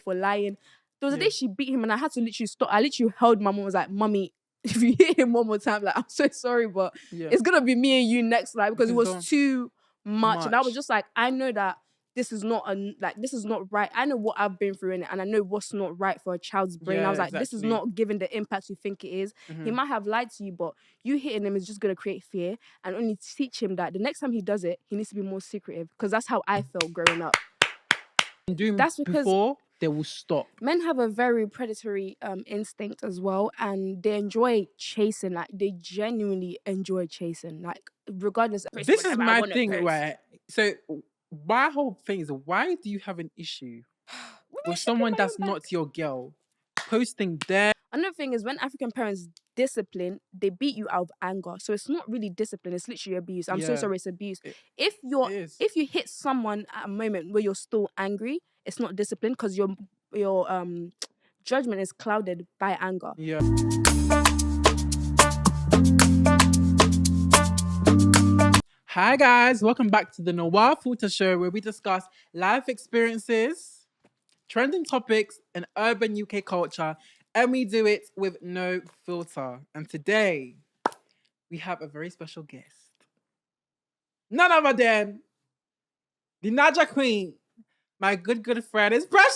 for lying. There was a day she beat him and I had to literally stop. I literally held my mom and was like, Mummy, if you hit him one more time, like, I'm so sorry, but it's going to be me and you next, like, because it was too much. And I was just like, I know that this is not this is not right. I know what I've been through in it, and I know what's not right for a child's brain. I was like, this is not giving the impact you think it is. He might have lied to you, but you hitting him is just gonna create fear and only teach him that the next time he does it, he needs to be more secretive. Because that's how I felt growing up. That's because before they will stop. Men have a very predatory instinct as well, and they enjoy chasing. Like they genuinely enjoy chasing. Like regardless. This is my thing, right? So. My whole thing is, why do you have an issue with someone that's not your girl posting there? Another thing is when African parents discipline, they beat you out of anger. So it's not really discipline, it's literally abuse. I'm so sorry, it's abuse. If you hit someone at a moment where you're still angry, it's not discipline because your judgment is clouded by anger. Yeah. Hi guys, welcome back to the Noir Filter Show, where we discuss life experiences, trending topics, and urban UK culture, and we do it with no filter. And today, we have a very special guest. None other than the Naja Queen. My good friend is Precious!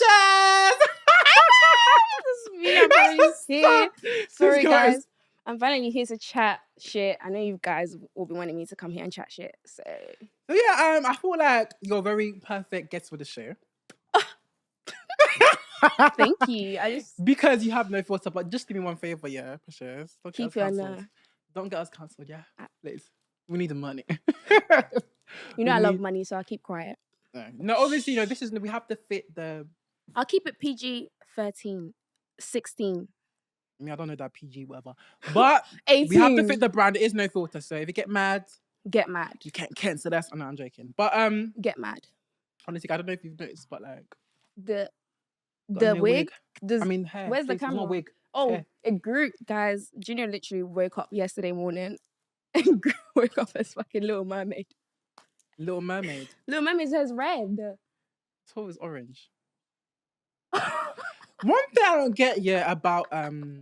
This is me, I'm Sorry guys. I'm finally here to chat shit. I know you guys will be wanting me to come here and chat shit. So yeah, I feel like you're a very perfect guest for the show. Thank you. Because you have no filter, but just do me one favor, yeah, Precious. Keep your no. Don't get us cancelled, yeah. Please. We need the money. I love money, so I'll keep quiet. No, obviously, we have to fit the. I'll keep it PG 13, 16. I mean, I don't know that PG, whatever. But 18. We have to fit the brand. There is no filter. So if you get mad. You can't cancel us. Oh, no, I'm joking. But get mad. Honestly, I don't know if you've noticed, but like the wig. Hair. Where's the camera? Not wig. Oh, hair. It grew, guys. Junior literally woke up yesterday morning and woke up as fucking Little Mermaid. Little Mermaid. Little Mermaid says red. So it was orange. One thing I don't get about you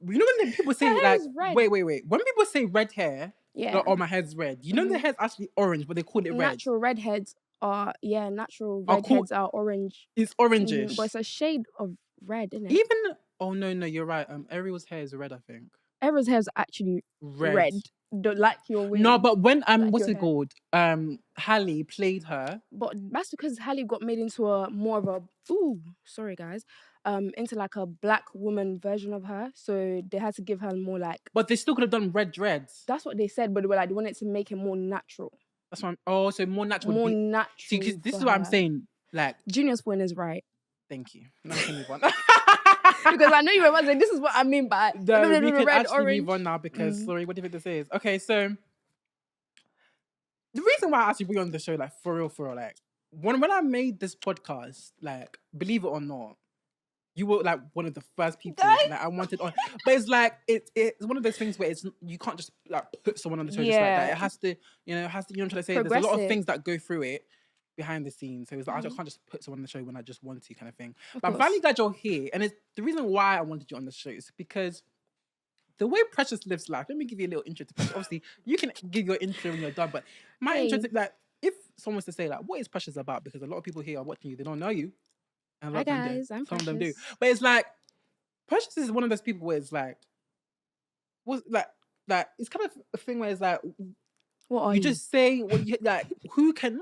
know when people say like wait. When people say red hair, like, oh my hair's red. You know the hair's actually orange, but they call it red. Natural redheads are redheads are orange. It's orangish. But it's a shade of red, isn't it? Even no, you're right. Ariel's hair is red, I think. Ariel's hair is actually red. Don't like your wig. No, but when what's it called? Halle played her. But that's because Halle got made into a more of a sorry guys. Into like a black woman version of her. So they had to give her more like. But they still could have done red dreads. That's what they said, but they were like they wanted to make it more natural. That's what so more natural. More natural. See, this is what I'm saying. Like Junior's point is right. Thank you. Now we can move on. Because I know you were about to say this is what I mean by we can red, actually orange. move on now because sorry, what do you think this is? Okay, so the reason why I actually bring on the show, like for real, like when I made this podcast, like believe it or not, you were like one of the first people that I wanted on. But it's like it's one of those things where you can't just like put someone on the show just like that. It has to, you know what I'm trying to say. There's a lot of things that go through it behind the scenes. So it's like I can't just put someone on the show when I just want to, kind of thing. But I'm finally glad you're here. And the reason why I wanted you on the show is because the way Precious lives life, let me give you a little intro to Precious. Obviously, you can give your intro when you're done, but my intro to, like, if someone was to say, like, what is Precious about? Because a lot of people here are watching you, they don't know you. And a lot Hi guys, I'm some Precious. of them do. But it's like, Precious is one of those people where it's like, it's kind of a thing where it's like, what are you just say what you like. Who can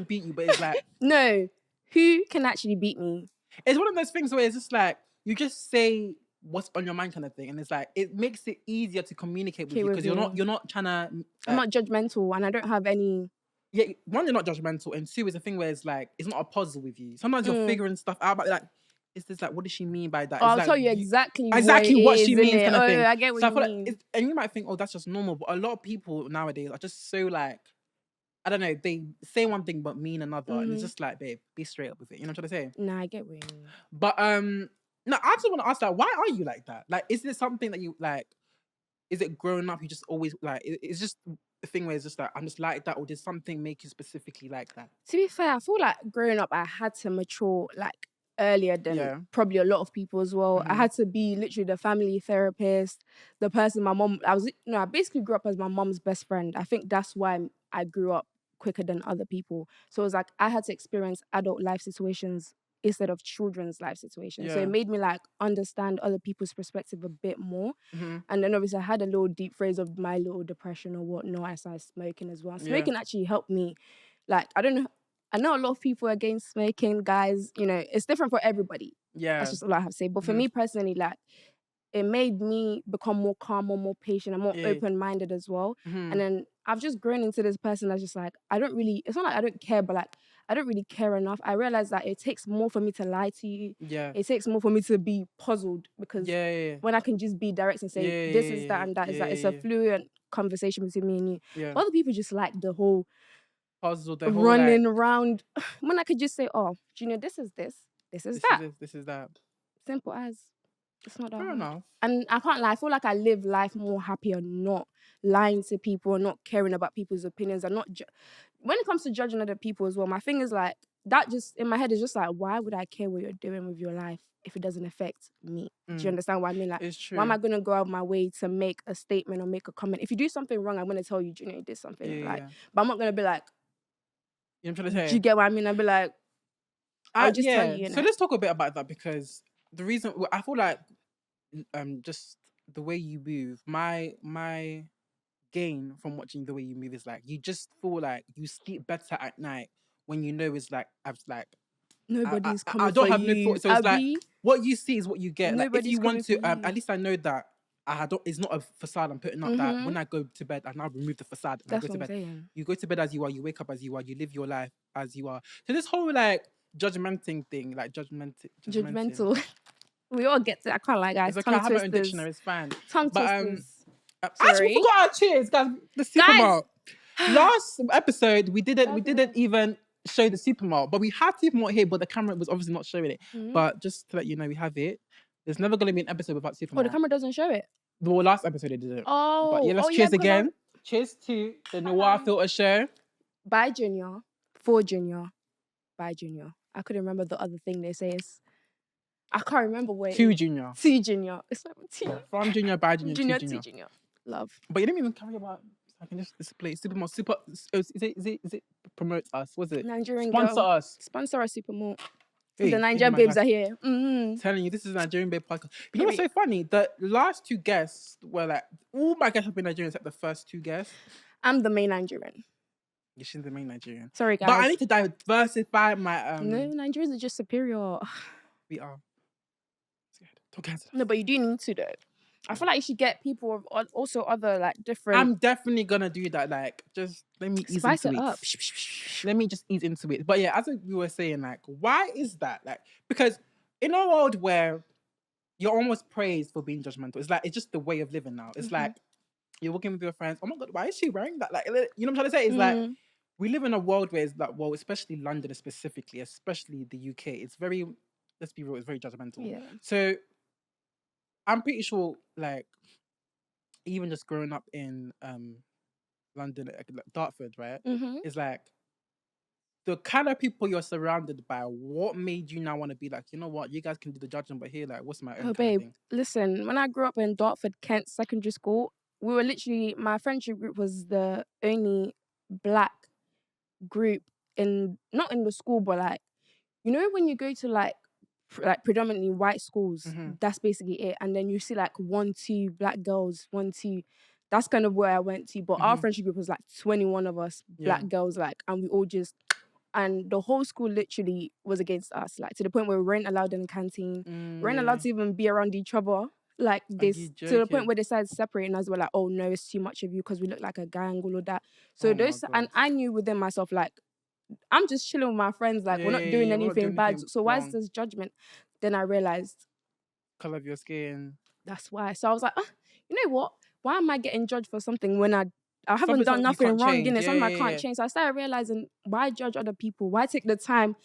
beat you? But it's like no, who can actually beat me? It's one of those things where it's just like you just say what's on your mind, kind of thing, and it's like it makes it easier to communicate with you because you're not trying to. I'm not judgmental, and I don't have any. Yeah, one, you're not judgmental, and two, is a thing where it's like it's not a puzzle with you. Sometimes you're figuring stuff out, but like it's just like, what does she mean by that? I'll tell you exactly what she means, kind of thing. I get what you mean. Like and you might think, oh, that's just normal, but a lot of people nowadays are just so like, I don't know, they say one thing but mean another, and it's just like, babe, be straight up with it. You know what I'm trying to say? Nah, I get what you mean. But no, I just want to ask, like, why are you like that? Like, is this something that you like? Is it growing up? You just always like? It's just a thing where it's just like I'm just like that, or did something make you specifically like that? To be fair, I feel like growing up, I had to mature like earlier than probably a lot of people as well. I had to be literally the family therapist, the person my mom, I basically grew up as my mom's best friend. I think that's why I grew up quicker than other people. So it was like I had to experience adult life situations instead of children's life situations. So it made me like understand other people's perspective a bit more. And then obviously I had a little deep phase of my little depression or whatnot. I started smoking as well. Smoking actually helped me. Like, I know a lot of people are against smoking, guys. You know, it's different for everybody. Yeah. That's just all I have to say. But for me personally, like, it made me become more calm, more patient, and more open-minded as well. And then I've just grown into this person that's just like, it's not like I don't care, but like, I don't really care enough. I realized that it takes more for me to lie to you. Yeah. It takes more for me to be puzzled because when I can just be direct and say, this is that and that is that. It's a fluent conversation between me and you. Yeah. Other people just like the whole puzzle, the whole running around. When I could just say, oh, Junior, this is this. This is that. This is that. Simple as. It's not that hard. Enough. And I can't lie. I feel like I live life more happier, not lying to people and not caring about people's opinions. And not when it comes to judging other people as well, my thing is like, that just in my head is just like, why would I care what you're doing with your life if it doesn't affect me? Do you understand what I mean? Like, why am I going to go out of my way to make a statement or make a comment? If you do something wrong, I'm going to tell you, Junior, you did something. But I'm not going to be like, you know what I'm trying to say? Do you get what I mean? I'll be like, I'll just tell you. So let's talk a bit about that because the reason I feel like just the way you move, my gain from watching the way you move is like you just feel like you sleep better at night when you know it's like nobody's coming. I don't have you. no thoughts. So it's like what you see is what you get. Like if you want to, at least I know that it's not a facade I'm putting up. That when I go to bed, I now remove the facade. And That's I go to bed. Saying. You go to bed as you are. You wake up as you are. You live your life as you are. So this whole like judgmenting thing, like judgmental. We all get to. I can't lie, guys. It's okay. I have my own dictionary. It's fine. Tongue twisters. Actually, we forgot our cheers, guys. The supermarket. Last episode, we didn't even show the supermarket, but we had supermarket here, but the camera was obviously not showing it. But just to let you know, we have it. There's never going to be an episode without supermarket. Oh, the camera doesn't show it. Well, last episode it didn't. Oh, but yeah, let's cheers again. Cheers to the Noir Filter Show. Bye, Junior. For Junior. Bye, Junior. I couldn't remember the other thing they say. I can't remember where. To Junior. To Junior. It's like T. From Junior, by Junior, Junior, to Junior. To Junior. Love. But you didn't even carry about. I can just display Supermall. Is it promote us? Was it Nigerian sponsor girl. us? Sponsor us, Supermall. Hey, the Nigerian babes are here. Telling you, this is a Nigerian babe podcast. You know what's so funny? The last two guests were like all my guests have been Nigerian except the first two guests. I'm the main Nigerian. She's the main Nigerian. Sorry, guys. But I need to diversify my. No, Nigerians are just superior. We are. No, but you do need to though. I feel like you should get people of also other like different. I'm definitely gonna do that. Like, just let me ease spice into it up. Let me just ease into it. But yeah, as we were saying, like, why is that? Like, because in a world where you're almost praised for being judgmental, it's like it's just the way of living now. It's like you're walking with your friends. Oh my god, why is she wearing that? Like, you know what I'm trying to say? It's like we live in a world where it's like, well, especially London, especially the UK. It's very, let's be real, it's very judgmental. Yeah. So I'm pretty sure, like, even just growing up in London, like Dartford, right? It's like the kind of people you're surrounded by. What made you now want to be like, you know what, you guys can do the judging, but here, like, what's my own kind of thing? Listen, when I grew up in Dartford, Kent Secondary School, we were literally, my friendship group was the only black group not in the school, but like, you know, when you go to like predominantly white schools, that's basically it. And then you see like 1, 2 black girls, 1, 2. That's kind of where I went to. But our friendship group was like 21 of us, black girls, like, and we all just, and the whole school literally was against us, like to the point where we weren't allowed in the canteen. We weren't allowed to even be around each other. Like this, to the point where they started separating us. We're like, oh no, it's too much of you because we look like a gang, all of that. So and I knew within myself, like, I'm just chilling with my friends, like we're not doing anything bad. So why is this judgment? Then I realized, color of your skin. That's why. So I was like, you know what? Why am I getting judged for something when I haven't done nothing wrong? It's something I can't change. So I started realizing, why judge other people? Why take the time?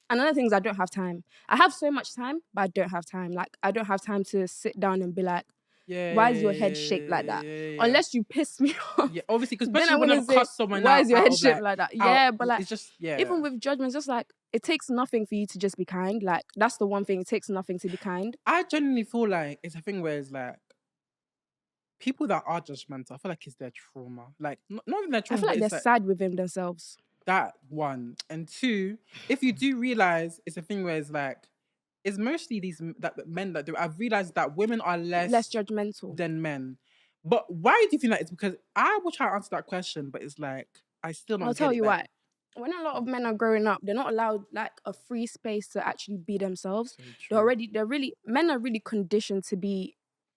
Another thing is I don't have time. I have so much time, but I don't have time. Like, I don't have time to sit down and be like, Why is your head shaped like that? Unless you piss me off. Yeah, obviously, because especially when I've cussed someone why out. Is your head shaped like that? Yeah, but like it's just even with judgments, just like it takes nothing for you to just be kind. Like that's the one thing. It takes nothing to be kind. I genuinely feel like it's a thing where it's like people that are judgmental, I feel like it's their trauma. Like not even their trauma. I feel like they're sad within themselves. That one. And two, if you do realize it's a thing where it's like it's mostly these men that do. I've realized that women are less judgmental than men. But why do you think that? It's because I will try to answer that question, but it's like I still don't. I'll tell you why. When a lot of men are growing up, they're not allowed like a free space to actually be themselves. Men are really conditioned to be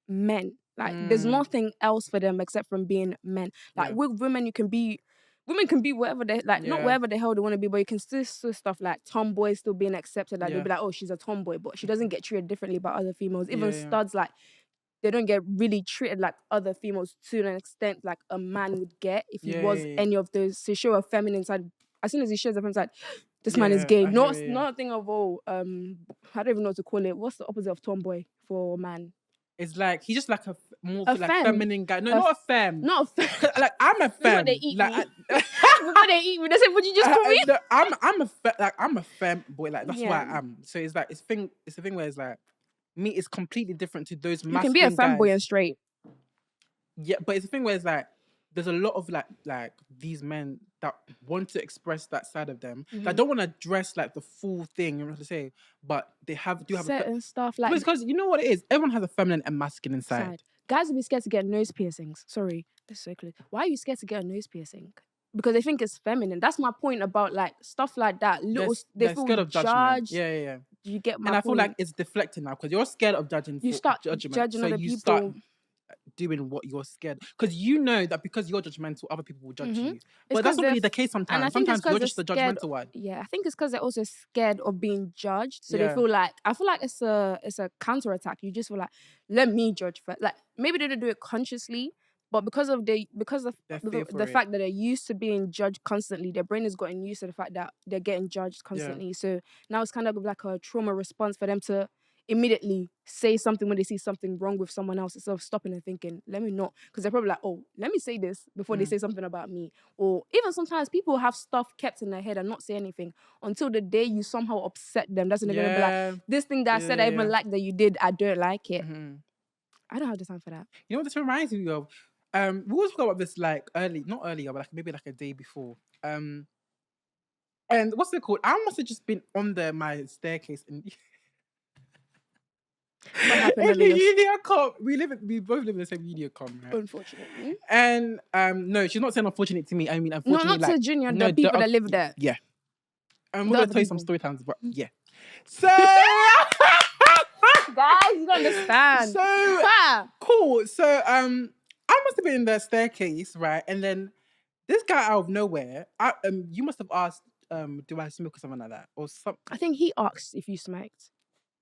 men. Like there's nothing else for them except from being men. Like with women can be whatever they like, not whatever the hell they want to be, but you can still stuff like tomboys still being accepted. Like they'll be like, oh, she's a tomboy, but she doesn't get treated differently by other females. Even studs, like they don't get really treated like other females to an extent like a man would get if he was any of those. To show a feminine side, as soon as he shows a feminine side, this man is gay. Not a thing of I don't even know what to call it. What's the opposite of tomboy for a man? It's like he's just like a more like feminine guy. No, not a femme. Not a femme. Like I'm a femme. They eat me. Before they eat me, they say, "Would you just call me?" No, I'm a femme boy. Like that's why I am. So it's like it's a thing where it's like me is completely different to those. You can be a femboy and straight. Yeah, but it's a thing where it's like there's a lot of like these men that want to express that side of them that don't want to dress like the full thing. You know what to say, but they have certain stuff like because you know what it is. Everyone has a feminine and masculine side. Guys will be scared to get nose piercings. Sorry, that's so clear. Why are you scared to get a nose piercing? Because they think it's feminine. That's my point about like stuff like that. They feel scared of judgment. Yeah. You get my and I point? feel like it's deflecting now because you're scared of judging. You start judging other people. Start doing what you're scared because you know that because you're judgmental, other people will judge you. But that's not really the case sometimes. Sometimes you're just the judgmental one. Yeah, I think it's because they're also scared of being judged. So they feel like I feel like it's a counterattack. You just feel like let me judge first. Like maybe they don't do it consciously, but because of the fact that they're used to being judged constantly, their brain has gotten used to the fact that they're getting judged constantly. Yeah. So now it's kind of like a trauma response for them to immediately say something when they see something wrong with someone else instead of stopping and thinking, let me not. Because they're probably like, oh, let me say this before they say something about me. Or even sometimes people have stuff kept in their head and not say anything until the day you somehow upset them. That's when they're going to be like, this thing that I said I even like that you did, I don't like it. I don't have the time for that. You know what this reminds me of? We always talk about this like not earlier, but like maybe like a day before. And what's it called? I must have just been on my staircase and what happened in the Uniacom. We both live in the same Uniacom, right? Unfortunately. And no, she's not saying unfortunate to me. I mean, unfortunately, no, not to Junior. The people that live there. Yeah. I'm gonna tell you some story times, but yeah. So guys, you don't understand. So cool. So I must have been in the staircase, right? And then this guy out of nowhere, you must have asked, do I smoke or something like that, or something? I think he asked if you smoked.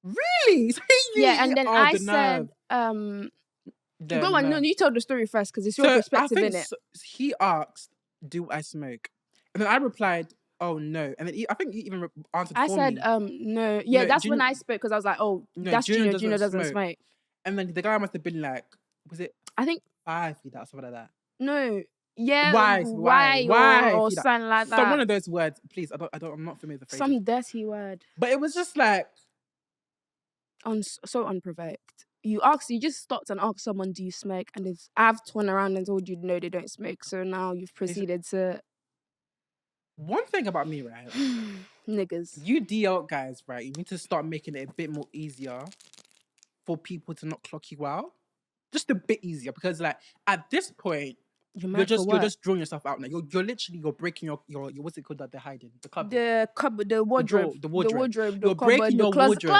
Really? Yeah, and then I said, go on. No, you told the story first because it's your perspective, in it. He asked, "Do I smoke?" And then I replied, "Oh no." And then I think he even answered. I said, "No." Yeah, no, that's when I spoke because I was like, "Oh, no, that's Junior. Junior doesn't smoke." And then the guy must have been like, "Was it?" I think 5 feet out, something like that. No. Yeah. Why? Or something like that. So one of those words, please. I'm not familiar with the phrase. Some dirty word. But it was just like. So unprovoked. You just stopped and asked someone, do you smoke? And I've turned around and told you, no, they don't smoke. So now you've proceeded to... One thing about me, right? Niggas. You DL guys, right? You need to start making it a bit more easier for people to not clock you out. Just a bit easier. Because like, at this point, you're just drawing yourself out now. You're breaking your what's it called that they're hiding? The cupboard. The wardrobe. The wardrobe. You're breaking your wardrobe.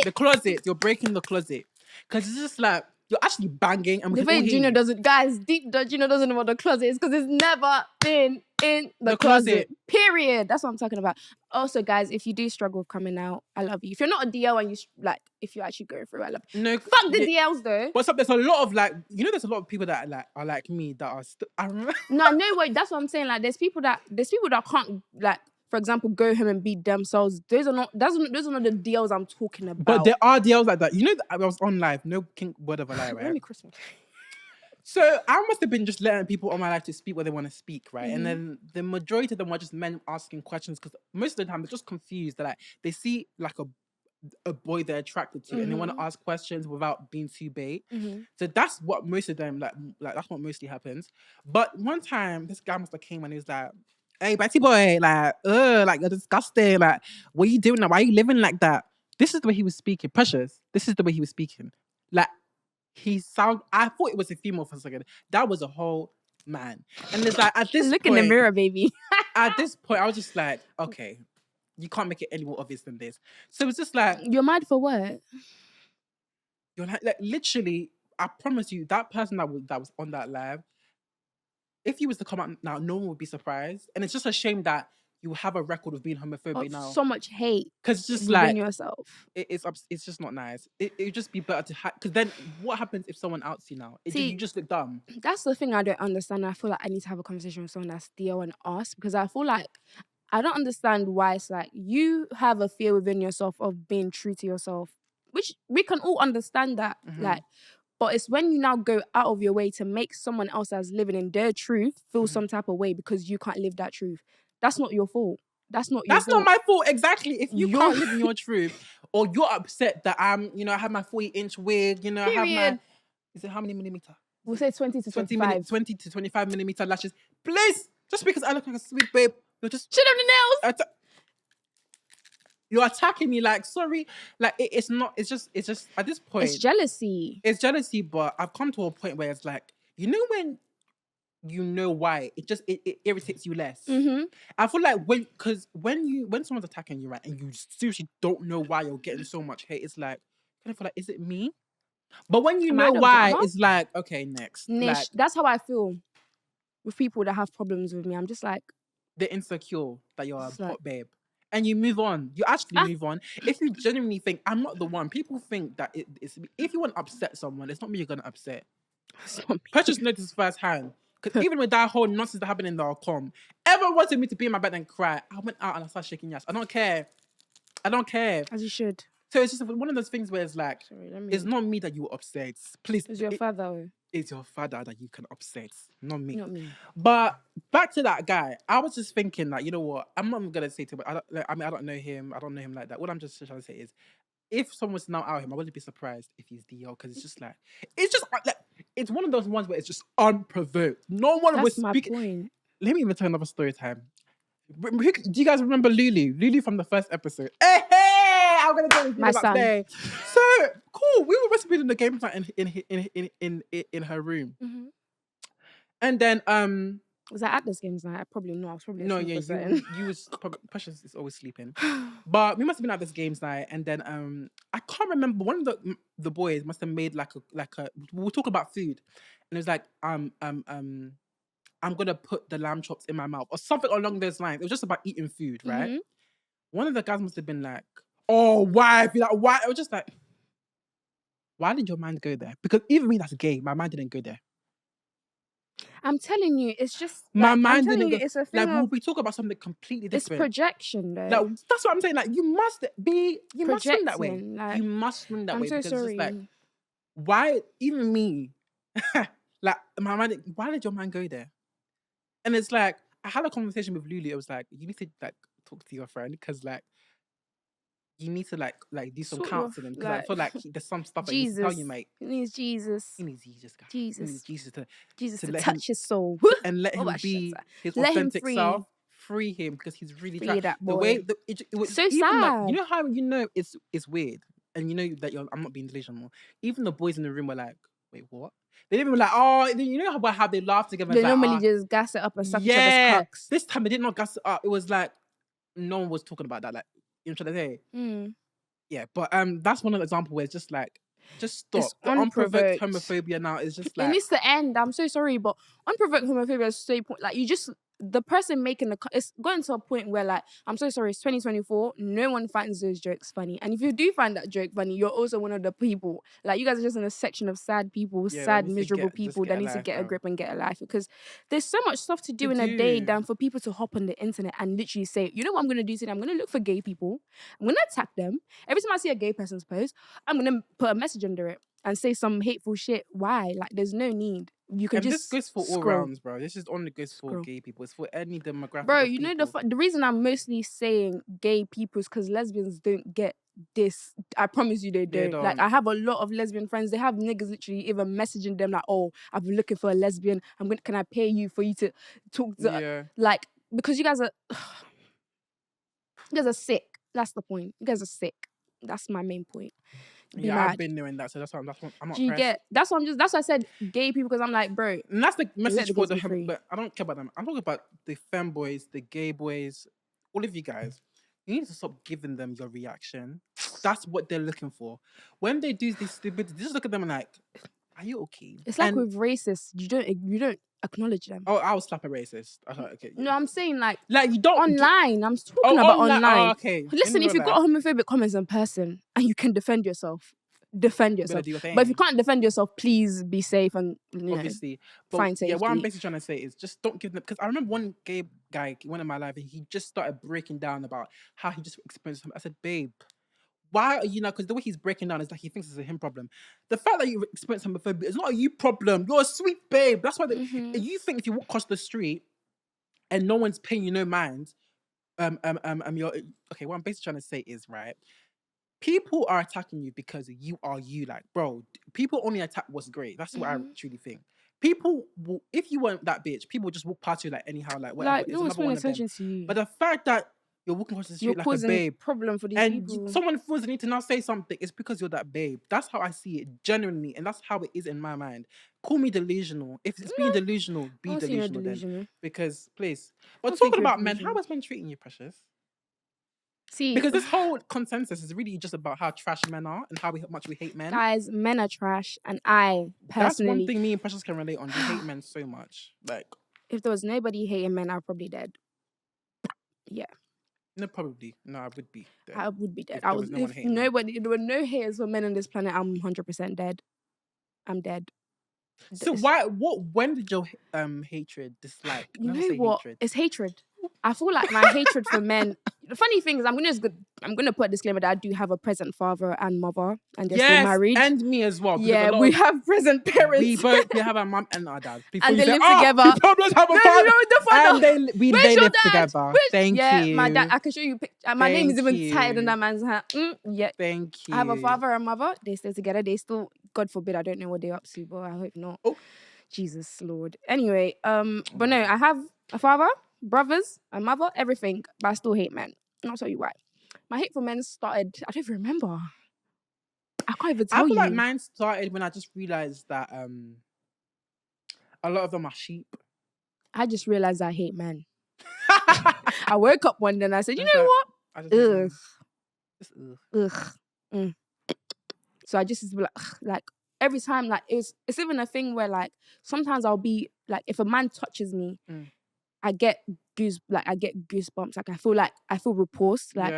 The closet. You're breaking the closet. Because it's just like you're actually banging and the way Junior doesn't, guys, Junior doesn't know what the closet is because it's never been in the closet. Period. That's what I'm talking about. Also, guys, if you do struggle with coming out, I love you. If you're not a DL and if you actually go through it, I love you. No, fuck the DLs though. But there's a lot of there's a lot of people that are like me that are I remember. No way. That's what I'm saying. Like, there's people that can't for example, go home and beat themselves. Those are not the deals I'm talking about. But there are deals like that. You know, I was on live. No king word of a lie, right? Merry Christmas. So I must have been just letting people on my life to speak what they want to speak, right? And then the majority of them were just men asking questions because most of the time they're just confused. That like they see like a boy they're attracted to and they want to ask questions without being too bait. So that's what most of them like that's what mostly happens. But one time this guy must have came and he was like, "Hey, Betty boy, like you're disgusting. Like, what are you doing now? Why are you living like that?" This is the way he was speaking. Precious. This is the way he was speaking. Like I thought it was a female for a second. That was a whole man. And it's like at this look point, in the mirror, baby. At this point, I was just like, okay, you can't make it any more obvious than this. So it's just like, you're mad for what? You're like literally, I promise you, that person that was on that live, if he was to come out now, no one would be surprised. And it's just a shame that you have a record of being homophobic now. So much hate. Because it's just like yourself. It's just not nice. It would just be better to because then what happens if someone outs you now? You just look dumb. That's the thing I don't understand. I feel like I need to have a conversation with someone that's DL and ask, because I feel like I don't understand why it's like you have a fear within yourself of being true to yourself, which we can all understand that. Like, but it's when you now go out of your way to make someone else that's living in their truth feel some type of way because you can't live that truth. That's not your fault. That's not my fault. Exactly. If you can't live in your truth, or you're upset that I have my 40-inch wig, I have my, is it how many millimeter? We'll say 20 to 25. 20 to 25 millimeter lashes. Please, just because I look like a sweet babe, you're just shit on the nails. You're attacking me. Like, sorry. Like, it's not. It's just at this point. It's jealousy. It's jealousy, but I've come to a point where it's like, when you know why it irritates you less. I feel like when someone's attacking you, right, and you seriously don't know why you're getting so much hate, it's like, kind of feel like, is it me? But when you know why, it's like, okay, next. Niche. That's how I feel with people that have problems with me. I'm just like, they're insecure that you're a hot babe. And you move on. You actually move on. If you genuinely think, I'm not the one, people think that it's me. If you want to upset someone, it's not me you're going to upset. Precious noticed firsthand. Because even with that whole nonsense that happened in the com, everyone wanted me to be in my bed and cry. I went out and I started shaking ass. I don't care. As you should. So it's just one of those things where it's like, it's not me that you were upset. Please. It's your father. It's your father that you can upset. Not me. Not me. But back to that guy, I was just thinking like, you know what? I'm not going to say to him, I don't know him. I don't know him like that. What I'm just trying to say is, if someone's now out him, I wouldn't be surprised if he's DL, because it's just like, it's one of those ones where it's just unprovoked. No one was speaking. Point. Let me even tell another story time. Do you guys remember Lulu? Lulu from the first episode. Hey, I'm gonna tell you my son. Today. So cool. We were supposed to be in the game in her room, and then was I at this games night? Probably not. I was probably you was Precious is always sleeping, but we must have been at this games night, and then I can't remember. One of the boys must have made like a we'll talk about food, and it was like I'm gonna put the lamb chops in my mouth or something along those lines. It was just about eating food, right? One of the guys must have been like, "Oh, why?" Why? I was just like, "Why did your mind go there?" Because even me, that's gay. My mind didn't go there. I'm telling you, it's just my mind didn't go. It's a thing. Like we talk about something completely different. It's projection, though. Like, that's what I'm saying. Like you must swim that way. Like, you must swim that way. I'm so sorry. It's just like, why? Even me, like my mind. Why did your mind go there? And it's like I had a conversation with Lulu. It was like, you need to like talk to your friend because like you need to like do some counseling because I feel like there's some stuff that you tell you, mate. He needs Jesus. He needs Jesus, guys. Jesus. He needs Jesus to touch his soul and let him be his authentic self. Free him because he's really free that boy. The way it was so sad. Like, you know how it's weird, and you know that I'm not being delusional. Even the boys in the room were like, "Wait, what?" They didn't even like, oh, you know how they laugh together. They normally just gas it up and suck each other's cocks. This time they did not gas it up. It was like no one was talking about that. Like, you know what I'm trying to say? Yeah, but that's one of the examples where it's just like, just stop. The unprovoked homophobia now is just like, it needs to end. I'm so sorry, but unprovoked homophobia is so point. Like, you just the person making it's going to a point where like, I'm so sorry, it's 2024. No one finds those jokes funny. And if you do find that joke funny, you're also one of the people. Like, you guys are just in a section of sad people, sad, miserable people that need to get a grip and get a life. Because there's so much stuff to do in a day than for people to hop on the internet and literally say, you know what I'm going to do today? I'm going to look for gay people. I'm going to attack them. Every time I see a gay person's post, I'm going to put a message under it and say some hateful shit. Why? Like, there's no need. You can this goes for all rounds, bro. This is only goes for gay people. It's for any demographic. Bro, you know the reason I'm mostly saying gay people is because lesbians don't get this. I promise you, they don't. Like, I have a lot of lesbian friends. They have niggas literally even messaging them like, "Oh, I've been looking for a lesbian. Can I pay you for you to talk to?" Like, because you guys are sick. That's the point. You guys are sick. That's my main point. I've been doing that, so I'm not. Do you get? That's why I said gay people, because I'm like, bro. And that's the message for the. But I don't care about them. I'm talking about the femboys, the gay boys, all of you guys. You need to stop giving them your reaction. That's what they're looking for. When they do this stupid, just look at them and like, are you okay? It's like with racists, you don't acknowledge them. Oh, I will slap a racist. Okay. No, I'm saying like you don't online. I'm talking about online. Oh, okay. Listen, if you've got homophobic comments in person and you can defend yourself, defend yourself. But if you can't defend yourself, please be safe and obviously find safety. Yeah, what I'm basically trying to say is just don't give them, because I remember one gay guy went in my life and he just started breaking down about how he just experienced something. I said, babe, why are you not? Because the way he's breaking down is like he thinks it's a him problem. The fact that you experience homophobia is not a you problem. You're a sweet babe. That's why you think if you walk across the street and no one's paying you no mind, you're okay. What I'm basically trying to say is, right, people are attacking you because you are you. Like, bro, people only attack what's great. That's what I truly think. People will, if you weren't that bitch, people would just walk past you like anyhow, like whatever. Like, no one's paying attention to you. But the fact that you're walking across the street like a babe, problem for these and people. Someone feels the need to now say something. It's because you're that babe. That's how I see it, genuinely, and that's how it is in my mind. Call me delusional. If it's being delusional, be delusional then. Because, please. But talking about men, how is men treating you, Precious? See, because this whole consensus is really just about how trash men are and how much we hate men. Guys, men are trash, and I personally. That's one thing me and Precious can relate on. We hate men so much. Like, if there was nobody hating men, I'd probably dead. Yeah. No, probably. No, I would be dead. I would be dead. If there were no haters for men on this planet, I'm 100% dead. I'm dead. So when did your hatred, dislike? You know what? Hatred. It's hatred. I feel like my hatred for men. The funny thing is, I'm gonna put a disclaimer that I do have a present father and mother, and they're still married. And me as well. Yeah, we have present parents. We have a mum and our dad. And they live together. Problems have a father. And they live together. Thank you. Yeah, my dad. I can show you. My name is even tighter than that man's hat. Yeah. Thank you. I have a father and mother. They stay together. They still, God forbid, I don't know what they're up to, but I hope not. Oh, Jesus Lord. Anyway, but no, I have a father, brothers, a mother, everything, but I still hate men. And I'll tell you why. My hate for men started, I don't even remember. I can't even tell you. I feel like mine started when I just realised that a lot of them are sheep. I just realised I hate men. I woke up one day and I said, you know what? Ugh. So I just like every time, like it's even a thing where like sometimes I'll be like, if a man touches me, I get goosebumps. Like I feel repulsed. Like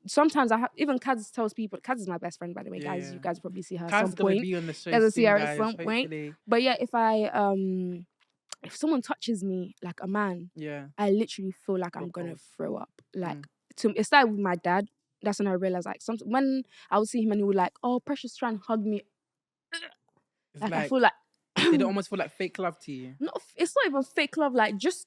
sometimes even Kaz tells people. Kaz is my best friend, by the way, guys. You guys probably see her at some point. Be on the show see her at some point. But yeah, if someone touches me, like a man, I literally feel like I'm gonna throw up. Like it started with my dad. That's when I realized, like, when I would see him and he would like, oh, Precious, try and hug me. Like I feel like did it almost feel like fake love to you? No, it's not even fake love. Like just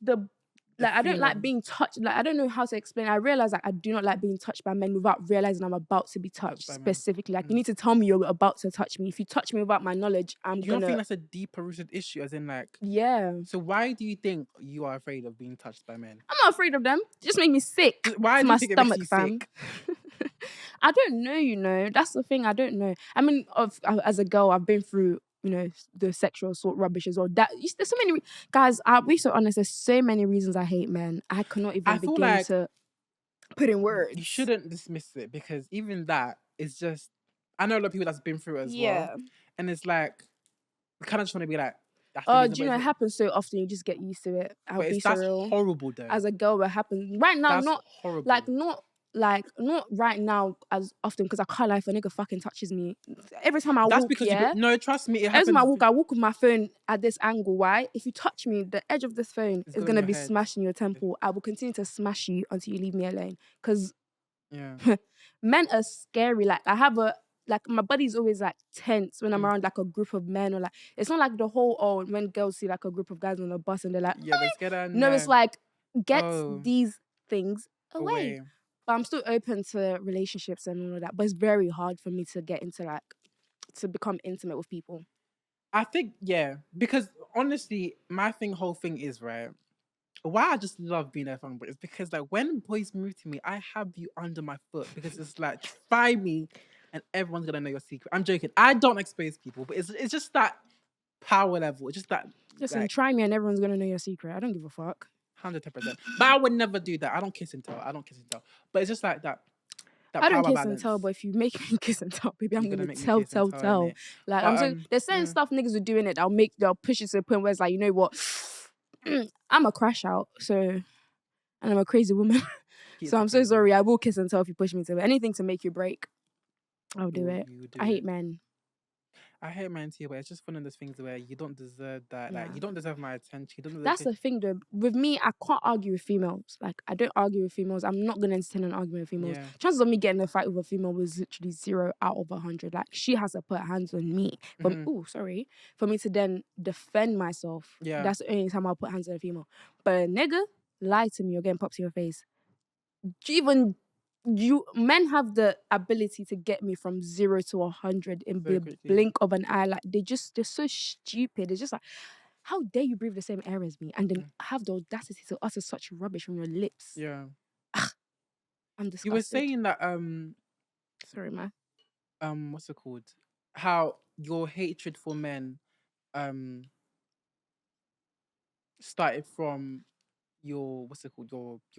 I don't like being touched. Like I don't know how to explain. I realize like I do not like being touched by men without realizing I'm about to be touched specifically. Like you need to tell me you're about to touch me. If you touch me without my knowledge, you don't think that's a deeper rooted issue, as in like So why do you think you are afraid of being touched by men? I'm not afraid of them. It just make me sick. Why do you think it makes you sick? I don't know. You know, that's the thing. I don't know. I mean, as a girl, I've been through, you know, the sexual assault rubbish as well. There's so many guys. I'll be so honest. There's so many reasons I hate men. I cannot even begin to put in words. You shouldn't dismiss it, because even that is just. I know a lot of people that's been through it as well, and it's like, I kind of just want to be like, Oh, do you know it happens so often? You just get used to it. That's horrible, though. As a girl, it happens right now. That's not horrible. Not right now as often because I can't lie if a nigga fucking touches me. Every time I that's walk, because no, trust me, it happens. Every time I walk with my phone at this angle. Why? If you touch me, the edge of this phone is gonna be smashing your temple. I will continue to smash you until you leave me alone. Cause men are scary. Like I have my body's always like tense when I'm around like a group of men, or like it's not like the whole when girls see like a group of guys on the bus and they're like they're scared. No, it's like get these things away. But I'm still open to relationships and all of that. But it's very hard for me to get into to become intimate with people. I think because honestly, my whole thing is right. Why I just love being a fanboy is because like when boys move to me, I have you under my foot because it's like try me and everyone's gonna know your secret. I'm joking. I don't expose people, but it's just that power level. It's just that. Listen, try me and everyone's gonna know your secret. I don't give a fuck. 100%. But I would never do that. I don't kiss and tell. But it's just like that. I don't kiss balance. And tell, but if you make me kiss and tell, baby, I'm gonna tell. Like I'm saying, there's certain stuff niggas are doing it. They'll push it to the point where it's like, you know what? I'm a crash out, and I'm a crazy woman. So I'm so sorry. I will kiss and tell if you push me to it. Anything to make you break, I'll do it. I hate men. I hate men too, but it's just one of those things where you don't deserve that. Like you don't deserve my attention. That's the thing, though. With me, I can't argue with females. Like I don't argue with females. I'm not gonna entertain an argument with females. Chances of me getting a fight with a female was literally 0 out of 100. Like she has to put hands on me. For me to then defend myself. That's the only time I'll put hands on a female. But a nigga, lie to me, you're getting popped in your face. Men have the ability to get me from 0 to 100 in the blink of an eye. Like they're so stupid. It's just like, how dare you breathe the same air as me and then have the audacity to utter such rubbish from your lips? Yeah. I'm disgusted. You were saying that sorry, ma. What's it called? How your hatred for men started from your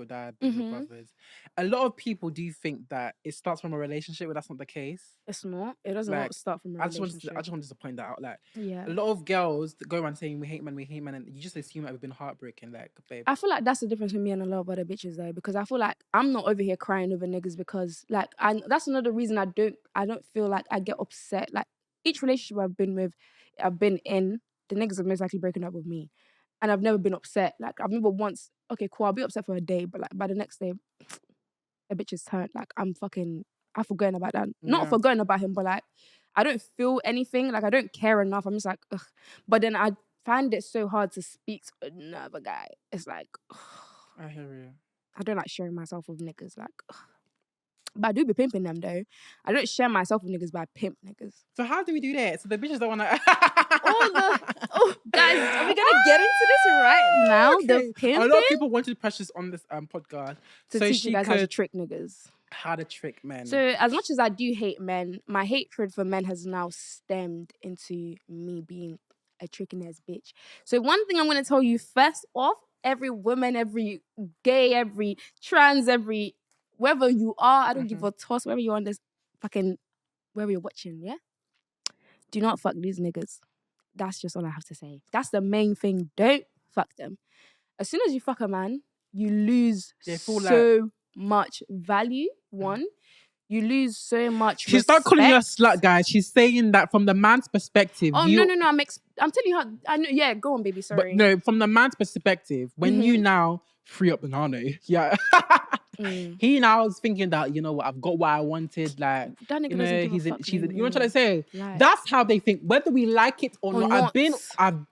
dad, your brothers. A lot of people do think that it starts from a relationship, but that's not the case. It's not. It doesn't start from a relationship. I just wanted to point that out. Like, a lot of girls that go around saying we hate men, and you just assume that we've been heartbroken. Like, babe. I feel like that's the difference with me and a lot of other bitches though, because I feel like I'm not over here crying over niggas because that's another reason I don't feel like I get upset. Like each relationship I've been in, the niggas have most likely broken up with me. And I've never been upset. Like, I've never once, okay, cool, I'll be upset for a day, but like by the next day, a bitch is turned. Like, I've forgotten about that. Not forgotten about him, but like, I don't feel anything. Like, I don't care enough. I'm just like, ugh. But then I find it so hard to speak to another guy. It's like, ugh. I hear you. I don't like sharing myself with niggas. Like, ugh. But I do be pimping them though. I don't share myself with niggas, but I pimp niggas. So how do we do that? So the bitches don't want to... guys, are we going to get into this right now? Okay. The pimping? A lot of people wanted Precious on this podcast. To teach you guys how to trick niggas. How to trick men. So as much as I do hate men, my hatred for men has now stemmed into me being a tricking ass bitch. So one thing I'm going to tell you first off, every woman, every gay, every trans, wherever you are, I don't give a toss, wherever you're on this wherever you're watching, yeah? Do not fuck these niggas. That's just all I have to say. That's the main thing. Don't fuck them. As soon as you fuck a man, you lose so much value, one. You lose so much She's respect. not calling you a slut, guys. She's saying that from the man's perspective. Oh, no. I'm telling you how... I know, yeah, go on, baby, sorry. But no, from the man's perspective, when you now free up Nano, he now is thinking that, you know what, I've got what I wanted. Like, that nigga you know, you know what I'm trying to say? Like, that's how they think, whether we like it or not. I've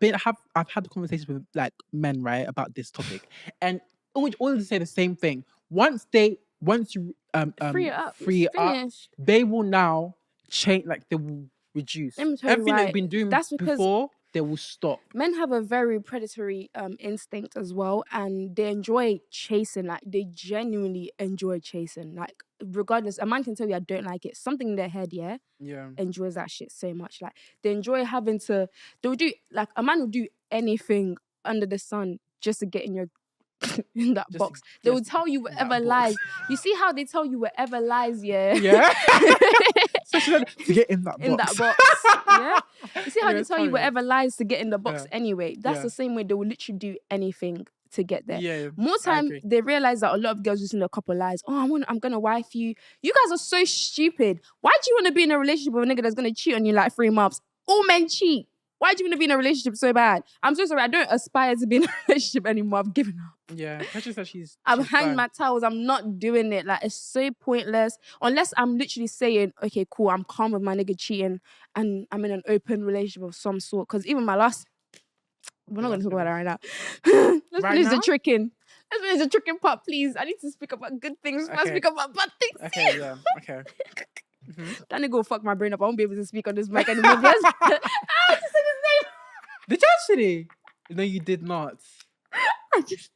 had conversations with like men, right, about this topic, and all say the same thing. Once you free it up, they will now change. Like they will reduce everything they've been doing before. They will stop. Men have a very predatory instinct as well, and they enjoy chasing. Like they genuinely enjoy chasing. Like regardless, a man can tell you I don't like it. Something in their head, enjoys that shit so much. Like they enjoy having to. They'll do like a man will do anything under the sun just to get in your in that box. They will tell you whatever lies. You see how they tell you whatever lies, yeah? Yeah. So she said to get in that box. In that box. Yeah. You see how they tell you whatever lies to get in the box anyway. That's the same way they will literally do anything to get there. Yeah. More time they realize that a lot of girls just know a couple lies. Oh, I'm gonna wife you. You guys are so stupid. Why do you want to be in a relationship with a nigga that's gonna cheat on you like 3 months? All men cheat. Why do you want to be in a relationship so bad? I'm so sorry. I don't aspire to be in a relationship anymore. I've given up. Yeah. Precious said she's hanging my towels. I'm not doing it. Like, it's so pointless. Unless I'm literally saying, okay, cool, I'm calm with my nigga cheating and I'm in an open relationship of some sort. Because even my last... We're not going to talk about that right now. Let's finish the tricking. Let's finish the tricking part, please. I need to speak about good things. Okay. I speak about bad things. Okay, yeah. Okay. That nigga will fuck my brain up. I won't be able to speak on this mic anymore. I just said his name. Did you actually? No, you did not. I just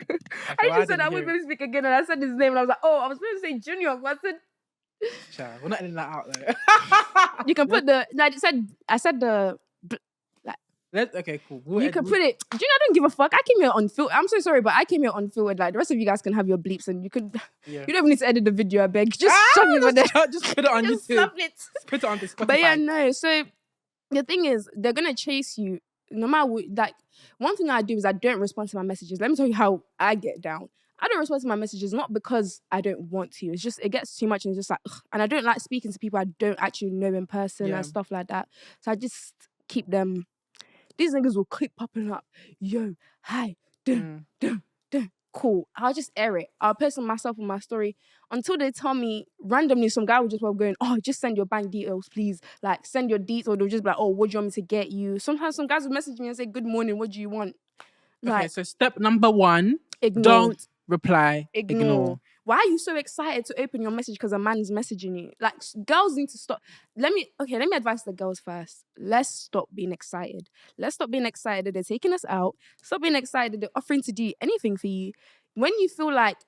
said I wouldn't be able to speak again, and I said his name, and I was like, oh, I was supposed to say Junior, but I said... Child, we're not editing that out, though. You can put the... No, I said the... Okay, cool. You can put it... Junior, I don't give a fuck. I came here unfiltered. I'm so sorry, but I came here unfiltered. Like, the rest of you guys can have your bleeps, and you could... Yeah. You don't even need to edit the video, I beg. Just shove it over there. Just put it on YouTube. Slap it. Put it on the Spotify. But yeah, no. So, the thing is, they're going to chase you no matter what. Like, one thing I do is I don't respond to my messages. Let me tell you how I get down. I don't respond to my messages, not because I don't want to. It's just, it gets too much and it's just like, ugh. And I don't like speaking to people I don't actually know in person and stuff like that. So I just keep them. These niggas will keep popping up. Yo, hi, dun. Cool. I'll just air it. I'll post on myself on my story until they tell me randomly some guy will just be going, oh, just send your bank details, please. Like, send your details. Or they'll just be like, oh, what do you want me to get you? Sometimes some guys will message me and say, good morning, what do you want? Like, okay, so step number 1, ignore. Don't reply. Ignore. Why are you so excited to open your message because a man is messaging you? Like, girls need to stop. Let me advise the girls first. Let's stop being excited. Let's stop being excited that they're taking us out. Stop being excited that they're offering to do anything for you. When you feel like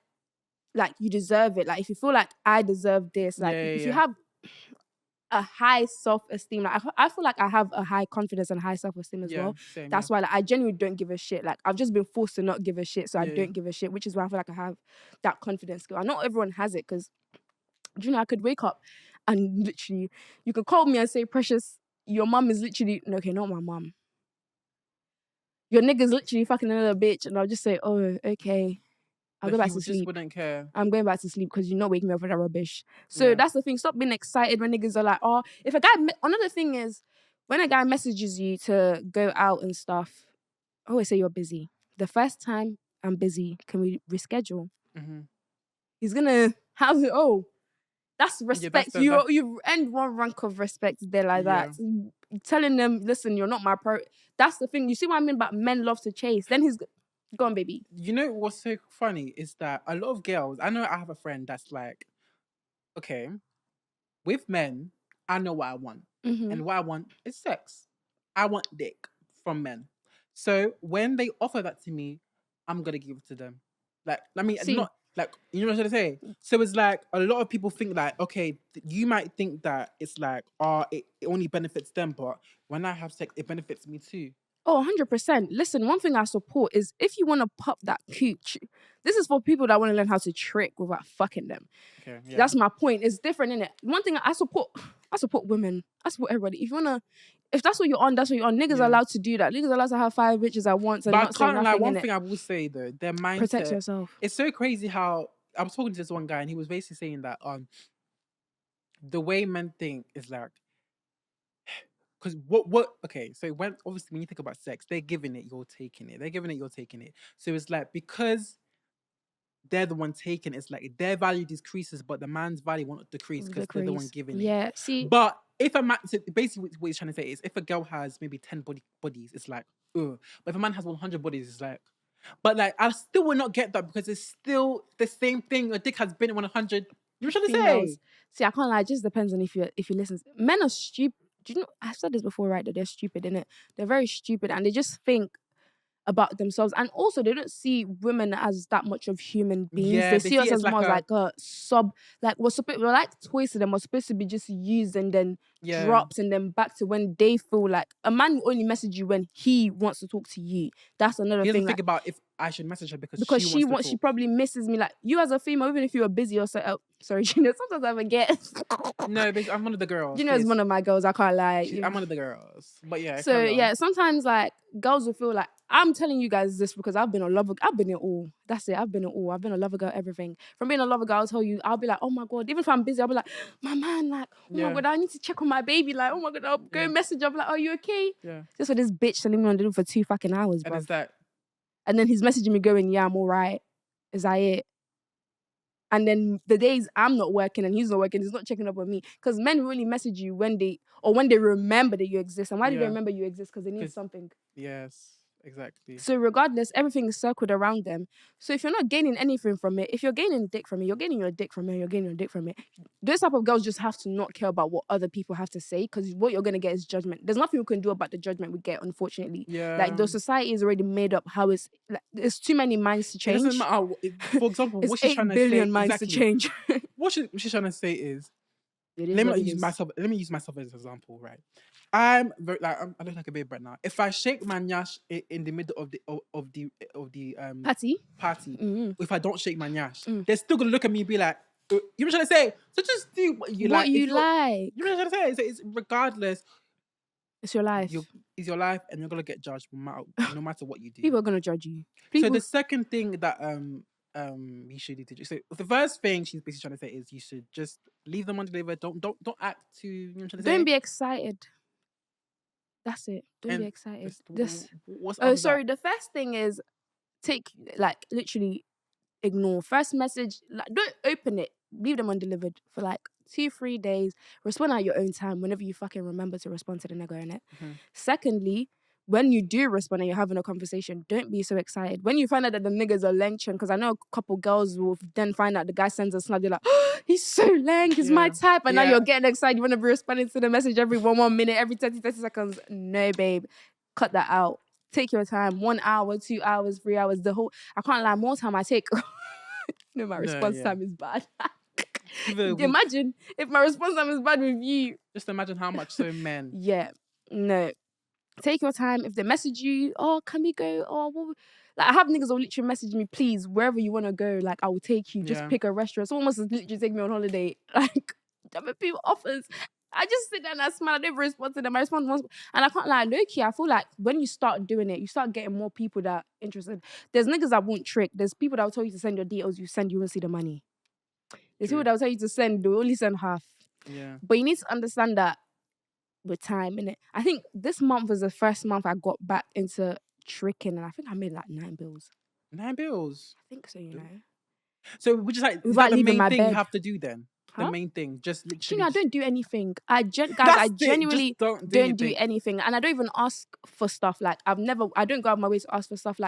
you deserve it, like if you feel like I deserve this, like if you have a high self-esteem, like I feel like I have a high confidence and high self-esteem as well. Same, that's why like, I genuinely don't give a shit. Like, I've just been forced to not give a shit, so I don't give a shit, which is why I feel like I have that confidence skill. And not everyone has it, because I could wake up and literally, you could call me and say, Precious, your mum is literally, no, okay, not my mum. Your nigga's literally fucking another bitch, and I'll just say, oh, okay. I'll go back to sleep. Just wouldn't care. I'm going back to sleep because you're not waking me up for that rubbish. So that's the thing. Stop being excited when niggas are like, oh, if a guy... Another thing is, when a guy messages you to go out and stuff, I always say you're busy. The first time, I'm busy. Can we reschedule? Mm-hmm. He's going to have... Oh, that's respect. You end one rank of respect there like that. Telling them, listen, you're not my pro... That's the thing. You see what I mean about men love to chase? Then he's... Go on, baby. You know what's so funny is that a lot of girls, I know I have a friend that's like, okay, with men, I know what I want. Mm-hmm. And what I want is sex. I want dick from men. So when they offer that to me, I'm going to give it to them. Like, I mean, not like, you know what I'm trying to say? So it's like, a lot of people think that, okay, you might think that it's like, it only benefits them, but when I have sex, it benefits me too. Oh, 100%. Listen, one thing I support is if you want to pop that cooch, this is for people that want to learn how to trick without fucking them. Okay, yeah. That's my point. It's different, innit? One thing I support women. I support everybody. If that's what you're on, that's what you're on. Niggas are allowed to do that. Niggas are allowed to have 5 bitches at once. And but I can't lie. One thing I will say though, their mindset. Protect yourself. It's so crazy how I was talking to this one guy and he was basically saying that the way men think is like. Because okay, so when you think about sex, they're giving it, you're taking it. They're giving it, you're taking it. So it's like, because they're the one taking it, it's like their value decreases, but the man's value won't decrease because they're the one giving it. Yeah, see. But if a man, so basically what he's trying to say is, if a girl has maybe 10 bodies, it's like, ugh. But if a man has 100 bodies, it's like, but like, I still will not get that because it's still the same thing. A dick has been 100. You know what I'm trying to say? See, I can't lie. It just depends on if you listen. Men are stupid. Do you know, I've said this before, right? That they're stupid, innit? They're very stupid and they just think about themselves. And also, they don't see women as that much of human beings. Yeah, they see us as more like a sub, like we're like toys to them. We're supposed to be just used and then dropped and then back to when they feel like a man will only message you when he wants to talk to you. That's another thing. Think about if I should message her because she probably misses me. Like you as a female, even if you were busy or so. Oh, sorry, Gina. Sometimes I forget. No, but I'm one of the girls. Gina is one of my girls. I can't lie. I'm one of the girls. But yeah. So yeah, sometimes like girls will feel like I'm telling you guys this because I've been in all. That's it. I've been in all. I've been a lover girl. Everything from being a lover girl, I'll tell you. I'll be like, oh my god. Even if I'm busy, I'll be like, my man, like, oh my god, I need to check on my baby. Like, oh my god, I'll go message. I'll be like, are you okay? Yeah. Just for this bitch telling me on the do for 2 fucking hours, bro. And it's that. And then he's messaging me going, yeah, I'm all right. Is that it? And then the days I'm not working and he's not working, he's not checking up on me. Because men really message you when they remember that you exist. And why do they remember you exist? Because they need something. Yes, exactly. So regardless, everything is circled around them. So if you're not gaining anything from it, if you're gaining dick from it, you're gaining your dick from it, you're gaining your dick from it. Those type of girls just have to not care about what other people have to say, because what you're going to get is judgment. There's nothing you can do about the judgment we get, unfortunately. Yeah. Like, the society is already made up how it's... Like, there's too many minds to change. It doesn't matter. For example, what she's trying to say... 8 billion minds to change. What she's trying to say is... Let me use myself as an example, right? I'm very I look like a baby right now. If I shake my nyash in the middle of the party, if I don't shake my nyash, they're still gonna look at me and be like, you know what I'm trying to say? So just do what you like. You know what I'm trying to say? So it's regardless. It's your life. It's your life, and you're gonna get judged no matter what you do. People are gonna judge you. So the second thing that you should do. So the first thing she's basically trying to say is you should just leave them undelivered. Don't act too. You know what I'm trying to say? Don't be excited. That's it. Don't be excited. The first thing is literally ignore. First message, don't open it. Leave them undelivered for 2-3 days. Respond at your own time whenever you fucking remember to respond to the nigga in it. Secondly, when you do respond and you're having a conversation, don't be so excited. When you find out that the niggas are lengthen, because I know a couple girls will then find out the guy sends a snap, they're like, oh, he's so leng, he's my type. And now you're getting excited. You want to be responding to the message every 1 minute, every 30 seconds. No, babe. Cut that out. Take your time. 1 hour, 2 hours, 3 hours. I can't lie, more time I take. My response time is bad. Imagine if my response time is bad with you. Just imagine how much so men. Yeah. No. Take your time. If they message you, oh, can we go? Oh, I have niggas who literally message me, please, wherever you want to go, I will take you. Just pick a restaurant. Someone wants to literally take me on holiday. People offers. I just sit there and I smile. I never respond to them. I respond once. And I can't lie, low-key, I feel like when you start doing it, you start getting more people that are interested. There's niggas that won't trick. There's people that will tell you to send your details. You won't see the money. There's people that will tell you to send. They will only send half. Yeah. But you need to understand that with time, innit? I think this month was the first month I got back into tricking, and I think I made 9 bills. 9 bills? I think so, you know. So which is is that the main thing you have to do then? Huh? The main thing, just literally. I don't do anything. I genuinely don't do anything, and I don't even ask for stuff. I don't go out of my way to ask for stuff.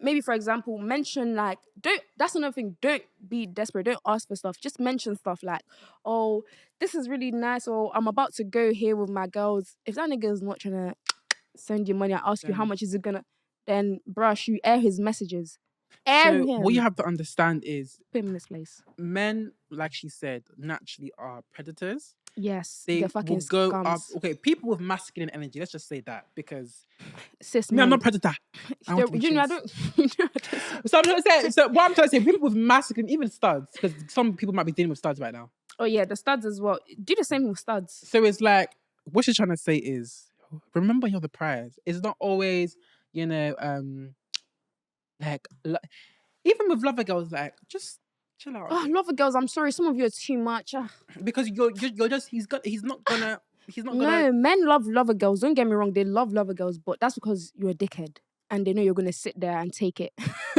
Maybe for example, mention don't. That's another thing. Don't be desperate. Don't ask for stuff. Just mention stuff oh, this is really nice, or I'm about to go here with my girls. If that nigga is not trying to send you money, I ask you how much is it gonna, then brush, you air his messages. What you have to understand is put him in this place. Men, like she said, naturally are predators. Yes, they're fucking go scums. Up. Okay, people with masculine energy. Let's just say that because I'm not a predator. So what I'm trying to say. So what I'm trying to say, people with masculine, even studs, because some people might be dealing with studs right now. Oh yeah, the studs as well. Do the same with studs. So it's what she's trying to say is, remember you're the prize. It's not always, even with lover girls, just chill out. Oh, lover girls, I'm sorry, some of you are too much. Because you're just he's not gonna. No, men love lover girls. Don't get me wrong, they love lover girls, but that's because you're a dickhead and they know you're gonna sit there and take it.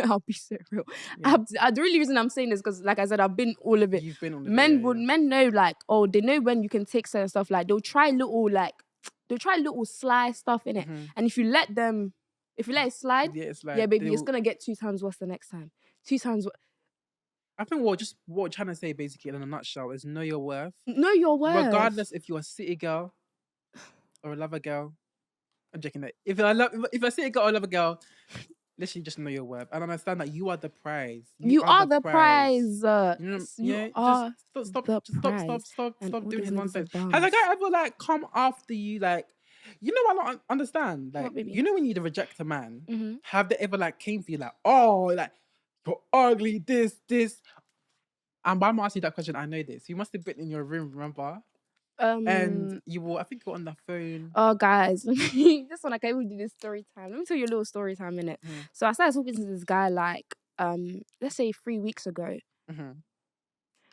I'll be so real. Yeah. The really reason I'm saying this because, like I said, I've been all of it. You've been all of it. Men know they know when you can take certain stuff. They'll try little sly stuff in it, and if you let it slide, yeah, baby, it's gonna get 2 times worse the next time. 2 times. I think what we're trying to say basically in a nutshell is know your worth. Know your worth. Regardless if you're a city girl or a lover girl. I'm joking that if you're a city girl or a lover girl, literally just know your worth and understand that you are the prize. You are the prize. Stop doing this nonsense. Has a guy ever come after you You know what I don't understand? Like, What, baby? you know when you reject a man, Mm-hmm. have they ever like came for you like, oh, like you're ugly, this. And why am I asking you that question? I know this. You must have been in your room, remember? And you were, I think you were on the phone. Oh, guys, this one I can't even do this story time. Let me tell you a little story time in it. Mm-hmm. So I started talking to this guy like, let's say 3 weeks ago. Mm-hmm.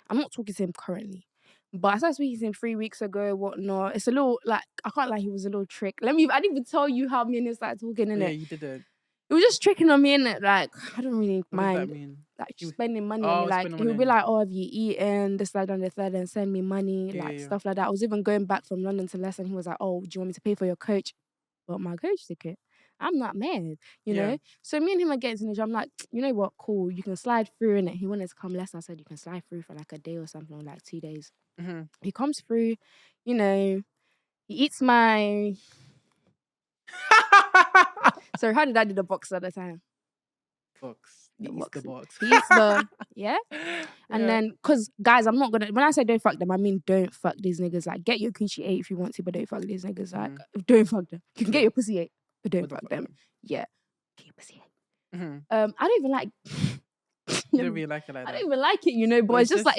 I'm not talking to him currently, but I started speaking to him 3 weeks ago. Whatnot? It's a little like I can't lie. He was a little trick. I didn't even tell you how me and him started talking in it. Yeah, you didn't. It was just tricking on me in it. Like I don't really What does that mind. mean? Like spending money on me. Like he would be like, "Oh, have you eaten this, that, and the third?" and send me money, stuff like that. I was even going back from London to Leicester, and he was like, "Oh, do you want me to pay for your coach?" But my coach ticket. I'm not mad, you know. So me and him are getting to the job. I'm like, you know what? Cool. You can slide through in it. He wanted to come Leicester. I said you can slide through for like a day or something, or like 2 days. Mm-hmm. He comes through, you know. He eats my. So how did I do the box at the time? Box. He eats the box. He eats the and then because guys, I'm not gonna when I say don't fuck them, I mean don't fuck these niggas. Like get your coochie ate if you want to, but don't fuck these niggas. Like don't fuck them. You can get your pussy ate, but don't fuck them. Yeah, get your pussy ate. I don't even like. You don't really like it like that. I don't even like it, you know. But it's just like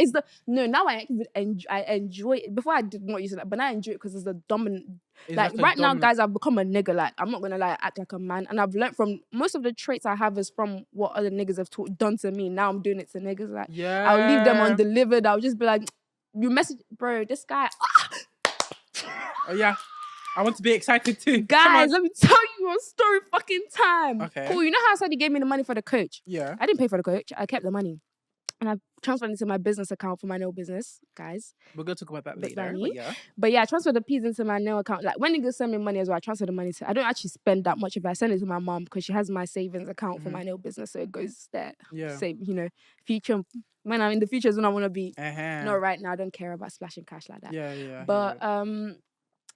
now I enjoy it. Before I did not use it, but now I enjoy it because it's the dominant. Like right now, guys, I've become a nigga. Like I'm not gonna like act like a man, and I've learned from most of the traits I have is from what other niggas have done to me. Now I'm doing it to niggas. Like I'll leave them undelivered. I'll just be like, you message, bro. This guy. Oh yeah. I want to be excited too. Guys, let me tell you a story fucking time. Okay. Cool. You know how I said he gave me the money for the coach? Yeah. I didn't pay for the coach. I kept the money. And I transferred it into my business account for my nail business, guys. We're going to talk about that later. But yeah, I transferred the P's into my nail account. Like when niggas send me money as well, I transfer the money to. I don't actually spend that much of it. I send it to my mom because she has my savings account for my nail business. So it goes there. Yeah. Save, you know, future. When I'm in the future is when I want to be. Not right now. I don't care about splashing cash like that. Yeah. But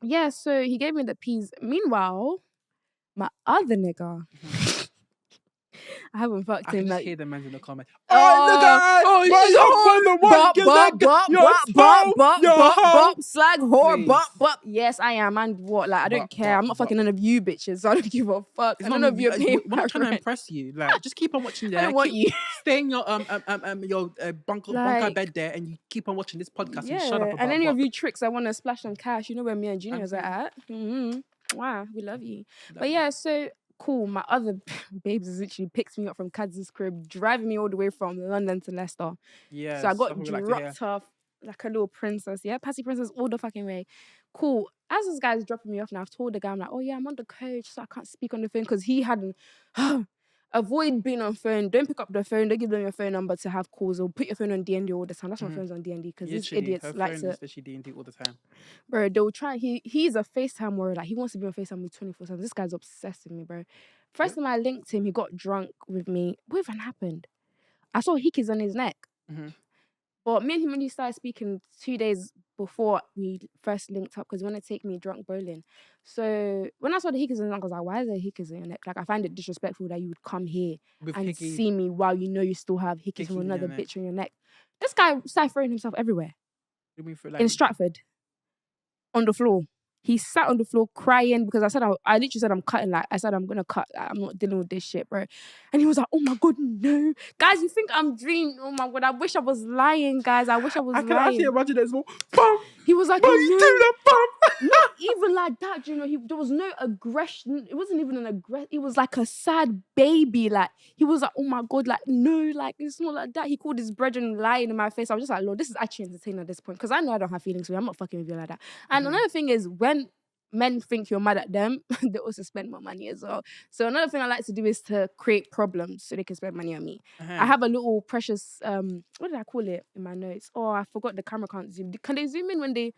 yeah, so he gave me the P's. Meanwhile, my other nigga, I haven't fucked him. I like hear the men in the comments. Slag whore, bop. Yes, I am. And what? Like, I don't care. I'm not fucking none of you bitches. So I don't give a fuck. None of you are paying my We're not trying to rent. impress you. Like, just keep on watching there. I don't want you. Stay in your bunker bed there, and you keep on watching this podcast. Yeah, and shut up about and any of you tricks, I want to splash some cash. You know where me and Junior's are at. Wow, we love you. But yeah, so cool. My other babes has literally picked me up from Kadz's crib, driving me all the way from London to Leicester. Yeah. So I got dropped off like a little princess. Yeah, passy princess all the fucking way. Cool. As this guy's dropping me off now, I've told the guy, I'm like, oh yeah, I'm on the coach, so I can't speak on the phone because he hadn't. Avoid being on phone. Don't pick up the phone. Don't give them your phone number to have calls or put your phone on DND all the time. That's my phone's on DND because these idiots like to. Literally DND all the time. Bro, they'll try. He's a FaceTime warrior. Like he wants to be on FaceTime with 24/7. This guy's obsessed with me, bro. First time I linked him, he got drunk with me. What even happened? I saw hickeys on his neck. But me and him only started speaking 2 days before we first linked up because he wanted to take me drunk bowling. So when I saw the hickeys on his neck, I was like, why is there hickeys on your neck? Like, I find it disrespectful that you would come here and see me while you know you still have hickeys from another bitch on your neck. This guy started throwing himself everywhere. In Stratford. On the floor. He sat on the floor crying because I literally said I'm cutting. Like I said I'm gonna cut. Like, I'm not dealing with this shit, bro. And he was like, "Oh my god, no, guys! You think I'm dreaming? Oh my god, I wish I was lying, guys. I wish I was lying." I can actually imagine there's more. Bum. He was like, "Why you do that, bum?" Not even like that, you know. There was no aggression. It wasn't even an aggression. It was like a sad baby. Like he was like, "Oh my god, like no, like it's not like that." He called his brethren lying in my face. I was just like, "Lord, this is actually entertaining at this point," because I know I don't have feelings for you. I'm not fucking with you like that. And another thing is when men think you're mad at them, they also spend more money as well. So another thing I like to do is to create problems so they can spend money on me. I have a little precious, what did I call it in my notes? Oh, I forgot the camera can't zoom. Can they zoom in when they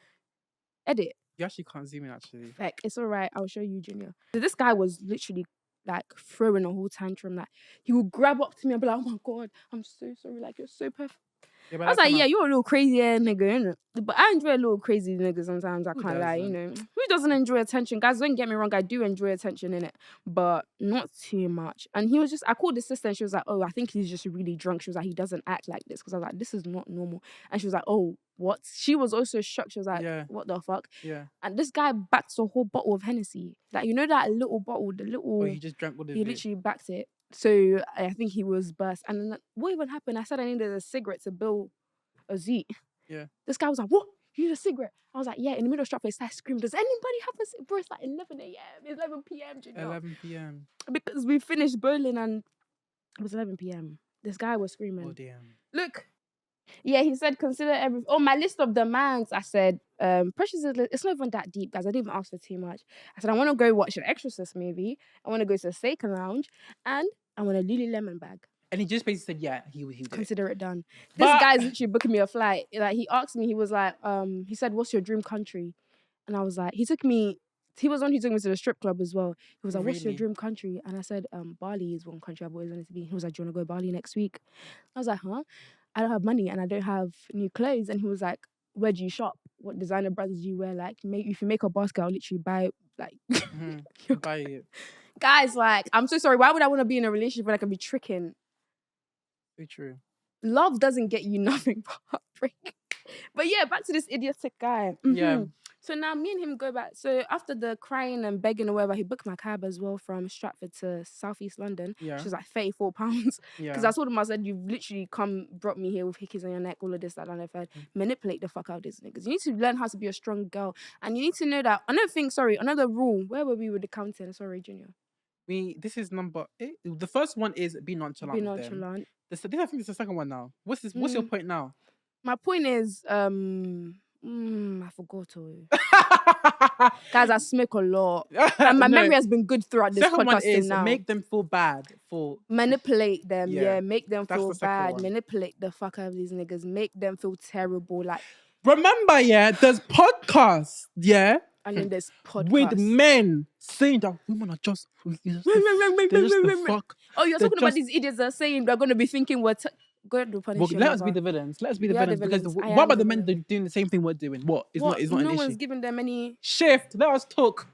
edit? You actually can't zoom in, actually. Heck, it's all right. I'll show you, Junior. So this guy was literally like throwing a whole tantrum. Like he would grab up to me and be like, "Oh my god, I'm so sorry. Like you're so perfect." I was like, yeah, you're a little crazy nigga, innit? But I enjoy a little crazy nigga sometimes. I can't lie, you know. Who doesn't enjoy attention? Guys, don't get me wrong, I do enjoy attention, innit? But not too much. And he was just, I called his sister and she was like, oh, I think he's just really drunk. She was like, he doesn't act like this. Because I was like, this is not normal. And she was like, oh, what? She was also shocked. She was like, what the fuck? Yeah. And this guy backed a whole bottle of Hennessy. Like, you know that little bottle, the little... Oh, he just drank what he literally backed it. So I think he was burst. And then what even happened? I said I needed a cigarette to build a Zeet. Yeah. This guy was like, what? You need a cigarette? I was like, yeah, in the middle of Stratford, I screamed, does anybody have a cigarette? Bro, it's like 11 a.m. It's 11 p.m. Do you know? 11 p.m. Because we finished bowling and it was 11 p.m. This guy was screaming. Oh, damn. Look. Yeah, he said, consider every... Oh, my list of demands, I said, Precious, it's not even that deep, guys. I didn't even ask for too much. I said, I want to go watch an Exorcist movie. I want to go to a steak lounge. And I want a Lululemon bag. And he just basically said, yeah, he would. Consider it done. This guy's literally booking me a flight. Like, he asked me, he was like, he said, what's your dream country? And I was like, he took me to the strip club as well. He was like, what's your dream country? And I said, Bali is one country I've always wanted to be. He was like, do you want to go Bali next week? I was like, huh? I don't have money and I don't have new clothes. And he was like, where do you shop? What designer brands do you wear? Like, if you make a basket, I'll literally buy it. Like, buy it. Guys, like, I'm so sorry. Why would I want to be in a relationship when I can be tricking? Very true. Love doesn't get you nothing but heartbreak. But yeah, back to this idiotic guy. Yeah. So now me and him go back. So after the crying and begging or whatever, he booked my cab as well from Stratford to Southeast London. Yeah. Which was like £34. Yeah. Because I told him, I said, you've literally brought me here with hickeys on your neck, all of this, that, and I've manipulate the fuck out of these niggas. You need to learn how to be a strong girl. And you need to know that, another rule. Where were we with the counting? Sorry, Junior. This is number 8. The first one is be nonchalant. Be nonchalant. I think it's the second one now. What's your point now? My point is, I forgot. Guys, I smoke a lot. And my memory has been good throughout this second podcast. One is now. Make them feel bad for... Manipulate them, make them That's feel bad. Manipulate the fuck out of these niggas. Make them feel terrible. Like, remember, there's podcasts, and then there's podcasts. with men saying that women are just... Oh, you're talking about these idiots that are saying they're going to be thinking we're... Go ahead and punish let us be the villains. Let us be the villains. Because what about the men doing the same thing we're doing? What? It's not an issue. No one's giving them any... Shift. Let us talk.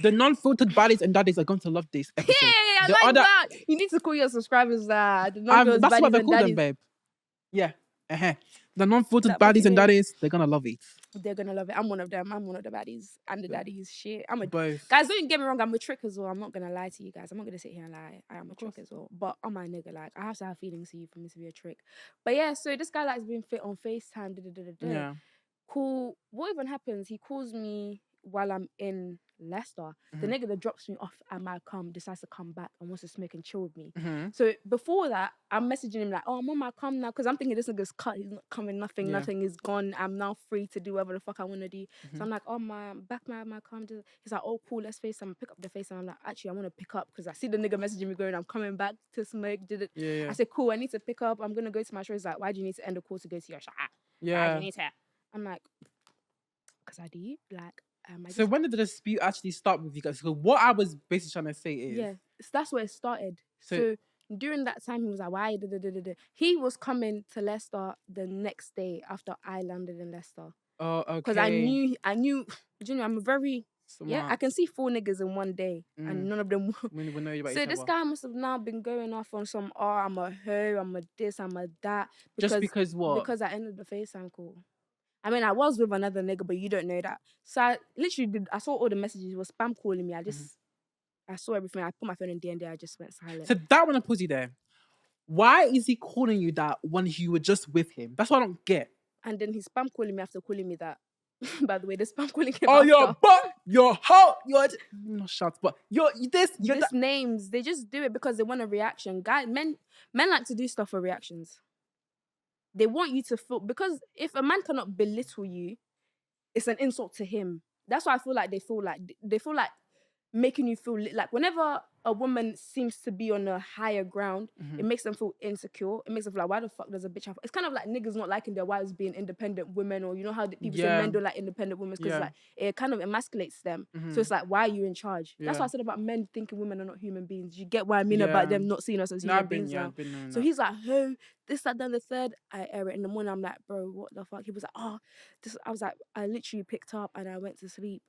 The non-filtered baddies and daddies are going to love this episode. Yeah, I like that. You need to call your subscribers that. That's what they call them, babe. Yeah. The non-filtered baddies and daddies, they're going to love it. They're going to love it. I'm one of them. I'm one of the baddies and the daddies. Shit. Both. Guys, don't get me wrong. I'm a trick as well. I'm not going to lie to you guys. I'm not going to sit here and lie. I am a trick as well. But I'm my nigga. Like, I have to have feelings for you for me to be a trick. But yeah, so this guy likes being fit on FaceTime. Yeah. Cool. What even happens? He calls me while I'm in Leicester. The nigga that drops me off at my decides to come back and wants to smoke and chill with me. So before that, I'm messaging him like, oh, I'm on my now, because I'm thinking this nigga's cut, he's not coming, nothing is gone, I'm now free to do whatever the fuck I want to do. So I'm like, oh, my he's like, oh, cool, let's FaceTime. Pick up the FaceTime. I'm like, actually, I want to pick up because I see the nigga messaging me going, I'm coming back to smoke. I said, cool, I need to pick up, I'm gonna go to my show. He's like, why do you need to end the call to go to your shop? Why do you need to? I'm like, because I do, like, so when did the dispute actually start with you guys? Because what I was basically trying to say is... that's where it started. So during that time, he was like, why? He was coming to Leicester the next day after I landed in Leicester. Oh, okay. Because I knew, Junior, I'm very... Smart. I can see 4 niggas in one day and none of them... We know you about so this guy must have now been going off on some, I'm a hoe, I'm a this, I'm a that. Just because what? Because I ended the FaceTime call. I mean, I was with another nigga, but you don't know that. So I literally I saw all the messages. He was spam calling me. I saw everything. I put my phone in D&D. I just went silent. So that one I put you there. Why is he calling you that when you were just with him? That's what I don't get. And then he's spam calling me after calling me that. By the way, the spam calling came after. Your butt, your hoe, your... Not shots, but you're names. They just do it because they want a reaction. Men like to do stuff for reactions. They want you to feel, because if a man cannot belittle you, it's an insult to him. That's why I feel like they feel like making you feel like whenever a woman seems to be on a higher ground, it makes them feel insecure. It makes them feel like, why the fuck does a bitch have... It's kind of like niggas not liking their wives being independent women, or you know how people say men don't like independent women because like it kind of emasculates them. So it's like, why are you in charge? That's what I said about men thinking women are not human beings. You get what I mean about them not seeing us as human beings now. So he's like, oh, this, that, then the third. I air it in the morning. I'm like, bro, what the fuck? He was like, oh, this. I was like, I literally picked up and I went to sleep.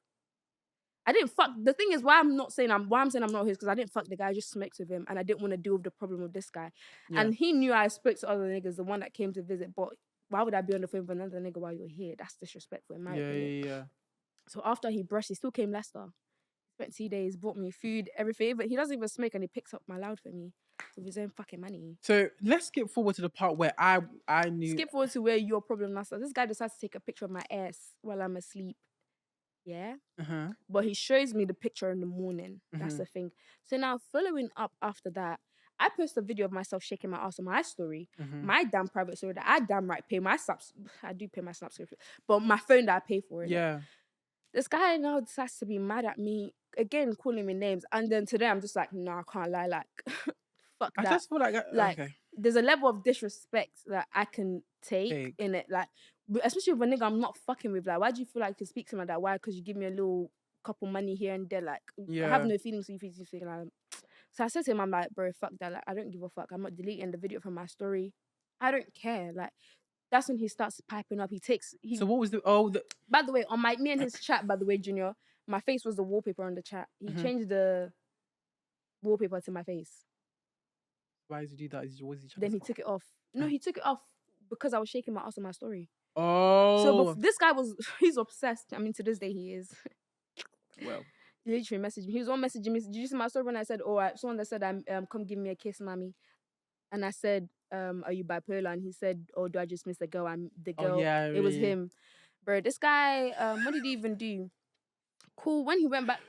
I didn't fuck. The thing is, why I'm saying I'm not his, because I didn't fuck the guy. I just smoked with him, and I didn't want to deal with the problem with this guy. And he knew I spoke to other niggas, the one that came to visit. But why would I be on the phone with another nigga while you're here? That's disrespectful in my opinion. Yeah. So after he brushed, he still came Leicester. Spent 2 days, bought me food, everything. But he doesn't even smoke, and he picks up my loud for me with his own fucking money. So let's skip forward to the part where I knew. Skip forward to where your problem now starts. This guy decides to take a picture of my ass while I'm asleep. Yeah. But he shows me the picture in the morning. That's the thing. So now, following up after that, I post a video of myself shaking my ass on my story, my damn private story that I damn right pay my snaps. I do pay my snaps, but my phone that I pay for it. Yeah. This guy now decides to be mad at me again, calling me names, and then today I'm just like, nah, I can't lie, like, fuck that. I just feel like okay. There's a level of disrespect that I can take in it, like. Especially with a nigga I'm not fucking with. Like, why do you feel like you speak to me like that? Why? Because you give me a little couple money here and there. Like, I have no feelings for you. Like, so I said to him, I'm like, bro, fuck that. Like, I don't give a fuck. I'm not deleting the video from my story. I don't care. Like, that's when he starts piping up. So what was By the way, on me and his chat, by the way, Junior, my face was the wallpaper on the chat. He changed the wallpaper to my face. Why did he do that? Then he took it off. No, he took it off because I was shaking my ass on my story. Oh. So this guy he's obsessed. I mean, to this day he is. Well. He literally messaged me. He was on messaging me. Did you see my story when I said, someone that said, come give me a kiss, mommy. And I said, are you bipolar? And he said, oh, do I just miss the girl? I'm the girl. Oh, yeah, it was him. Bro, this guy, what did he even do? Cool. When he went back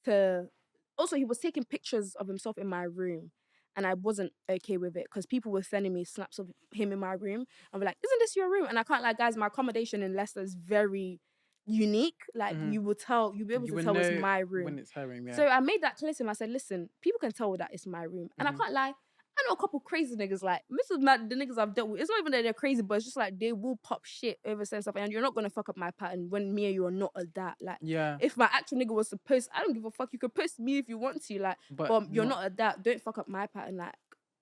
to... Also, he was taking pictures of himself in my room. And I wasn't okay with it because people were sending me snaps of him in my room. And we're like, isn't this your room? And I can't lie, guys, my accommodation in Leicester is very unique. Like, you'll be able to tell it's my room. When it's her room, yeah. So I made that clear to him. I said, listen, people can tell that it's my room. And I can't lie, I know a couple crazy niggas, like, most of the niggas I've dealt with, it's not even that they're crazy, but it's just like they will pop shit over certain stuff, and you're not gonna fuck up my pattern when me and you are not a that. Like, if my actual nigga was to post, I don't give a fuck. You could post me if you want to, like, but you're not a that. Don't fuck up my pattern, like,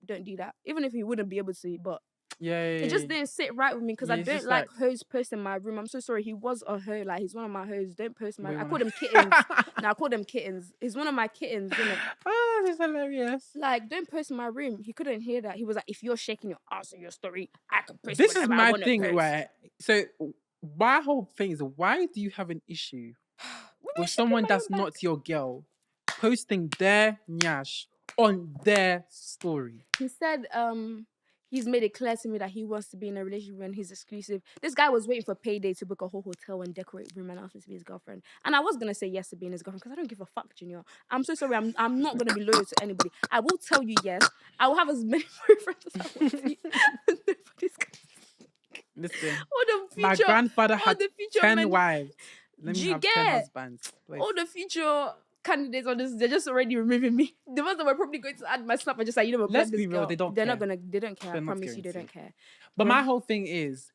don't do that. Even if he wouldn't be able to, but it just didn't sit right with me because I don't like hoes posting my room. I'm so sorry. He was a hoe, like, he's one of my hoes. Don't post my... I call them kittens. No, I call them kittens. He's one of my kittens, isn't it? Oh, that's hilarious. Like, don't post my room. He couldn't hear that. He was like, if you're shaking your ass in your story, I can post this is my thing, post. Right? So my whole thing is, why do you have an issue with someone that's not your girl posting their nyash on their story? He said, he's made it clear to me that he wants to be in a relationship when he's exclusive. This guy was waiting for payday to book a whole hotel and decorate room and ask me to be his girlfriend. And I was going to say yes to being his girlfriend because I don't give a fuck, Junior. I'm so sorry. I'm not going to be loyal to anybody. I will tell you yes. I will have as many boyfriends as I want to. Nobody's going to... Listen, future, my grandfather had 10 wives. Let me have 10 husbands. Please. All the future... candidates on this, they're just already removing me. The ones that were probably going to add my snap are just like, you know what, let's be real, they don't care. They don't care. I promise you, they don't care. But my whole thing is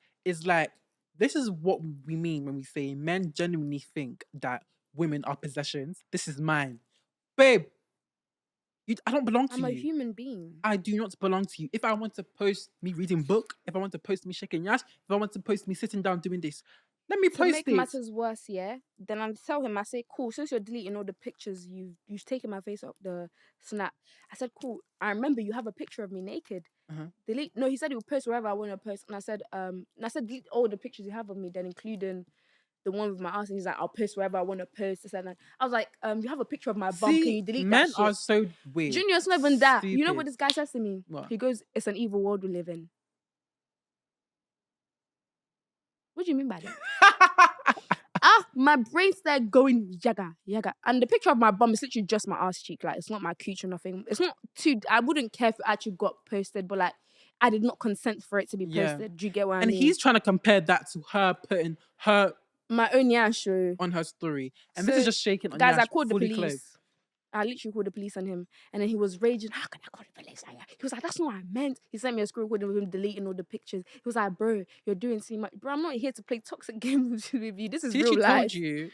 like, this is what we mean when we say men genuinely think that women are possessions. This is mine. Babe, I don't belong to you. I'm a human being. I do not belong to you. If I want to post me reading book, if I want to post me shaking yash, if I want to post me sitting down doing this, let me post it. To make matters worse, yeah, then I tell him, I say, cool, since you're deleting all the pictures, you've taken my face off the snap. I said, cool, I remember you have a picture of me naked. Delete. No, he said he would post wherever I want to post. And I said, delete all the pictures you have of me, then including the one with my ass. And he's like, I'll post wherever I want to post. And I was like, you have a picture of my bum. Can you delete that shit? Men are so weird. Junior, it's not even that. You know what this guy says to me? What? He goes, it's an evil world we live in. What do you mean by that? My brain's there going yaga. And the picture of my bum is literally just my ass cheek. Like, it's not my cooch or nothing. It's not too... I wouldn't care if it actually got posted, but like, I did not consent for it to be posted. Do you get what I mean? And he's trying to compare that to her putting her... my own yash on her story. And so, this is just shaking on guys, yash, I called the police. I literally called the police on him, and then he was raging. How can I call the police? He was like, "That's not what I meant." He sent me a screen recording of him deleting all the pictures. He was like, "Bro, you're doing too much, bro. I'm not here to play toxic games with you. This is real life." Told you.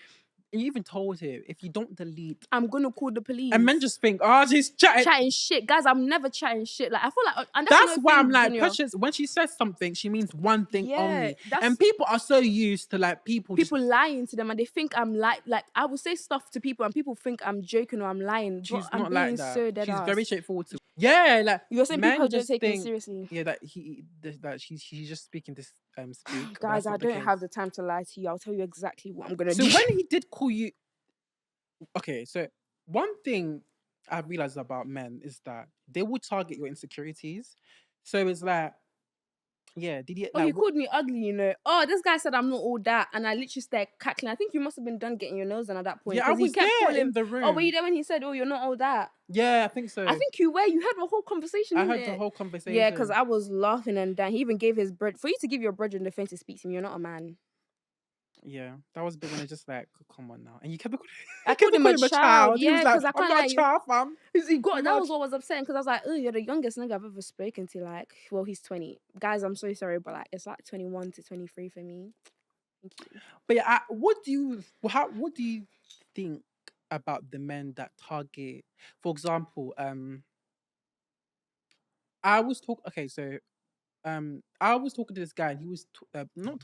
And you even told him, if you don't delete, I'm gonna call the police. And men just think, oh, she's chatting shit. Guys, I'm never chatting shit. Like, I feel like, and that's why I'm like, Precious, when she says something, she means one thing only. And people are so used to like people lying to them, and they think I'm like I will say stuff to people and people think I'm joking or I'm lying. She's but not like that. So she's very straightforward to like you're saying people just take it seriously. Yeah, that she's just speaking this speak. Guys, I don't have the time to lie to you. I'll tell you exactly what I'm gonna do. So when he did call you, okay, so one thing I've realized about men is that they will target your insecurities. So it's like, yeah, did he? Oh, he called me ugly, you know. Oh, this guy said I'm not all that, and I literally started cackling. I think you must have been done getting your nose done at that point. Yeah, I was there in the room. Oh, were you there when he said, "Oh, you're not all that"? Yeah, I think so. I think you were. You heard the whole conversation. I heard the whole conversation. Yeah, because I was laughing and then he even gave his bread. For you to give your brother in the face to speak to him, you're not a man. Yeah, that was a bit when it's just like, come on now. And you kept I called him a child. Yeah, because I can't like, child, fam. That was what was upsetting, because I was like, oh, you're the youngest nigga I've ever spoken to. Like, well, he's 20. Guys, I'm so sorry, but like, it's like 21 to 23 for me. Thank you. But yeah, what do you think about the men that target, for example, I was talking to this guy, and he was not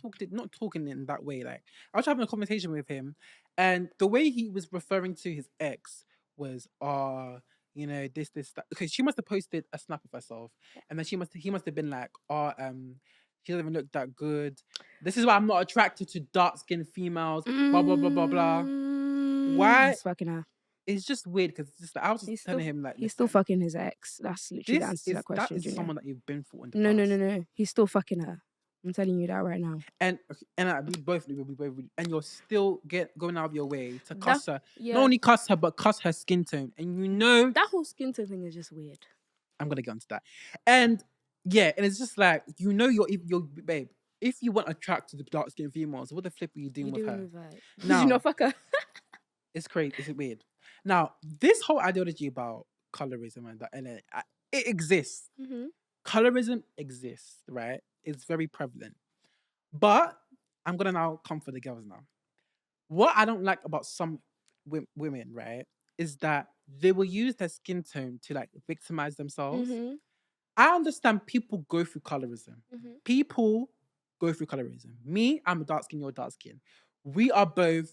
talking in that way. Like, I was having a conversation with him, and the way he was referring to his ex was, you know, this, that. Okay, she must have posted a snap of herself, and then he must have been like, she doesn't even look that good. This is why I'm not attracted to dark-skinned females. Blah blah blah blah blah. Why? He's fucking her. It's just weird because I was just telling him like, he's still fucking his ex. That's literally the answer to that question. That is someone that you've been for in the past. No. No. He's still fucking her. I'm telling you that right now. And we both, and you're still going out of your way to cuss her. Yeah. Not only cuss her, but cuss her skin tone. And you know that whole skin tone thing is just weird. I'm gonna get onto that. And yeah, and it's just like, you know, you're babe. If you weren't attracted to dark skinned females, what the flip are you doing with her? Now, you know, fuck her. It's crazy. Is it weird? Now, this whole ideology about colorism and that, and it exists. Mm-hmm. Colorism exists, right? It's very prevalent. But I'm gonna now come for the girls now. What I don't like about some women, right, is that they will use their skin tone to like victimize themselves. Mm-hmm. I understand people go through colorism. Mm-hmm. People go through colorism. Me, I'm a dark skin, you're dark skin. We are both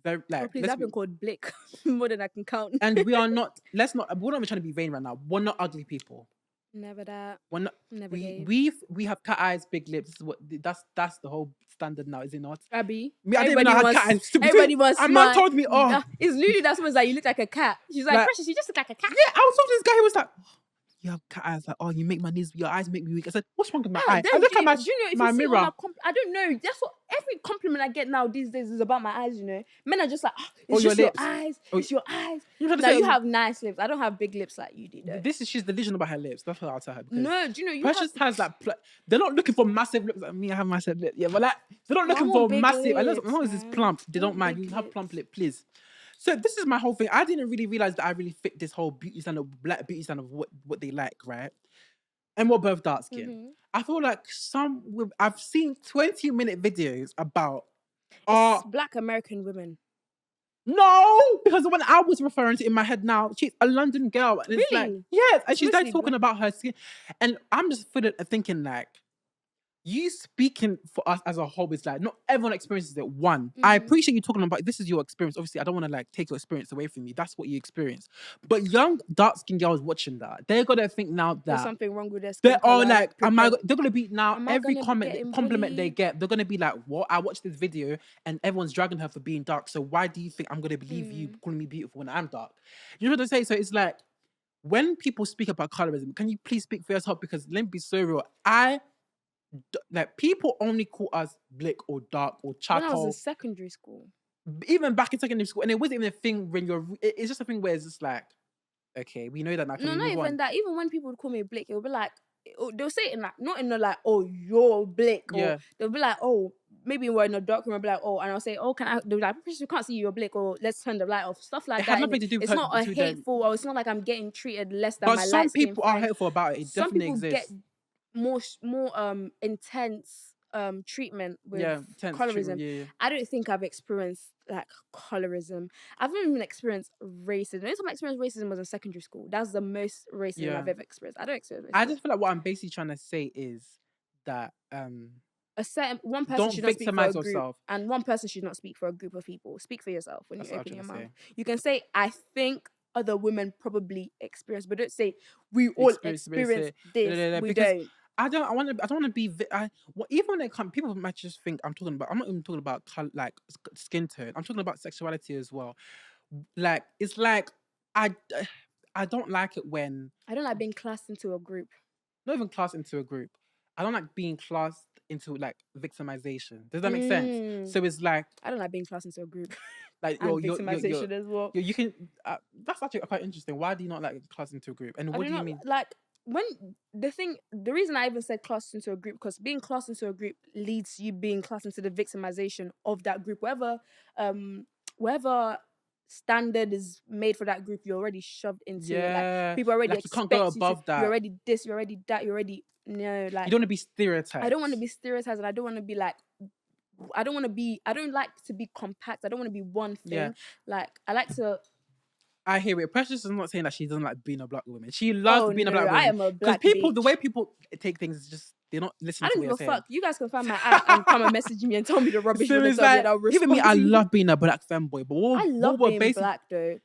very like. Please, I've been called Blick more than I can count. And we are not. We're not trying to be vain right now. We're not ugly people. Never that. We're not. Never. We have cat eyes, big lips. That's the whole standard now, is it not? Abby. I didn't even know I had cat eyes. Everybody was smart. My mom told me, it's Lulu that was like, you look like a cat. She's like, Precious, you just look like a cat. Yeah, I was talking to this guy who was like, you have cat eyes, like, you make your eyes make me weak. I said, what's wrong with my eye? I look at my mirror. I don't know. That's what every compliment I get now these days is about my eyes, you know. Men are just like, it's just your eyes. It's your eyes. You have nice lips. I don't have big lips like you do, though. She's delusional about her lips. That's what I'll tell her. No, do you know, Precious has like, they're not looking for massive lips like me. I have massive lips. Yeah, but like, they're not looking for massive. As long as it's plump, they don't mind. You have plump lip, please. So this is my whole thing. I didn't really realize that I really fit this whole beauty standard, black beauty standard of what they like, right? And we're both dark skin. Mm-hmm. I feel like I've seen 20-minute videos about black American women. No, because when I was referring to in my head now, she's a London girl. And it's like, yes, and she started talking about her skin. And I'm just thinking like, you speaking for us as a whole is like, not everyone experiences it. One, I appreciate you talking about, this is your experience. Obviously, I don't want to like take your experience away from you. That's what you experience. But young dark-skinned girls watching that, they're gonna think now that there's something wrong with their skin. They're all like, they're gonna be now, every compliment they get, they're gonna be like, what? I watched this video and everyone's dragging her for being dark. So why do you think I'm gonna believe you calling me beautiful when I'm dark? You know what I'm saying? So it's like, when people speak about colorism, can you please speak for yourself? Because let me be so real. Like, people only call us Blick or dark or charcoal. When I was in secondary school. Even back in secondary school. And it wasn't even a thing when it's just a thing where it's just like, okay, we know that now. No, not even that. Even when people would call me Blick, it would be like, they'll say it in like, not in the like, oh, you're Blick. Or they'll be like, oh, maybe we're in a dark room and be like, oh, and I'll say, oh, can I? They're like, we can't see you, you're black, or let's turn the light off. Stuff like it that. had nothing to do with it's not a hateful, or it's not like I'm getting treated less than my light skin. But some people are hateful about it. It some definitely people exists. Get more intense treatment with colorism. I don't think I've experienced like colorism. I've not even experienced racism. The only time I experienced racism was in secondary school. That's the most racism I've ever experienced. I don't experience racism. I just feel like what I'm basically trying to say is that a certain one person should not speak for a group, yourself. And one person should not speak for a group of people. Speak for yourself when you open your mouth. You can say, I think other women probably experience, but don't say we all experience this. We don't. I don't want to be. Even when it comes, people might just think I'm not even talking about like skin tone. I'm talking about sexuality as well. Like it's like I don't like it when I don't like being classed into a group. Not even classed into a group. I don't like being classed into like victimization. Does that make sense? So it's like I don't like being classed into a group. Like victimization as well. You can. That's actually quite interesting. Why do you not like class into a group? And what do you mean? Like when the reason I even said class into a group, because being classed into a group leads you being classed into the victimization of that group. Whatever standard is made for that group, you're already shoved into. Like people already expect you can't go above that. You're already this. You're already that. You're already no. Like you don't want to be stereotyped. I don't want to be stereotyped, and I don't want to be like. I don't like to be compact. I don't want to be one thing. Yeah. Like I like to. I hear it. Precious is not saying that she doesn't like being a black woman. She loves being a black woman. I am a black because the way people take things is just they're not listening. I don't give a fuck. You guys can find my app and come and message me and tell me the rubbish. So it's like, even me, I love being a black femboy, but I love being black though.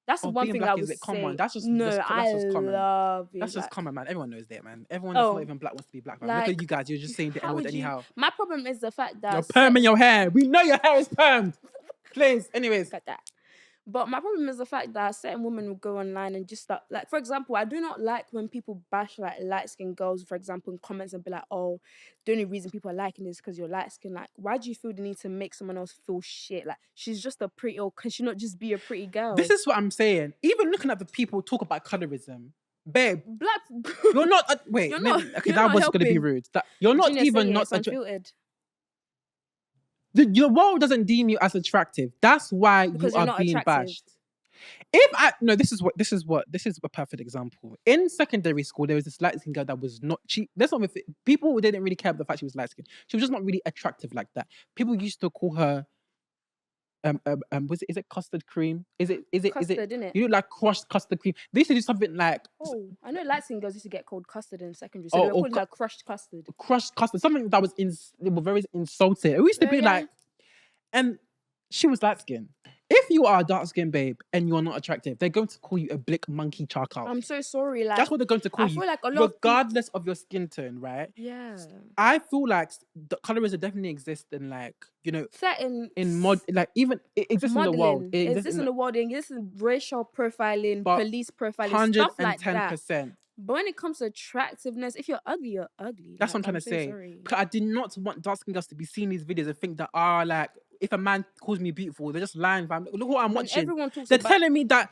That's the one thing I would say. Common. That's just no. That's just common. Love that's just common, man. Everyone knows that, man. Everyone that's not even black wants to be black. Man. Look at you guys. You're just saying the N-word anyhow. My problem is the fact that you're perming your hair. We know your hair is permed. Please. Anyways. Got that. But my problem is the fact that certain women will go online and just start, like, for example, I do not like when people bash like light-skinned girls, for example, in comments and be like, oh, the only reason people are liking this is because you're light-skinned. Like, why do you feel the need to make someone else feel shit? Like, she's just a pretty, or can she not just be a pretty girl? This is what I'm saying. Even looking at the people talk about colorism, babe, you're not, wait, you're not, okay, that was going to be rude. You're not even not unfiltered. The world doesn't deem you as attractive. That's why you are being bashed. This is a perfect example. In secondary school, there was this light skinned girl that was not people didn't really care about the fact she was light skinned. She was just not really attractive like that. People used to call her is it custard cream? Is it custard, innit? You look like crushed custard cream. They used to do something like I know light skinned girls used to get called custard in secondary, so they were called like crushed custard. Crushed custard, something that was they were very insulting. We used to be like, and she was light skinned. If you are a dark skinned babe and you're not attractive, they're going to call you a blick monkey charcoal. I'm so sorry. Like that's what they're going to call you. Feel like a lot regardless of your skin tone, right? Yeah. I feel like the colorism definitely exists in like, certain like even it exists modeling, in the world. It exists in the world. It exists in racial profiling, police profiling, stuff like that. 110%. But when it comes to attractiveness, if you're ugly, you're ugly. That's what I'm trying to say. Because I did not want dark skinned girls to be seeing these videos and think that like if a man calls me beautiful, they're just lying. Look what I'm watching. They're telling me that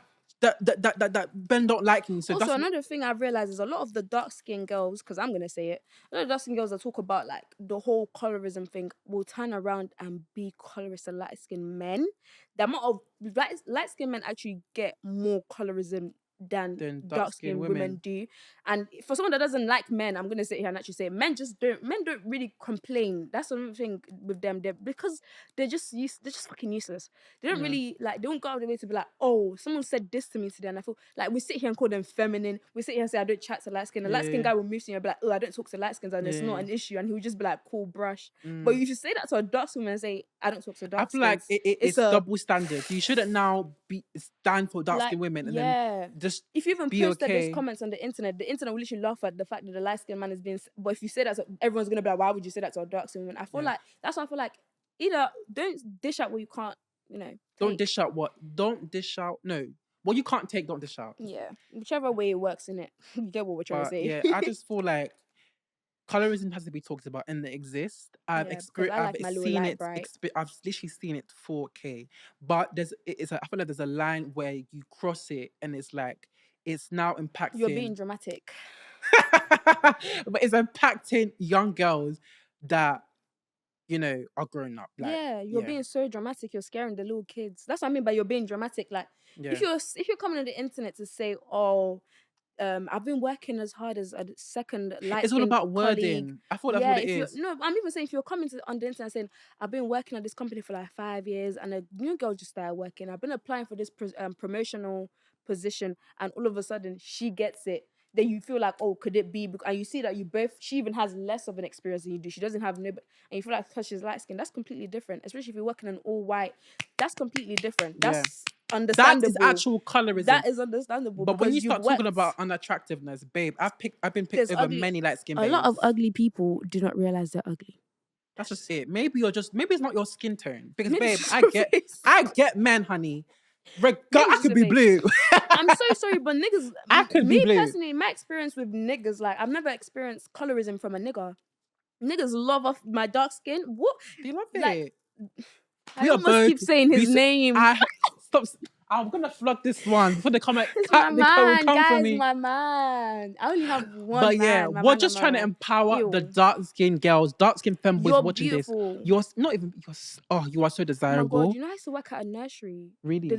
Ben don't like me. So also, another thing I've realized is a lot of the dark skinned girls, because I'm gonna say it, a lot of dark skinned girls that talk about like the whole colorism thing will turn around and be colorist and light skinned men. The amount of light skinned men actually get more colorism than dark-skinned women do. And for someone that doesn't like men, I'm gonna sit here and actually say men don't really complain. That's the thing with them. Because they're just fucking useless. They don't really they don't go out of the way to be like, oh, someone said this to me today, and I feel like we sit here and call them feminine. We sit here and say I don't chat to light skin. The light skin guy will move to you and be like, oh, I don't talk to light skins, and it's not an issue, and he would just be like, cool brush. But if you say that to a dark woman and say I don't talk to dark skins, I feel like it's double standard. You shouldn't now stand for dark skinned women and then just if you even posted those comments on the internet will literally laugh at the fact that the light skinned man is being. But if you say that, everyone's gonna be like, why would you say that to a dark skinned woman? I feel like that's why I feel like either don't dish out what you can't, Don't dish out what? Don't dish out. No. What you can't take, don't dish out. Yeah. Whichever way it works, innit? You get what we're trying to say. Yeah, I just feel like colorism has to be talked about and it exists. I've seen it. I've literally seen it 4K. But I feel like there's a line where you cross it and it's like it's now impacting. You're being dramatic. But it's impacting young girls that are growing up. Like, yeah, you're being so dramatic. You're scaring the little kids. That's what I mean by you're being dramatic. Like, if you're coming on the internet to say, oh, I've been working as hard as a second light. It's all about wording. Colleague. I thought that's what it is. No, I'm even saying if you're coming on the internet saying I've been working at this company for like 5 years and a new girl just started working. I've been applying for this promotional position and all of a sudden she gets it. Then you feel like, oh, could it be? And you see that she even has less of an experience than you do. She doesn't have and you feel like because she's light skinned, that's completely different. Especially if you're working in all white, that's completely different. That's understandable. That is actual colorism. That is understandable. But when you start talking about unattractiveness, babe, I've been picked over many light skinned babes. A lot of ugly people do not realize they're ugly. That's just it. Maybe it's not your skin tone. Because babe, I get men, honey. I could be blue. I'm so sorry, but niggas. I could be blue. Me personally, my experience with niggas, like I've never experienced colorism from a nigga. Niggas love off my dark skin. What? Do you love it? I almost keep saying his name. Stop. I'm gonna flood this one before they come at my man. I only have one. But yeah, we're just trying to empower the dark-skinned girls, dark-skinned femboys watching beautiful. This. You are so desirable. Oh my God, I used to work at a nursery. Really?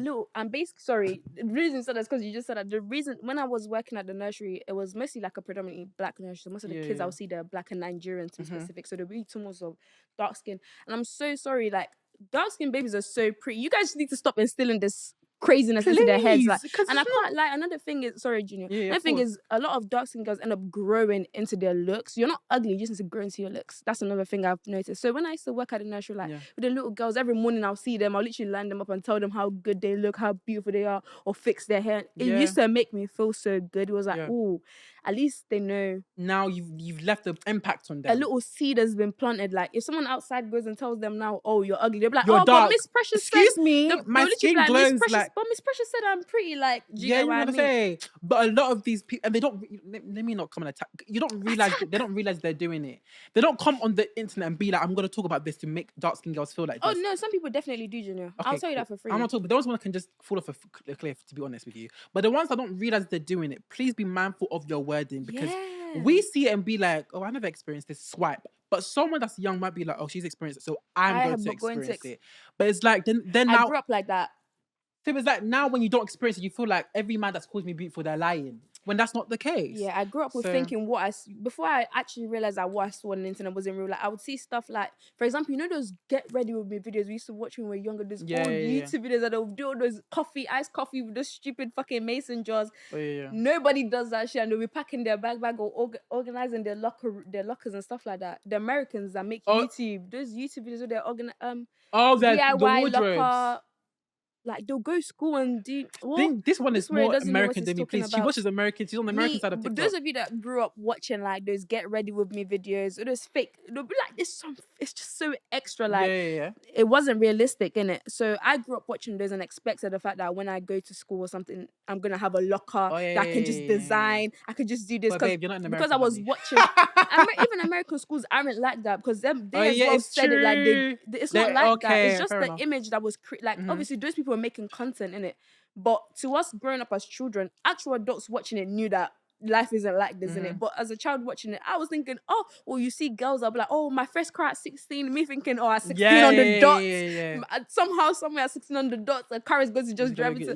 Sorry, the reason said that's because you just said that. The reason when I was working at the nursery, it was mostly like a predominantly black nursery. So most of the kids I would see they're black and Nigerian to be specific. So they're really too much of dark skin. And I'm so sorry, like dark-skinned babies are so pretty. You guys need to stop instilling this craziness into their heads, like, and I can't lie. Another thing is, sorry, Junior. Another thing is, a lot of dark skinned girls end up growing into their looks. You're not ugly; you just need to grow into your looks. That's another thing I've noticed. So when I used to work at the nursery, with the little girls, every morning I'll see them. I'll literally line them up and tell them how good they look, how beautiful they are, or fix their hair. It used to make me feel so good. It was like, oh, at least they know. Now you've left an impact on them. A little seed has been planted. Like if someone outside goes and tells them now, oh, you're ugly, they'll be like, you're dark. But Miss Precious Excuse me, my skin glows like. But Miss Precious said I'm pretty. Like, you know what I mean? Say. But a lot of these people, and they don't. Let me not come and attack. You don't realize they don't realize they're doing it. They don't come on the internet and be like, I'm going to talk about this to make dark skinned girls feel like this. Oh no, some people definitely do, Junior. Okay, I'll tell you that for free. I'm not talking. But those ones can just fall off a cliff. To be honest with you, but the ones that don't realize they're doing it, please be mindful of your wording because. We see it and be like, oh, I never experienced this, swipe. But someone that's young might be like, oh, she's experienced it, so I'm going to experience it. But it's like, then now... I grew up like that. So it's like, now when you don't experience it, you feel like every man that's called me beautiful, they're lying. When that's not the case. Yeah, I grew up with thinking before I actually realized that what I saw on the internet wasn't real. Like I would see stuff like, for example, those get ready with me videos we used to watch when we were younger. Those old YouTube videos that they'll do all those iced coffee with those stupid fucking mason jars. Nobody does that shit, and they'll be packing their bag or organizing their lockers and stuff like that. The Americans that make YouTube, those YouTube videos with their DIY locker. Like they'll go to school and do. This one is more American than me. Please, she watches American. She's on the American side of TikTok. But those of you that grew up watching like those get ready with me videos, or those fake, they'll be like, it's just so extra. Like it wasn't realistic, innit? So I grew up watching those and expected the fact that when I go to school or something, I'm gonna have a locker that I can just design. I could just do this because I was watching. Even American schools aren't like that because they as well said it like it's not like that. It's just the image that was like obviously those people making content in it, but to us growing up as children, actual adults watching it knew that life isn't like this, innit? But as a child watching it, I was thinking, you see girls, I'll be like, my first cry at 16, me thinking, at 16 on the dots. Somehow, somewhere at 16 on the dots, a car is going to just drive into.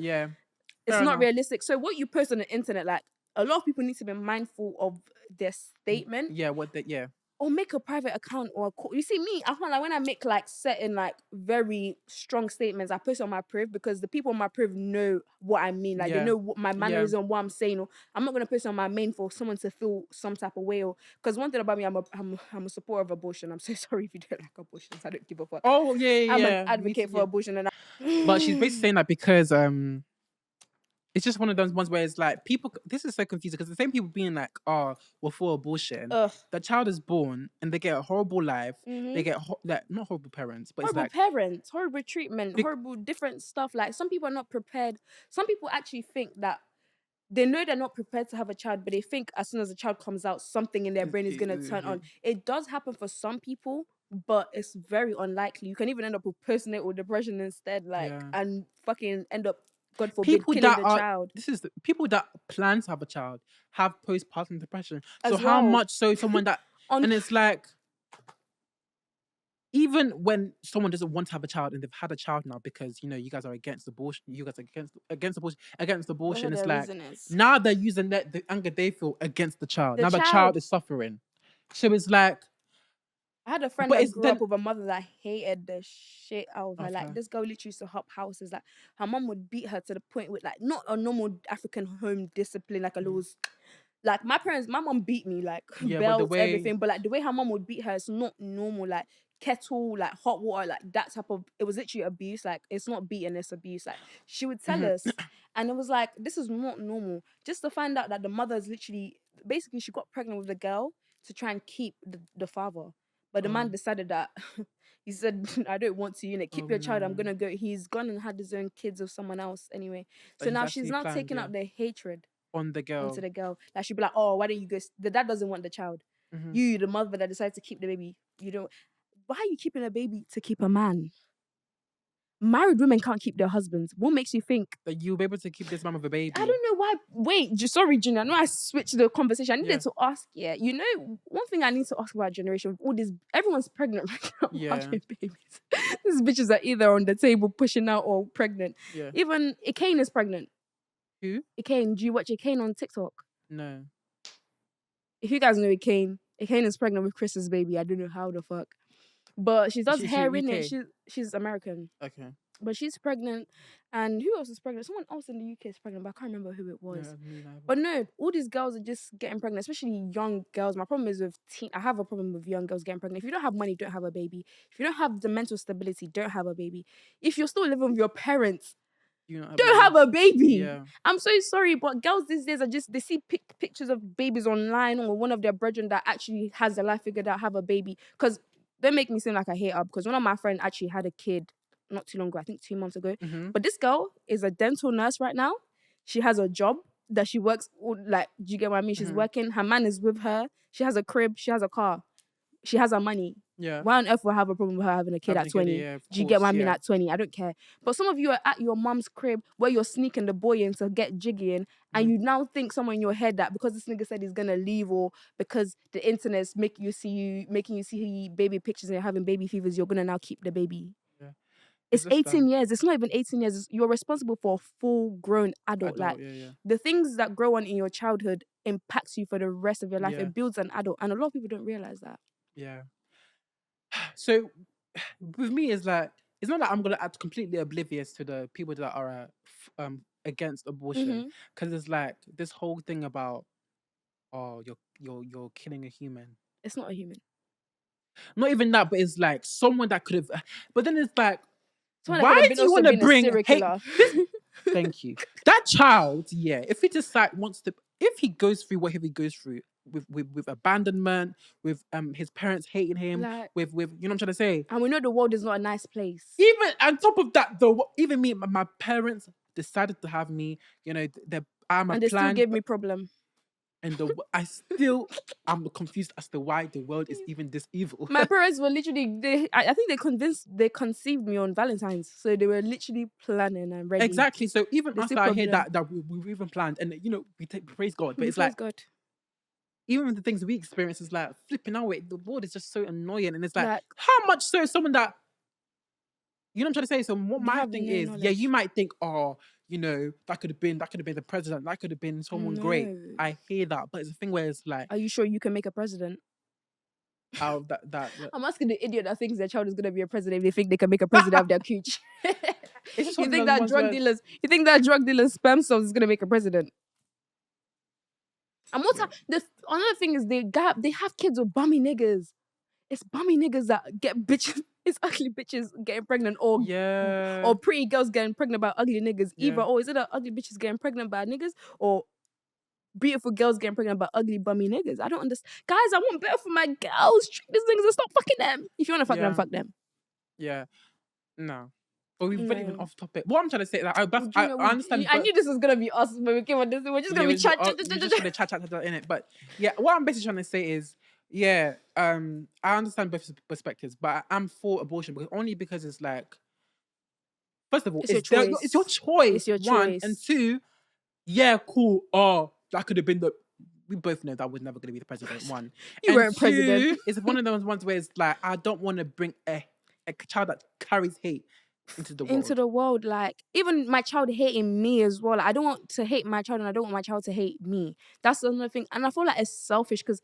It's not realistic. So what you post on the internet, like a lot of people need to be mindful of their statement. Or make a private account or a call. You see me, I find like when I make like certain like very strong statements, I post on my priv because the people on my priv know what I mean. Like they know what my mannerism, what I'm saying. Or I'm not gonna post on my main for someone to feel some type of way. Or because one thing about me, I'm a supporter of abortion. I'm so sorry if you don't like abortions. I don't give a fuck. I'm an advocate for abortion, but she's basically saying that because it's just one of those ones where it's like people. This is so confusing because the same people being like, we're for abortion. The child is born and they get a horrible life. They get not horrible parents, but horrible it's like parents, horrible treatment, horrible different stuff. Like some people are not prepared. Some people actually think that they know they're not prepared to have a child, but they think as soon as the child comes out, something in their brain is gonna turn on. It does happen for some people, but it's very unlikely. You can even end up with postnatal depression instead, and fucking end up. God forbid, people killing that the child. People that plan to have a child have postpartum depression. So as how much so someone that and it's like even when someone doesn't want to have a child and they've had a child now because you guys are against abortion, you guys are against abortion. It's like now they're using the anger they feel against the child. Now the child is suffering, so it's like. I had a friend that grew up with a mother that hated the shit out of her. Like, this girl literally used to hop houses. Like, her mom would beat her to the point with, like, not a normal African home discipline, like a little. Like, my mom beat me, like, belts, everything. But, like, the way her mom would beat her, it's not normal. Like, kettle, like, hot water, like, that type of. It was literally abuse. Like, it's not beating, it's abuse. Like, she would tell us. And it was like, this is not normal. Just to find out that the mother is literally. Basically, she got pregnant with the girl to try and keep the father. But the man decided that he said, I don't want to, keep your child, I'm gonna go. He's gone and had his own kids with someone else anyway. So now she's now taking out their hatred on the girl. Onto the girl. Like, she'd be like, oh, why don't you go? The dad doesn't want the child. You, the mother that decided to keep the baby, you don't. Why are you keeping a baby to keep a man? Married women can't keep their husbands. What makes you think that you'll be able to keep this man with a baby? I don't know why. Wait, sorry, Junior. I know I switched the conversation. I needed to ask. Yeah, one thing I need to ask about generation. All this, everyone's pregnant right now. Having babies. These bitches are either on the table pushing out or pregnant. Yeah. Even Ikane is pregnant. Who? Ikane. Do you watch Ikane on TikTok? No. If you guys know Ikane is pregnant with Chris's baby. I don't know how the fuck. But she does hair in it. She's American. Okay. But she's pregnant. And who else is pregnant? Someone else in the UK is pregnant, but I can't remember who it was. Yeah, but no, all these girls are just getting pregnant, especially young girls. My problem is with I have a problem with young girls getting pregnant. If you don't have money, don't have a baby. If you don't have the mental stability, don't have a baby. If you're still living with your parents, don't have a baby. Yeah. I'm so sorry, but girls these days are just, they see pictures of babies online or one of their brethren that actually has their life figured out, have a baby. Because don't make me seem like I hate her, because one of my friends actually had a kid not too long ago, I think 2 months ago. But this girl is a dental nurse right now. She has a job that she works, like, do you get what I mean? She's working. Her man is with her. She has a crib. She has a car. She has her money. Yeah. Why on earth would I have a problem with her having a kid at 20? Do you get what I mean? At 20, I don't care. But some of you are at your mum's crib where you're sneaking the boy in to get jiggy in, and you now think somewhere in your head that because this nigga said he's gonna leave, or because the internet's making you see baby pictures and you're having baby fevers, you're gonna now keep the baby. Yeah. It's 18 years. It's not even 18 years. You're responsible for a full-grown adult. The things that grow on in your childhood impacts you for the rest of your life. It builds an adult, and a lot of people don't realize that. Yeah. So with me, it's like, it's not that I'm gonna act completely oblivious to the people that are against abortion, because it's like this whole thing about, oh, you're killing a human. It's not a human. Not even that, but it's like someone that could have. But then it's like, why do you want to bring hate? Thank you. That child, if he just like wants to, if he goes through whatever he goes through with abandonment, with his parents hating him, like, with you know what I'm trying to say. And we know the world is not a nice place. Even on top of that, though, even me, my parents decided to have me. You know, and they still gave me problem. And I'm confused as to why the world is even this evil. My parents were literally, I think they conceived me on Valentine's. So they were literally planning and ready. Exactly. So even after I hear that we've even planned, and we praise God, but it's like, God. Even with the things we experience, is like flipping out. The world is just so annoying. And it's like how much so someone that, you know what I'm trying to say? So what my thing is, knowledge. You might think, oh, that could have been the president. That could have been someone great. I hear that, but it's a thing where it's like, are you sure you can make a president? Out that. I'm asking the idiot that thinks their child is gonna be a president if they think they can make a president of their cooch. You think that drug dealers sperm cells is gonna make a president? And another thing is they have kids with bummy niggas. It's bummy niggas that get bitches. It's ugly bitches getting pregnant, or pretty girls getting pregnant by ugly niggas. Either or, is it ugly bitches getting pregnant by niggas, or beautiful girls getting pregnant by ugly bummy niggas? I don't understand. Guys, I want better for my girls. Treat these niggas and stop fucking them. If you want to fuck them, fuck them. Yeah. No. But we've been even off topic. What I'm trying to say, like, I understand. I knew this was gonna be us when we came on this. We're just gonna be chat in it. But yeah, what I'm basically trying to say is, I understand both perspectives, but I'm for abortion because it's like, first of all, it's your choice. It's your choice. One, and two, cool. Oh, that could have been we both know that I was never going to be the president. One, you weren't president. It's one of those ones where it's like I don't want to bring a child that carries hate into the world. Like even my child hating me as well. Like, I don't want to hate my child, and I don't want my child to hate me. That's another thing, and I feel like it's selfish because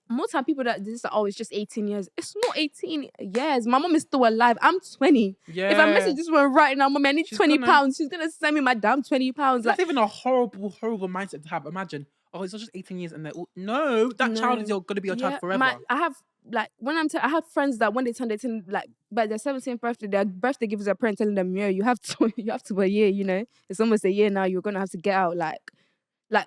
most time people that this are always just 18 years. It's not 18 years. My mom is still alive. I'm 20. Yeah. If I message this one right now, mommy, I need 20 pounds. She's gonna send me my damn 20 pounds. That's even a horrible mindset to have. Imagine, it's just 18 years, and they're all, no, that child is going to be your child forever. I have. Like when I had friends that when they turn 18, like by their 17th birthday, their birthday gives their parents telling them, "Yeah, you have to a year. You know, it's almost a year now. You're gonna have to get out." Like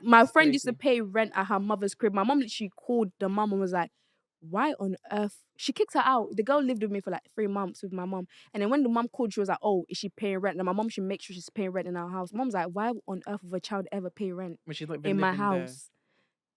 my friend used to pay rent at her mother's crib. My mom literally called the mom and was like, "Why on earth?" She kicked her out. The girl lived with me for like 3 months with my mom, and then when the mom called, she was like, "Oh, is she paying rent?" And my mom should make sure she's paying rent in our house. Mom's like, "Why on earth would a child ever pay rent when she's not in my house?" There.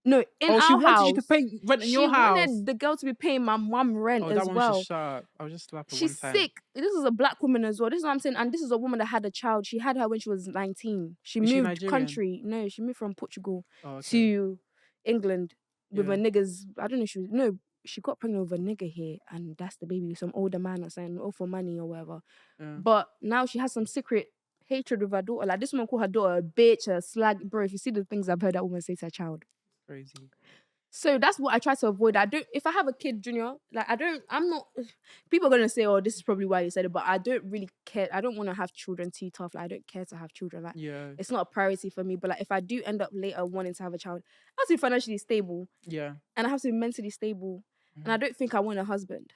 No, in our house. She wanted you to pay rent in your house. She wanted the girl to be paying my mum rent as well. Should shut. I was just slap her She's one time. sick. This is a black woman as well. This is what I'm saying. And this is a woman that had a child. She had her when she was 19. She moved country. No, she moved from Portugal to England with her niggas. I don't know. She got pregnant with a nigga here, and that's the baby. Some older man or something, all for money or whatever. Yeah. But now she has some secret hatred with her daughter. Like this woman called her daughter a bitch, a slag. Bro, if you see the things I've heard that woman say to her child. Crazy. So that's what I try to avoid. If I have a kid, Junior, like I'm not, people are going to say, "Oh, this is probably why you said it," but I don't really care. I don't want to have children too tough. Like I don't care to have children. Like it's not a priority for me. But like if I do end up later wanting to have a child, I have to be financially stable. Yeah. And I have to be mentally stable. Mm-hmm. And I don't think I want a husband.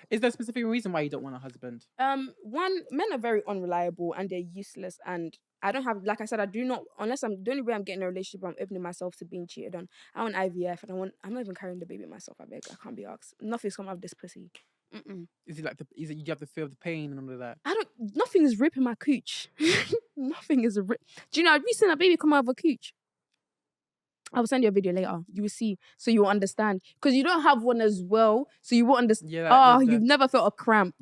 Is there a specific reason why you don't want a husband? One, men are very unreliable and they're useless, and I don't have, like I said, I do not, the only way I'm getting in a relationship, I'm opening myself to being cheated on. I want IVF, and I'm not even carrying the baby myself. I beg, I can't be asked. Nothing's come out of this pussy. Mm-mm. Is it you have the fear of the pain and all of that? Nothing is ripping my cooch. Nothing is Do you know, have you seen a baby come out of a cooch? I will send you a video later. You will see, so you will understand. Because you don't have one as well, so you won't understand. Yeah, you've never felt a cramp.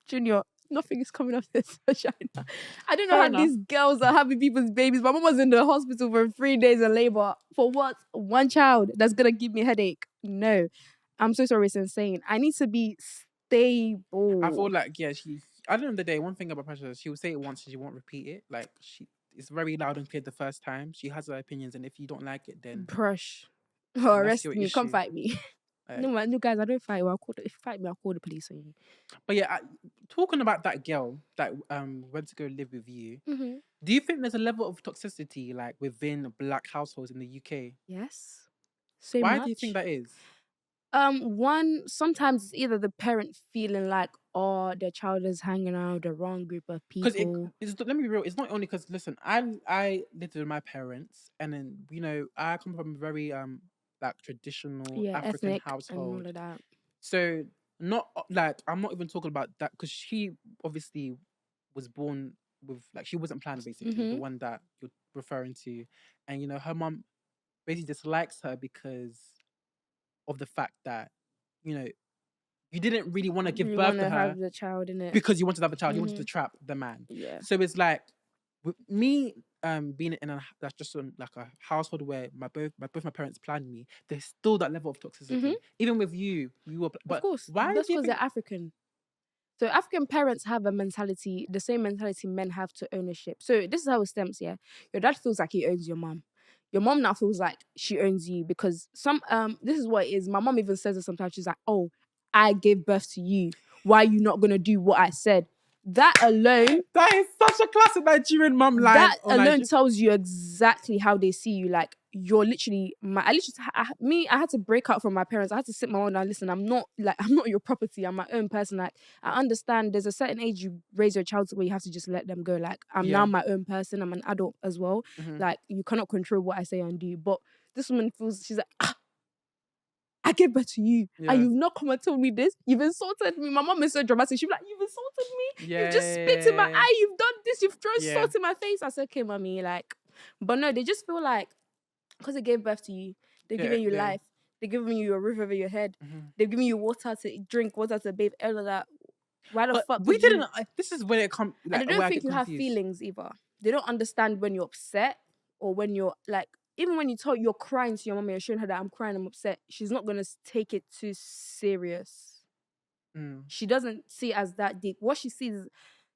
Junior, nothing is coming off this vagina. I don't know how these girls are having people's babies. My mom was in the hospital for 3 days in labor. For what? One child that's going to give me a headache. No. I'm so sorry, it's insane. I need to be stable. I feel like, at the end of the day, one thing about Precious, she will say it once and she won't repeat it. Like, it's very loud and clear the first time. She has her opinions, and if you don't like it, then arrest me. Come fight me. No, guys, I don't fight. If you fight me, I'll call the police on you. But yeah, talking about that girl that went to go live with you, mm-hmm. Do you think there's a level of toxicity like within black households in the UK? Yes. Why do you think that is? One, sometimes it's either the parent feeling like, their child is hanging out with the wrong group of people. Let me be real. It's not only because, listen, I lived with my parents, and then I come from a very like traditional African ethnic household. And all of that. So not like I'm not even talking about that because she obviously was born with she wasn't planned basically, mm-hmm. the one that you're referring to, and her mom basically dislikes her because of the fact that you didn't really want to give birth to her, have the child in it because you wanted to have a child. Mm-hmm. You wanted to trap the man. Yeah. So it's like with me being in that's just like a household where both my parents planned me. There's still that level of toxicity, mm-hmm. even with you were. But of course, why? That's because they're African. So African parents have a mentality, the same mentality men have to ownership. So this is how it stems. Yeah, your dad feels like he owns your mom. Your mom now feels like she owns you because this is what it is. My mom even says it sometimes. She's like, "Oh, I gave birth to you. Why are you not gonna do what I said?" That alone, that is such a classic Nigerian mom line. That alone tells you exactly how they see you. Like you're literally I had to break out from my parents. I had to sit my own down. Listen, I'm not your property. I'm my own person. Like I understand there's a certain age you raise your child to where you have to just let them go. Like I'm now my own person. I'm an adult as well. Mm-hmm. Like you cannot control what I say and do. But this woman she's like, I gave birth to you, and you've not come and told me this. You've insulted me. My mom is so dramatic. She'd be like, "You've insulted me. You just spit in my eye. You've done this. You've thrown salt in my face." I said, "Okay, mommy." But no, they just feel like because they gave birth to you, they're giving you life. They're giving you a roof over your head. Mm-hmm. They're giving you water to drink, water to bathe, all of that. Why the fuck? We didn't. This is when it comes. And they don't think you have feelings either. They don't understand when you're upset or when you're like. even when you're crying to your mom, you're showing her that I'm crying, I'm upset, she's not going to take it too serious. She doesn't see it as that deep. What she sees is,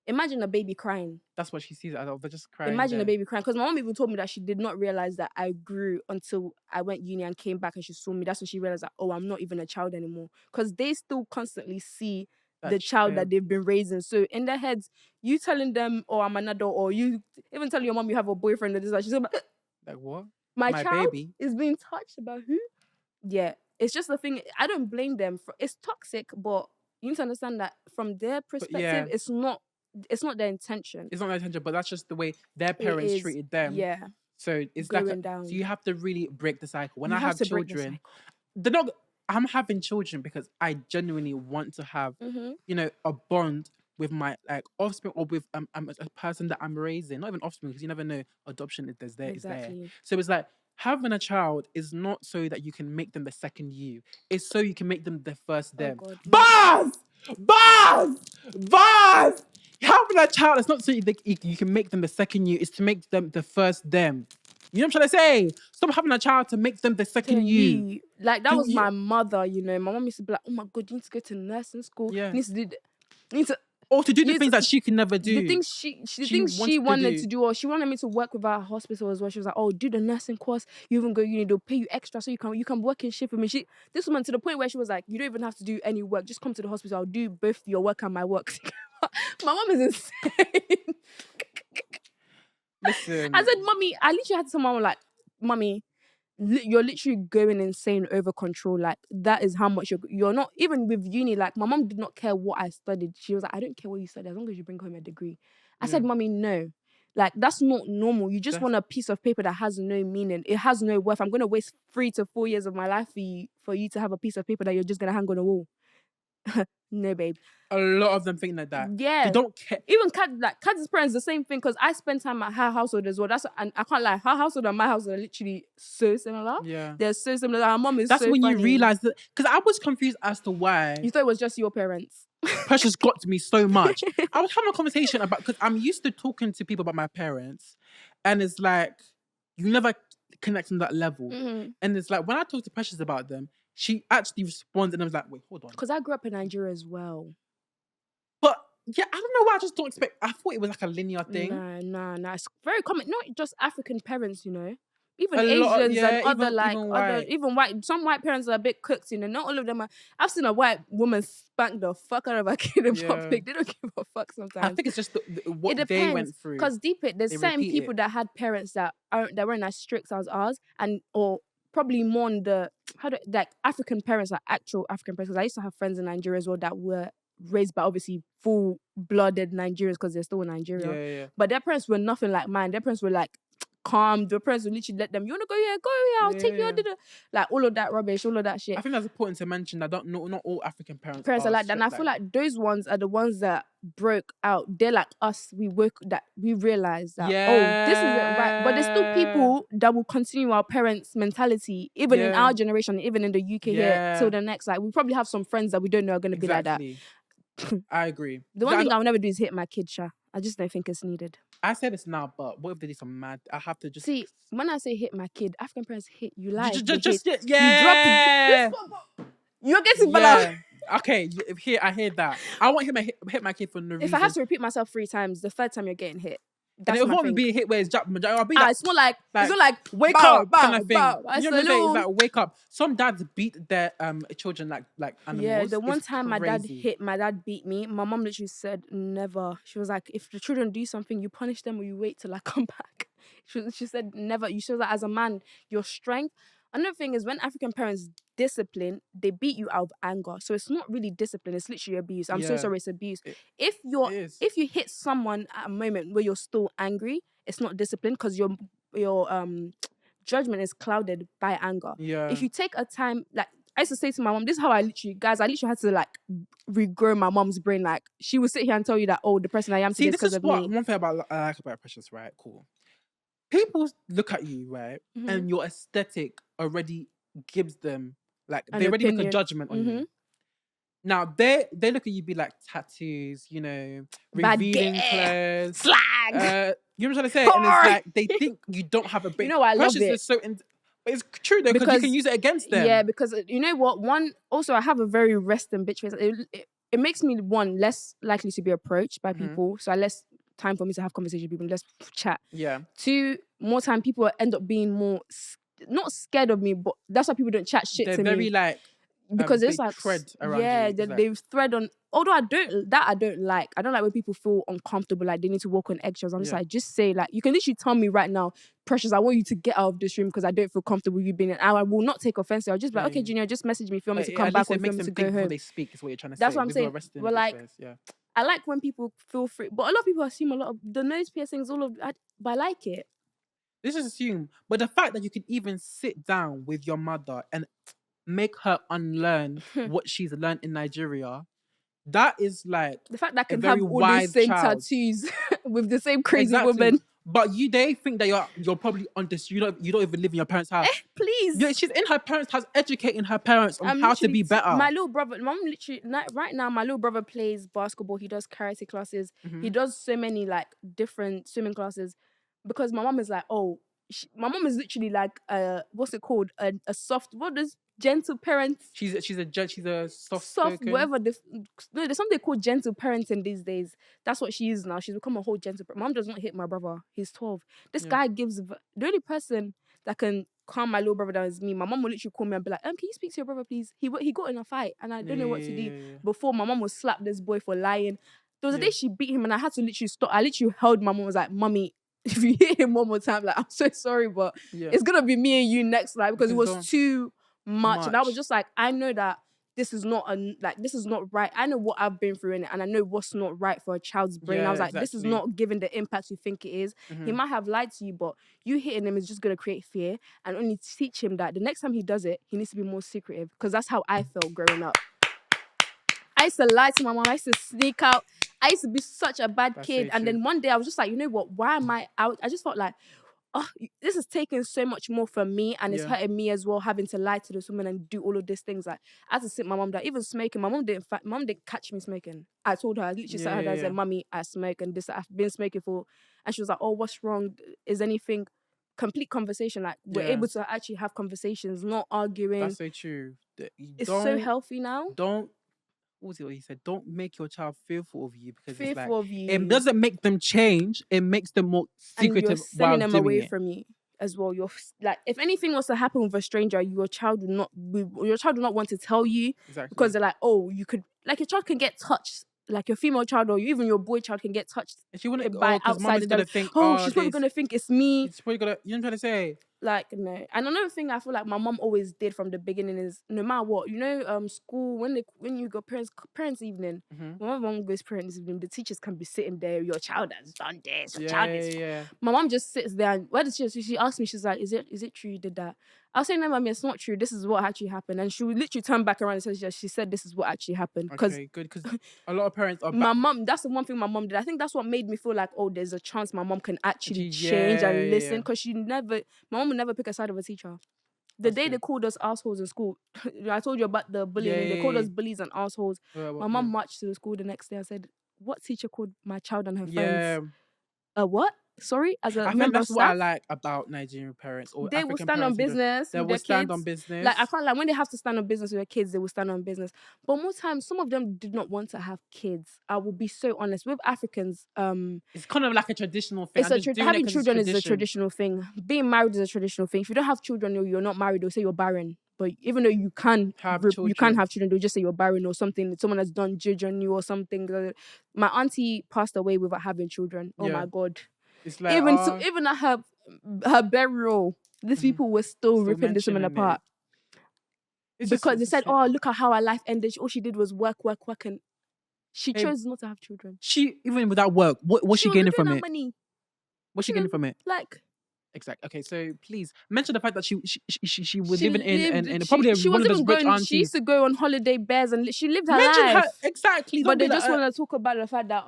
imagine a baby crying. That's what she sees. They're just crying. Imagine a baby crying. Because my mom even told me that she did not realize that I grew until I went uni and came back and she saw me. That's when she realized that, oh, I'm not even a child anymore. Because they still constantly see the child that they've been raising. So in their heads, you telling them, oh, I'm an adult, or you even telling your mom you have a boyfriend, or this, like, she's like what? My child baby is being touched about who? Yeah. It's just the thing. I don't blame them. It's toxic, but you need to understand that from their perspective, it's not their intention. It's not their intention, but that's just the way their parents treated them. Yeah. So it's going down. So you have to really break the cycle. When I have children, they're not. I'm having children because I genuinely want to have, a bond with my offspring, or with a person that I'm raising. Not even offspring, because you never know. Adoption is there. So it's like, having a child is not so that you can make them the second you. It's so you can make them the first them. Bars! Having a child is not so you can make them the second you. It's to make them the first them. You know what I'm trying to say? Stop having a child to make them the second you. Like, that was my mother, My mom used to be like, oh my God, you need to go to nursing school. Yeah. You need to do that. Or to do the things that she can never do. The things she wanted to do, or she wanted me to work with our hospital as well. She was like, oh, do the nursing course. You even go uni, they'll pay you extra so you can work in shift with me. This woman, to the point where she was like, you don't even have to do any work. Just come to the hospital. I'll do both your work and my work. My mom is insane. Listen. I said, Mommy, I literally had to tell Mom, like, Mommy, you're literally going insane over control. Like, that is how much you're not, even with uni. Like, my mom did not care what I studied. She was like, I don't care what you study as long as you bring home a degree. I said, Mommy, no. Like, that's not normal. You just want a piece of paper that has no meaning. It has no worth. I'm going to waste 3 to 4 years of my life for you to have a piece of paper that you're just going to hang on the wall. No, babe. A lot of them think like that. Yeah. They don't care. Even Kat's parents, the same thing, because I spend time at her household as well. And I can't lie, her household and my household are literally so similar. Yeah. They're so similar. Her mom is That's so when funny. you realise that, because I was confused as to why. You thought it was just your parents. Precious got to me so much. I was having a conversation about, because I'm used to talking to people about my parents, and it's like, you never connect on that level. Mm-hmm. And it's like, when I talk to Precious about them, she actually responds, and I was like, wait, hold on. Because I grew up in Nigeria as well. But yeah, I don't know why I just don't expect. I thought it was like a linear thing. Nah. It's very common. Not just African parents, Even Asians and other even white. Some white parents are a bit cooked, Not all of them are. I've seen a white woman spank the fuck out of a kid in public. They don't give a fuck sometimes. I think it's just what they went through. Because there's certain people that had parents that weren't as strict as ours, or probably more on the African parents, like actual African parents. Because I used to have friends in Nigeria as well that were raised by obviously full-blooded Nigerians, because they're still in Nigeria. Yeah. But their parents were nothing like mine. Their parents were like calm. Their parents would literally let them, you want to go here? Go here. I'll take you. Like, all of that rubbish, all of that shit. I think that's important to mention that not all African parents are like that. And I feel like those ones are the ones that broke out. They're like us. We realize that, this isn't right. But there's still people that will continue our parents' mentality, even in our generation, even in the UK here, till the next. Like, we probably have some friends that we don't know are going to be like that. I agree. The one thing I'll never do is hit my kid, Sha. I just don't think it's needed. I say this now, but what if they do some mad? I have to just see. When I say hit my kid, African parents hit you like You drop it. You're getting better. Okay, I hear that. I want him to hit my kid for no reason. If I have to repeat myself 3 times, the 3rd time you're getting hit. And it won't be a hit where it's I'll be like, it's more like it's not like wake up, kind of thing. You know what I'm saying? It's like wake up. Some dads beat their children like animals. Yeah, the one time my dad beat me. My mom literally said never. She was like, if the children do something, you punish them or you wait till I come back. She said never. You show that as a man, your strength. Another thing is, when African parents discipline, they beat you out of anger. So it's not really discipline, it's literally abuse. I'm so sorry, it's abuse. If you hit someone at a moment where you're still angry, it's not discipline, because your judgment is clouded by anger. Yeah. If you take a time, like I used to say to my mom, this is how I literally had to like regrow my mom's brain. Like, she would sit here and tell you that, the person I am today is because of me. One thing I like about Precious, right? Cool. People look at you, right? Mm-hmm. And your aesthetic already gives them, like, they already make a judgment on you. Now, they look at you be like tattoos, revealing clothes. Slag! bag. You know what I'm trying to say? And it's like they think you don't have a brain. You know what? I love it. Is so but it's true though, because you can use it against them. Yeah, because you know what? Also, I have a very resting bitch face. It makes me, one, less likely to be approached by people. So I less time for me to have conversation with people, less chat. Yeah. 2, more time people end up being more, not scared of me, but that's why people don't chat shit to me. They're very like, because it's like tread around you. They thread on. Although I don't like. I don't like when people feel uncomfortable, like they need to walk on eggshells. I'm just like, just say, like, you can literally tell me right now, Precious, I want you to get out of this room because I don't feel comfortable with you being in. I will not take offense. I'll just be like, okay, Junior, just message me if you want me to come back or if you want me to go home. Before they speak is what you're trying to say. That's what I'm saying. But like, I like when people feel free. But a lot of people assume a lot of the nose piercings, but I like it. This is assume. But the fact that you can even sit down with your mother and make her unlearn what she's learned in Nigeria, that is like the fact that I can have all these same tattoos with the same crazy woman. But they think that you're probably on this. You don't even live in your parents' house. Please. Yeah, she's in her parents' house, educating her parents on how to be better. My little brother, right now, my little brother plays basketball. He does karate classes. He does so many like different swimming classes because my mom is like, my mom is literally like what's it called? A soft, what is gentle parent? She's a soft whatever. There's something called gentle parenting these days. That's what she is now. She's become a whole gentle parent. Mom does not hit my brother. He's 12. This guy gives the only person that can calm my little brother down is me. My mom will literally call me and be like, can you speak to your brother, please? He got in a fight and I don't know what to do. Yeah. Before, my mom would slap this boy for lying. There was a day she beat him and I had to literally stop. I literally held my mom and was like, Mummy, if you hit him one more time, like, I'm so sorry, but it's gonna be me and you next, like, because it was too much. And I was just like, I know that this is not this is not right. I know what I've been through in it, and I know what's not right for a child's brain. I was like, this is not giving the impact you think it is. He might have lied to you, but you hitting him is just gonna create fear and only teach him that the next time he does it, he needs to be more secretive. Because that's how I felt growing up. I used to lie to my mom. I used to sneak out. I used to be such a bad kid. And then one day I was just like, you know what? Why am I out? I just felt like, this is taking so much more from me and it's hurting me as well, having to lie to this woman and do all of these things. Like, I had to sit my mom down. Even smoking, my mom didn't catch me smoking. I told her, I literally sat her down and said, Mummy, I smoke and this, I've been smoking for, and she was like, oh, what's wrong? Is anything? Complete conversation. Like, we're able to actually have conversations, not arguing. That's so true. It's so healthy now. What was it what he said? Don't make your child fearful of you because fearful of you. It doesn't make them change. It makes them more secretive. And you're sending them away from you as well. You're like, if anything was to happen with a stranger, your child will not want to tell you because they're like, you could, like, your child can get touched. Like your female child or even your boy child can get touched by outside. She's probably gonna think it's me. It's probably gonna. You know what I'm trying to say? Like, no. And another thing I feel like my mom always did from the beginning is, no matter what, school, when you go parents evening, when my mom goes parents evening, the teachers can be sitting there, your child has done this, your child is. My mom just sits there and she asked me, she's like, is it true you did that? I'll say, no, Mommy, it's not true. This is what actually happened. And she would literally turn back around and say, she said this is what actually happened. Okay, good, because a lot of parents are... My mom, that's the one thing my mom did. I think that's what made me feel like, there's a chance my mom can actually change and listen. Because my mom would never pick a side of a teacher. The day they called us assholes in school, I told you about the bullying. They called us bullies and assholes. My mom marched to the school the next day and said, what teacher called my child and her friends? What? Sorry, I think that's what I like about Nigerian parents or they African will stand on business. They will stand on business. Like, I can't, like, when they have to stand on business with their kids, they will stand on business. But more times, some of them did not want to have kids. I will be so honest with Africans. It's kind of like a traditional thing. Having children is a traditional thing. Being married is a traditional thing. If you don't have children or you're not married, they'll say you're barren. But even though you can have children, they'll just say you're barren or something. Someone has done judge on you or something. My auntie passed away without having children. Oh my God. It's like, even at her burial, these people were still ripping this woman apart. Because they said, look at how her life ended. All she did was work, and she chose not to have children. Even without work, what's she gaining from it? Money. What's she gaining from it? Like, Exactly. Okay, so please mention the fact that she was living in probably she one was of those even rich going. aunties. She used to go on holiday bears and she lived her Mention life. her exactly. But they just want to talk about the fact that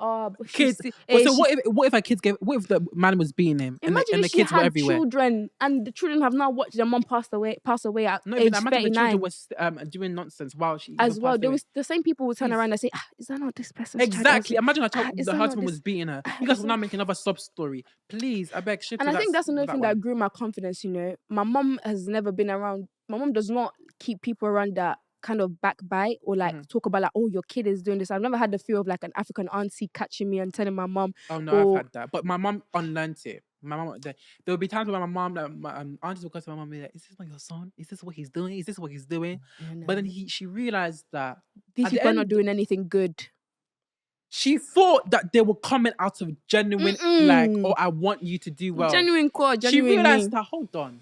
kids. So what if her kids gave? What if the man was beating him? Imagine and the if she kids were had everywhere. children and the children have now watched their mom pass away at age 39. The children was doing nonsense while she as well. There was the same people would turn around and say, is that not this person's exactly? child? Imagine the husband was beating her. You guys will now make another sub story. Please, I beg. And I think that's another thing that grew my confidence. My mom has never been around. My mom does not keep people around that kind of backbite or like talk about like, oh, your kid is doing this. I've never had the fear of like an African auntie catching me and telling my mom. Oh no, I've had that, but my mom unlearned it. My mom, there will be times when my mom, like my aunties will go to my mom and be like, "Is this not your son? Is this what he's doing? Is this what he's doing?" No. But then she realized that these people are not doing anything good. She thought that they were coming out of genuine, like, oh, I want you to do well. Genuine core, genuine. She realized that, hold on.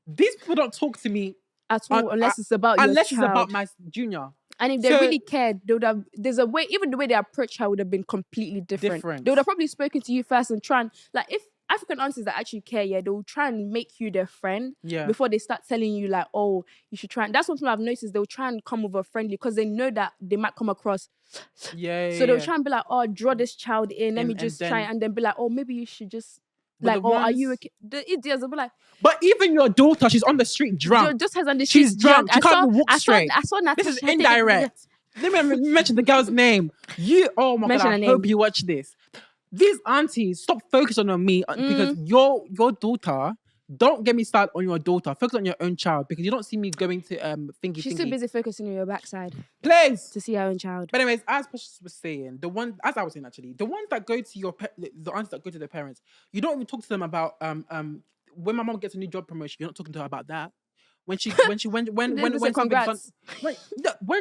These people don't talk to me at all unless it's about your unless child. It's about my junior. And if they really cared, they would have. There's a way. Even the way they approach her would have been completely different. They would have probably spoken to you first and try and like if African aunties that actually care, they will try and make you their friend before they start telling you like, oh, you should try. And that's something I've noticed. They'll try and come over friendly because they know that they might come across. So they'll try and be like, oh, draw this child in. Let me just try, and then be like, oh, maybe you should just. Like, are you a kid? The idiots will be like, but even your daughter, she's on the street drunk. Just has understood. She's drunk. She can't walk straight. I saw Natasha. This is indirect. Let me mention the girl's name. Oh my God, I hope you watch this. These aunties, stop focusing on me because your daughter, don't get me started on your daughter. Focus on your own child because you don't see me going to thingy. She's too busy focusing on your backside. Please. To see her own child. But anyways, as Precious was saying, the ones that go to the aunties that go to their parents, you don't even talk to them about when my mom gets a new job promotion, you're not talking to her about that. When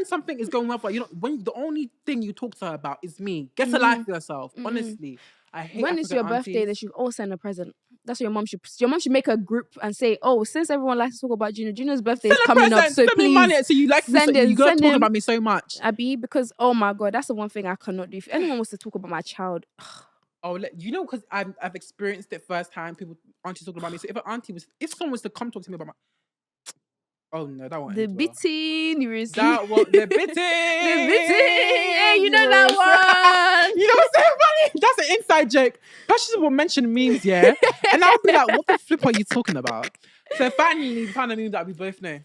something is going well for you, when the only thing you talk to her about is me. Get a life for yourself. Honestly, I hate. When it's your birthday, they should all send a present. That's what your mom should. Your mom should make a group and say, "Oh, since everyone likes to talk about Junior's birthday is coming up, so please money. So you like send it. You gotta talk about me so much, Abby, because oh my God, that's the one thing I cannot do. If anyone wants to talk about my child." Because I've experienced it firsthand. Aunties talking about me. So if someone was to come talk to me about my. Oh no, that one. The beating you received. That one, the beating. The beating. Hey, you know that one. You know what's so funny? That's an inside joke. Precious will mention memes, yeah, and I'll be like, "What the flip are you talking about?" So finally, we found a meme that we both know.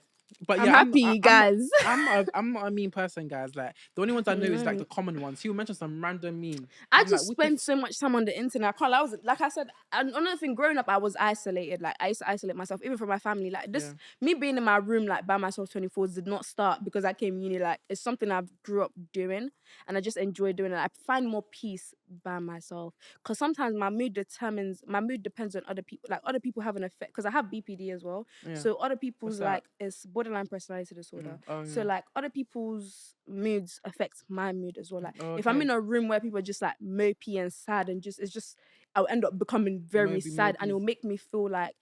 But I'm happy, guys. I'm not a mean person, guys. Like the only ones I know is like the common ones. He will mention some random meme. I just spend so much time on the internet. I was like I said, another thing. Growing up, I was isolated. Like I used to isolate myself, even from my family. Like this, me being in my room like by myself 24 did not start because I came uni. Like it's something I've grew up doing, and I just enjoy doing it. I find more peace by myself because sometimes my mood depends on other people. Like other people have an effect because I have BPD as well. So other people's like it's borderline personality disorder. So like other people's moods affect my mood as well. Like if I'm in a room where people are just like mopey and sad and I'll end up becoming very sad and it'll make me feel like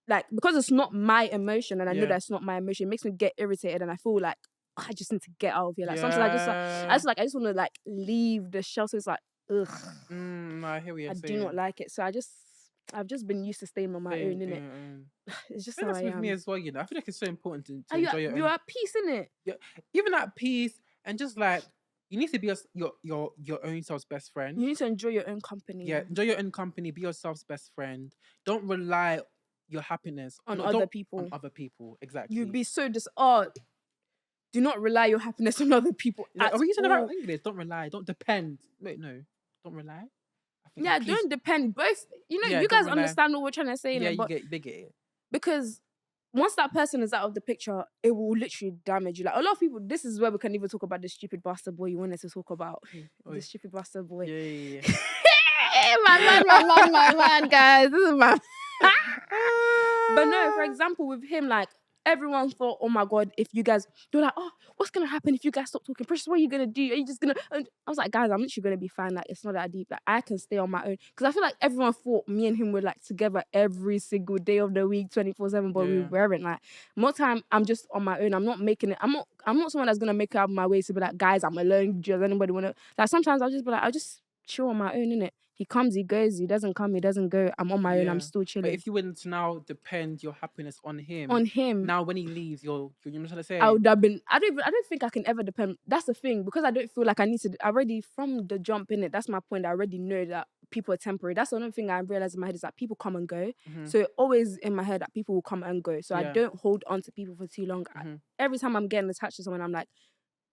because it's not my emotion and I know that's not my emotion, it makes me get irritated and I feel like I just need to get out of here. Like sometimes I just want to like leave the shelter. It's like ugh. I hear what you're saying. I do not like it. So I've just been used to staying on my own, innit? It's just how I am. With me as well, you know. I feel like it's so important to enjoy your own. You're at peace, innit? Yeah, even at peace, and just like you need to be your own self's best friend. You need to enjoy your own company. Yeah, enjoy your own company. Be yourself's best friend. Don't rely your happiness on other people. On other people, exactly. You'd be so do not rely your happiness on other people. Are we using the right English? Don't rely. Don't depend. Wait, no. Don't rely. Don't depend. Both, you guys understand what we're trying to say. Yeah, they get it. Because once that person is out of the picture, it will literally damage you. Like a lot of people, this is where we can even talk about the stupid bastard boy you wanted to talk about. The stupid bastard boy. Yeah. my man, guys. This is my... But no, for example, with him, like, everyone thought, oh my God, if you guys, they're like, oh, what's going to happen if you guys stop talking? Precious, what are you going to do? Are you just going to... And I was like, guys, I'm literally going to be fine. Like, it's not that deep. Like, I can stay on my own. Because I feel like everyone thought me and him were, like, together every single day of the week, 24/7, but we weren't. Like, more time, I'm just on my own. I'm not making it... I'm not someone that's going to make it out of my way to be like, guys, I'm alone. Does anybody want to... Like, sometimes I'll just be like, I'll just chill on my own, innit? He comes, he goes. He doesn't come, he doesn't go. I'm on my own. I'm still chilling. But if you were to now depend your happiness on him, now when he leaves, you're trying to say. I would have been. I don't think I can ever depend. That's the thing, because I don't feel like I need to. Already from the jump in it. That's my point. I already know that people are temporary. That's the only thing I realize in my head is that people come and go. So always in my head that people will come and go. So I don't hold on to people for too long. Every time I'm getting attached to someone, I'm like,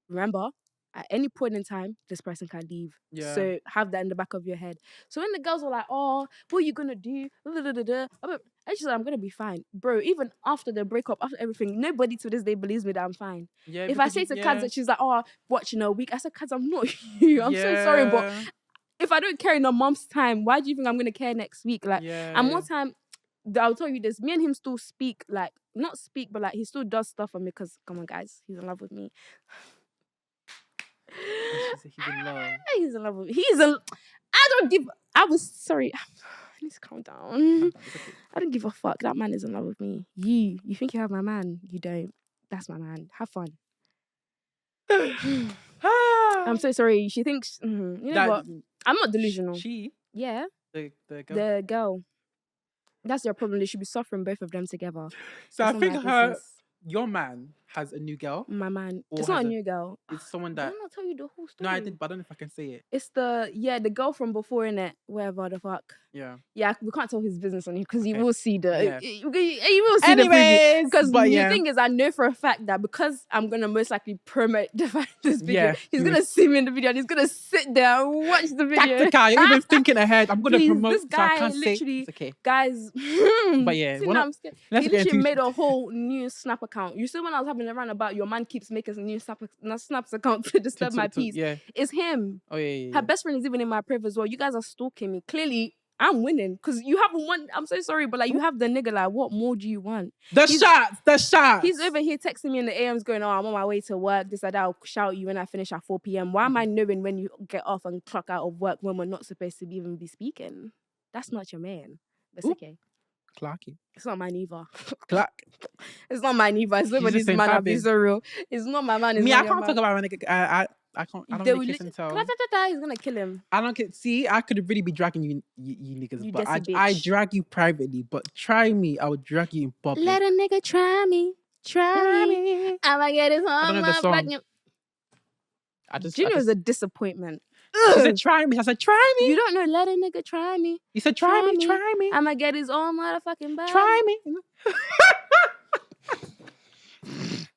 remember, at any point in time, this person can leave. Yeah. So have that in the back of your head. So when the girls were like, oh, what are you going to do? I just said, I'm going to be fine. Bro, even after the breakup, after everything, nobody to this day believes me that I'm fine. Yeah, if I say to Kads that she's like, oh, watching a week, I said, Kads, I'm not you. I'm so sorry, but if I don't care in a month's time, why do you think I'm going to care next week? Like, and more time, I'll tell you this, me and him still speak, like, not speak, but like, he still does stuff for me because, come on, guys, he's in love with me. He's in love. He's in love with me. I was sorry. I need to calm down. I don't give a fuck. That man is in love with me. You think you have my man? You don't. That's my man. Have fun. I'm so sorry. She thinks, you know what? I'm not delusional. She? Yeah. The girl? The girl. That's their problem. They should be suffering, both of them together. So I think your man has a new girl. My man. It's not a new girl. It's someone that... Did I not tell you the whole story? No, I did, but I don't know if I can say it. It's the girl from before, innit? Wherever the fuck. Yeah. Yeah, we can't tell his business on you because you will see the... Yeah. You will see the preview. Because the thing is, I know for a fact that because I'm going to most likely promote this video, he's going to see me in the video and he's going to sit there and watch the video. Tactical, you're even thinking ahead. I'm going to promote, this guy, so I can't literally, say it's okay. Guys... But yeah, he literally made a whole new Snap account. You see when I was having a rant about your man keeps making a new Snaps account to disturb my peace. Yeah. It's him. Oh yeah. Her best friend is even in my priv as well. You guys are stalking me. Clearly, I'm winning because you haven't won. I'm so sorry, but like you have the nigga. Like, what more do you want? The shots. He's over here texting me in the AMs going, oh, I'm on my way to work. This, that, I'll shout you when I finish at 4 p.m. Why am I knowing when you get off and clock out of work when we're not supposed to even be speaking? That's not your man. That's okay. Clarky. It's not mine either. Clark. It's not mine either. It's nobody's man. I'll be so real. It's not my man. Me, I can't talk about my nigga. I can't. I don't really kiss and tell. He's gonna kill him. I don't get. See, I could really be dragging you niggas, but I drag you privately. But try me, I would drag you in public. Let a nigga try me. I'ma get his home. I don't know the song. Junior is a disappointment. He said, try me. I said, try me. You don't know, let a nigga try me. He said, try me. I'ma get his own motherfucking bag. Try me.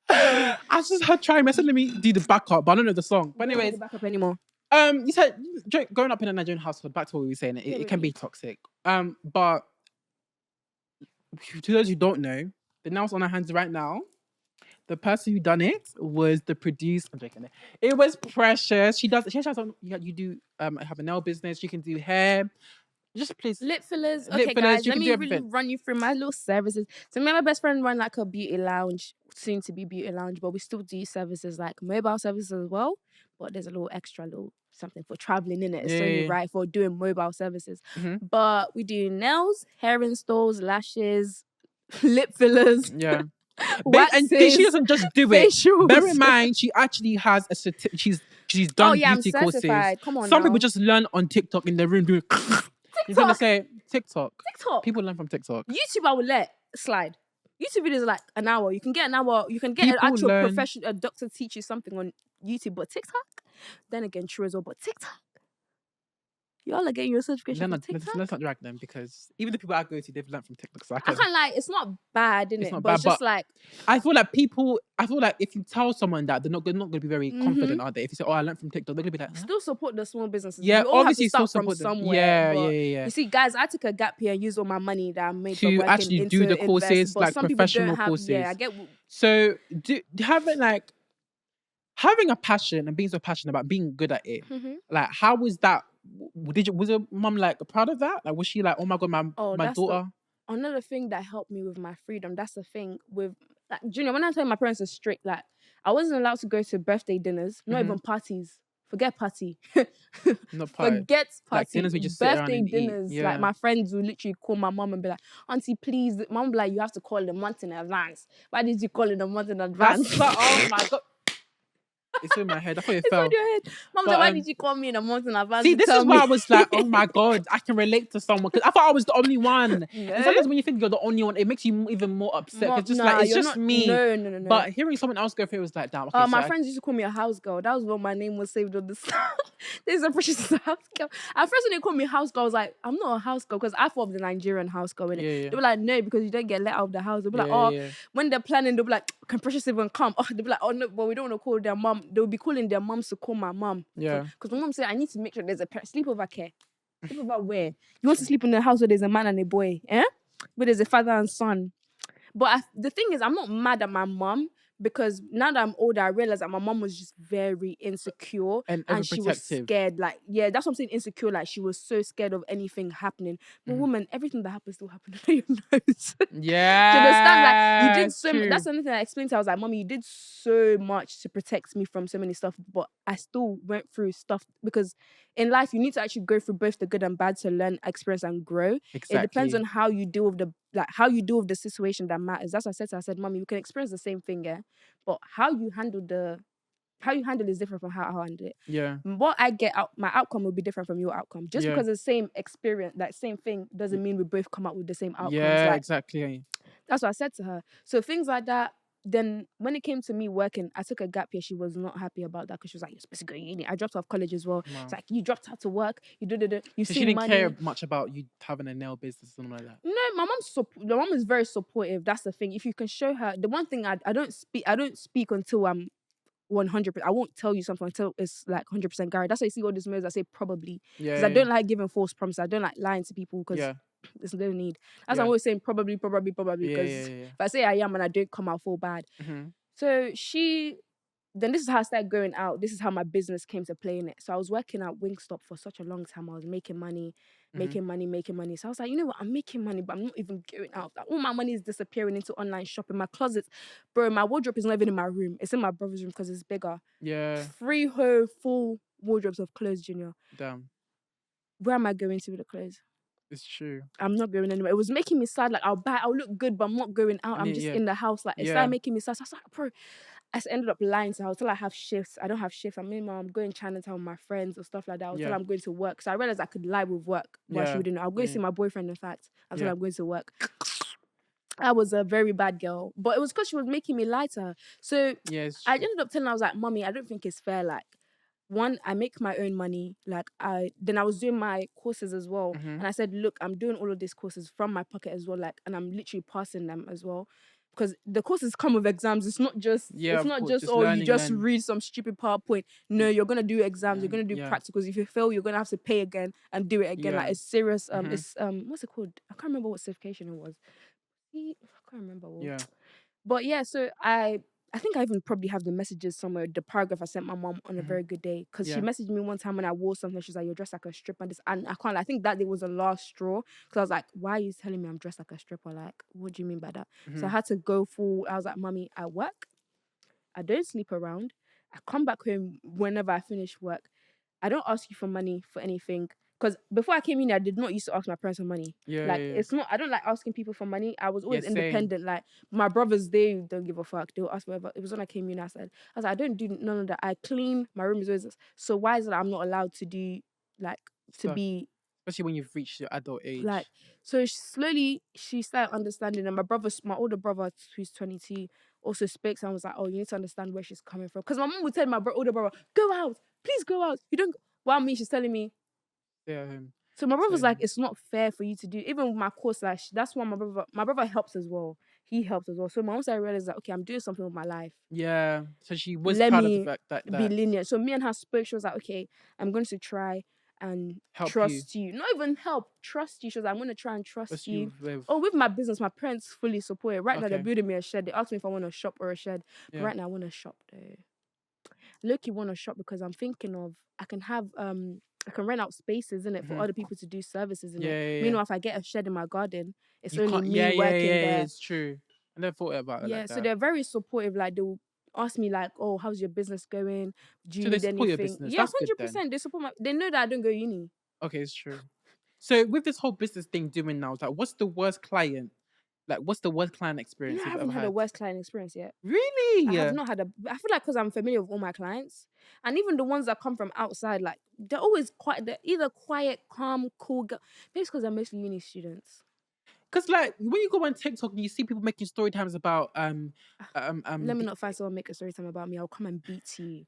I just heard try me. I said, let me do the backup, but I don't know the song. But anyways, don't backup anymore. You said growing up in a Nigerian household, back to what we were saying, it can be toxic. But to those who don't know, the nails on our hands right now, the person who done it was the producer. I'm joking. It was Precious. She has on. You do have a nail business. You can do hair. Just please. Lip fillers. Okay, guys. Let me really run you through my little services. So me and my best friend run like a beauty lounge, soon to be beauty lounge, but we still do services like mobile services as well. But there's a little extra something for traveling in it. It's only right for doing mobile services. Mm-hmm. But we do nails, hair installs, lashes, lip fillers. Yeah. And she doesn't just do it. Bear in mind, she actually has a certificate. She's done beauty courses. Come on, some people just learn on TikTok in their room doing. You're gonna say TikTok. People learn from TikTok. YouTube, I would let slide. YouTube videos are like an hour. You can get an hour. You can get an actual professional, a doctor teach you something on YouTube. But TikTok, then again, true as well. But TikTok. Y'all are getting your certification from TikTok? Let's not drag them because even the people I go to, they've learned from TikTok. So I can't lie, it's not bad, innit? But it's just like... I feel like if you tell someone that, they're not going to be very confident, are they? If you say, oh, I learned from TikTok, they're going to be like... Huh? Still support the small businesses. Yeah, we all obviously have to start still from support somewhere. Yeah. You see, guys, I took a gap here and used all my money that I made to actually do the courses, like professional courses. Yeah, I get... So, having a passion and being so passionate about being good at it, like, how was that? Was your mum like proud of that? Like, was she like, oh my god, my daughter? Another thing that helped me with my freedom. That's the thing with like Junior. When I tell you my parents are strict, like I wasn't allowed to go to birthday dinners, not even parties. Forget party. Not party. Forget party. Like dinners we just birthday dinners. Yeah. Like my friends will literally call my mum and be like, "Auntie, please." Mum will be like, "You have to call a month in advance." Why did you call it a month in advance? Oh my god. It's in my head. I thought it It's fell. on your head. Mom said, why did you call me in a month in advance? See, this is why I was like, oh my God, I can relate to someone. Because I thought I was the only one. No. And sometimes when you think you're the only one, it makes you even more upset. It's just it's just not, me. No. But hearing someone else go through it was like, damn. Okay, my friends used to call me a house girl. That was what my name was saved on the side. There's a precious house girl. At first when they called me house girl, I was like, I'm not a house girl because I thought of the Nigerian house girl. Yeah. They were like, no, because you don't get let out of the house. They'll be like, when they're planning, they'll be like, can Precious even come? Oh, they'll be like, oh no, but we don't want to call their mom. They'll be calling their moms to call my mom. Yeah. Because my mom said, I need to make sure there's a sleepover care. Sleepover where? You want to sleep in a house where there's a man and a boy, eh? Where there's a father and son. But the thing is, I'm not mad at my mom because now that I'm older, I realize that my mom was just very insecure and she was scared. Like, yeah, that's what I'm saying, insecure. Like, she was so scared of anything happening. But woman, everything that happens still happens under your nose. Yeah. Do you understand? Like, you did so much. That's another thing I explained to her. I was like, Mommy, you did so much to protect me from so many stuff, but I still went through stuff because in life, you need to actually go through both the good and bad to learn, experience, and grow. Exactly. It depends on how you deal with the situation that matters. That's what I said to her. I said, Mommy, you can experience the same thing, yeah, but how you handle is different from how I handle it. Yeah. What I get out, my outcome will be different from your outcome. Just because the same experience, that same thing, doesn't mean we both come up with the same outcomes. Yeah, exactly. That's what I said to her. So things like that. Then when it came to me working, I took a gap year. She was not happy about that because she was like, you're supposed to go to uni. I dropped out of college as well. Wow. It's like, you dropped out to work. You you so see she didn't money. care much about you having a nail business or something like that? No, my mom is very supportive. That's the thing. If you can show her, the one thing I don't speak until I'm 100%. I won't tell you something until it's like 100% guaranteed. That's why you see all these moves I say probably. Because I don't like giving false promises. I don't like lying to people because there's no need. That's why I'm always saying probably. Because if I say I am and I don't come out full bad. Mm-hmm. So then this is how I started going out. This is how my business came to play in it. So I was working at Wingstop for such a long time. I was making money. So I was like, you know what? I'm making money, but I'm not even going out. Like, all my money is disappearing into online shopping. My closet, bro, my wardrobe is not even in my room. It's in my brother's room because it's bigger. Yeah. 3 whole full wardrobes of clothes, Junior. Damn. Where am I going to with the clothes? It's true. I'm not going anywhere. It was making me sad. Like, I'll look good, but I'm not going out. I'm just in the house. Like, it started making me sad. So I was like, bro, I ended up lying to her. Until I have shifts. I don't have shifts. I'm going Chinatown with my friends or stuff like that. Until I'm going to work. So I realized I could lie with work. But she wouldn't know. I'll go see my boyfriend, in fact, until I'm going to work. I was a very bad girl. But it was because she was making me lie to her. So I ended up telling her, I was like, Mommy, I don't think it's fair. Like, one, I make my own money. Like, I was doing my courses as well. Mm-hmm. And I said, look, I'm doing all of these courses from my pocket as well. Like, and I'm literally passing them as well. Because the courses come with exams. It's not just you just read some stupid PowerPoint. No, you're gonna do exams. You're gonna do practicals. If you fail, you're gonna have to pay again and do it again. Like, it's serious. It's what's it called? I can't remember what certification it was. I can't remember. But so I think I even probably have the messages somewhere, the paragraph I sent my mom on a very good day. Because she messaged me one time when I wore something. She's like, you're dressed like a stripper. And I think that day was the last straw. Because I was like, why are you telling me I'm dressed like a stripper? Like, what do you mean by that? Mm-hmm. So I had to go full. I was like, Mommy, I work. I don't sleep around. I come back home whenever I finish work. I don't ask you for money for anything. Because before I came in, I did not used to ask my parents for money. It's not, I don't like asking people for money. I was always independent. Like, my brothers, they don't give a fuck. They'll ask whatever. It was when I came in, I was like, I don't do none of that. I clean, my room is always, so why is it that I'm not allowed to do, like, to be... Especially when you've reached your adult age. Like, so slowly, she started understanding. And my older brother, who's 22, also speaks. And I was like, oh, you need to understand where she's coming from. Because my mom would tell my older brother, go out. Please go out. You don't... While me, she's telling me, so my brother's like, it's not fair for you to do. Even with my course, like, that's why my brother helps as well. He helps as well. So my mom started realizing that, okay, I'm doing something with my life. Yeah. So she was proud of the fact that be lenient. So me and her spoke. She was like, okay, I'm going to try and trust you. Not even help, trust you. She was like, I'm going to try and trust you. With my business, my parents fully support it. Right now, they're building me a shed. They asked me if I want a shop or a shed. But right now, I want a shop though. Look, want a shop because I'm thinking of, I can rent out spaces in it for other people to do services in it. Meanwhile, if I get a shed in my garden, it's only me working there. It's true. I never thought about it like that. So they're very supportive. Like, they'll ask me like, oh, how's your business going? Do you need anything? Your business. Yeah, 100%. They support they know that I don't go uni. Okay, it's true. So with this whole business thing doing now, like, what's the worst client Like, what's the worst client experience I you've haven't ever had a worst client experience yet. Really? I have not had I feel like because I'm familiar with all my clients, and even the ones that come from outside, like they're always they're either quiet, calm, cool. Maybe it's because they're mostly uni students. Because like when you go on TikTok and you see people making story times about Let me not find someone make a story time about me. I'll come and beat you.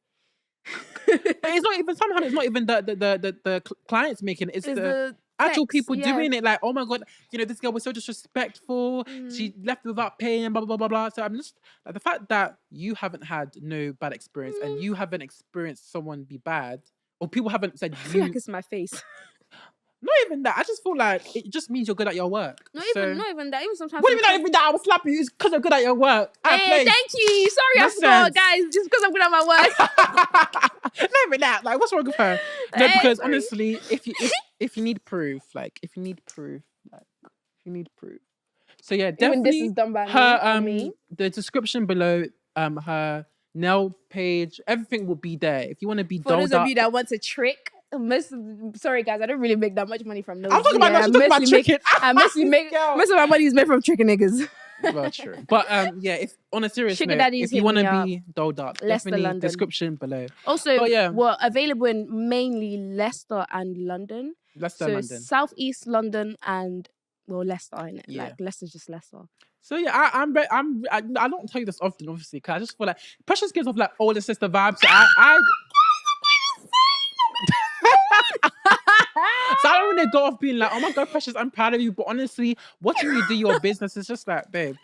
But it's not even. Sometimes it's not even the clients making it. It's the actual people doing it. Like, oh my god, this girl was so disrespectful. She left without paying. Blah blah blah blah. So I'm just like the fact that you haven't had no bad experience and you haven't experienced someone be bad, or people haven't said. I feel like it's my face. Not even that. I just feel like it just means you're good at your work. Not even that. Even sometimes. What do you mean not even that? I will slap you because you're good at your work. Hey, thank you. Sorry, I forgot, guys. Just because I'm good at my work. Not even that. Like, what's wrong with her? No, because honestly, if you need proof, So yeah, definitely. Even this is done by me. The description below, her nail page, everything will be there. If you want to be for those of you that want to trick. Sorry guys, I don't really make that much money from those. I'm talking about tricking. Most of my money is made from tricking niggas. Well, true. But yeah, if on a serious note, if you want to be dolled up, definitely London. Description below. Also, we're available in mainly Leicester and London. London. Southeast London and Leicester in it. Yeah. Like Leicester's just Leicester. So yeah, I don't tell you this often, obviously, because I just feel like Precious gives off like older sister vibes. So So I don't want to go off being like, oh my god, Precious, I'm proud of you. But honestly, watching you do your business is just like, babe.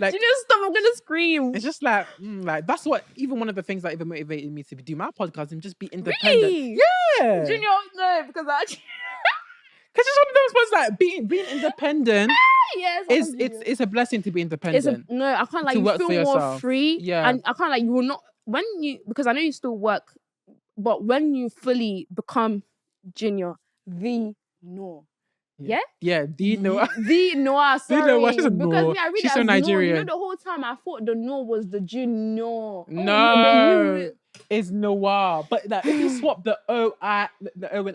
Like, do you know, stop, I'm gonna scream. It's just like that's what even one of the things that even motivated me to do my podcast and just be independent. Really? Yeah. Junior, no, because I actually because it's one of those ones like being independent. Yes, it's a blessing to be independent. I can't like you feel more free. Yeah. And I can't like you will not because I know you still work, but when you fully become Junior, the Noir. Yeah? Yeah, the Noir. The Noir, sorry. The Noir, she's a Noir. Because me, I read she's it so as Nigerian. Noir. The whole time I thought the Noir was the Junior. No, it's Noir. But like, if you swap the O and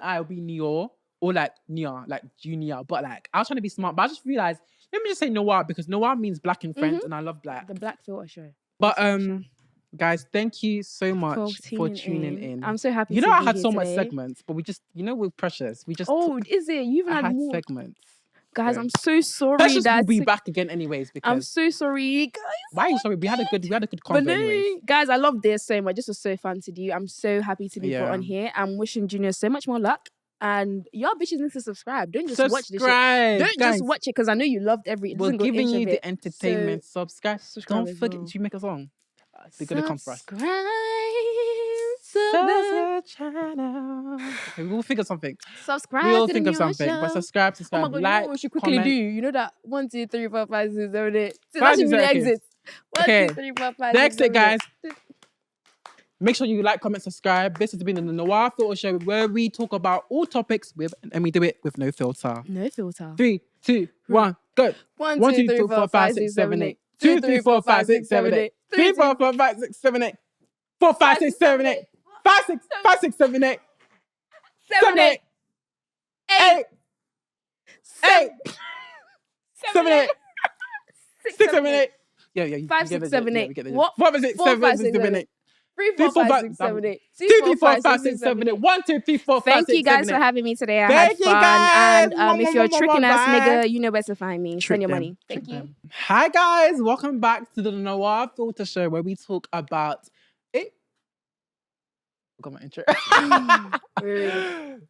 I will be Noir, or like Noir, like Junior. But like, I was trying to be smart, but I just realized, let me just say Noir, because Noir means black in French, and I love black. The Black Filter Show. But guys, thank you so much for tuning in. I'm so happy. I had so much segments, but we just, we're precious. We just is it? You even had more segments. Guys, I'm so sorry. Precious will be back again, anyways. Because I'm so sorry, guys. Why are you sorry? We had a good convo, anyways. Guys, I love this so much. This was so fun to do. I'm so happy to be brought on here. I'm wishing Junior so much more luck. And y'all bitches need to subscribe. Don't just watch this shit. Don't just watch it because I know you loved We're giving you the entertainment. So, subscribe. Don't forget to make a song. They're gonna come for us. Subscribe to the channel. Okay, we'll think of something. Subscribe. We'll think of something. Show. But subscribe. Oh my god! Like, you know what we should quickly do? You know that 1, 2, 3, 4, 5, 6, 7, 8. So that should be the exit. 1, 2, 3, 4, 5. The exit, guys. Make sure you like, comment, subscribe. This has been the Noir Filter Show, where we talk about all topics and we do it with no filter. No filter. 3, 2, 1, go. 1, 2, 3, 4, 5, 6, 7, 8. 2, 3, 4, 5, 6, 7, 8. 3, 4, 5, 6, 7, 8. 4, 5, 6, 7, 8. 5, 6, 7, 8. 7, 8. 8. 8. 7, 8. 6, 7, 8. Yeah. 5, 6, 7, 8. What? 4, 5, 6, 7, 8. 3, 4, 5, 6, 7, 8. 2, 3, 4, 5, 6, 7, 8. 1, 2, 3, 4, 5, 6, 7, 8. Thank you guys for having me today. I had fun. And if you're a tricking ass nigga, you know where to find me. Spend your money. Thank you. Hi guys, welcome back to the Noir Filter Show, where we talk about it. I got my intro.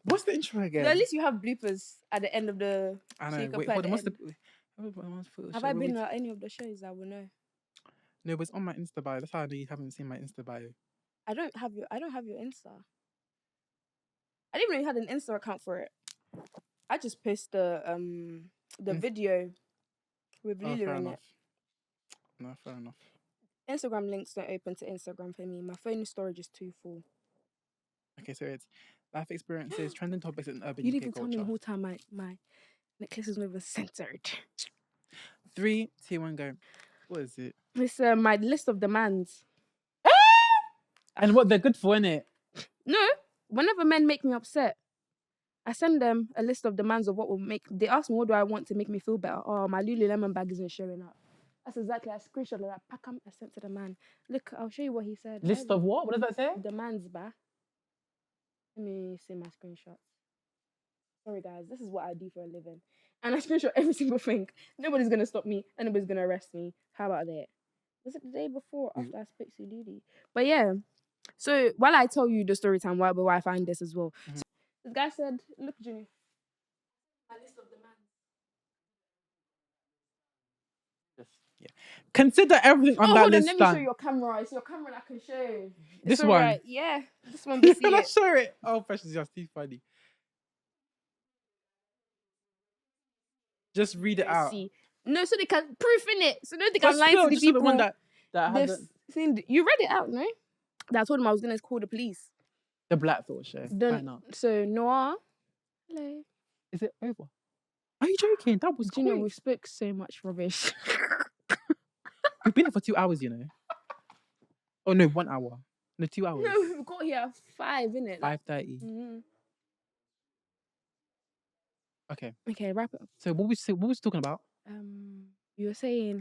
What's the intro again? At least you have bloopers at the end of the. I know. Wait, hold on. Have I been at any of the shows? I will know. No, but it's on my Insta bio. That's how I know you haven't seen my Insta bio. I don't have your Insta. I didn't even know you had an Insta account for it. I just posted the video with Lulu in it. No, fair enough. Instagram links don't open to Instagram for me. My phone storage is too full. Okay, so it's life experiences, trending topics, and urban You UK didn't even tell me culture. the whole time my necklace is never centered. 3, 2, 1, go. What is it? It's my list of demands. And what they're good for, innit? No, whenever men make me upset, I send them a list of demands of what will make. They ask me, what do I want to make me feel better? Oh, my Lululemon bag isn't showing up. That's exactly. I screenshot of that. Pack 'em, I sent to the man. Look, I'll show you what he said. List of what? What does that say? Demands, bah. Let me see my screenshots. Sorry, guys. This is what I do for a living. And I screenshot every single thing. Nobody's going to stop me. And nobody's going to arrest me. How about that? Was it the day before after I spoke to Ludi? But yeah. So while I tell you the story time, why I find this as well. So this guy said, look, Junior. My list of demands. Yeah. Consider everything on that list. Let me show you your camera. It's your camera that I can show you. This one? Right. Yeah. This one we see it. Let's show it. Oh, Precious, you're too funny. Just read it out. See. No, so they can proof in it. So they can lie to the people. The one that hasn't... You read it out, no? That I told him I was going to call the police. The Black Thought show. Why not? So, Noir. Hello. Is it over? Are you joking? That was quick. You know, we spoke so much rubbish. We've been here for 2 hours, you know. Oh, no, 1 hour. No, 2 hours. No, we got here at 5, innit? 5:30. Mm-hmm. Okay. Okay, wrap it up. So what was talking about? You were saying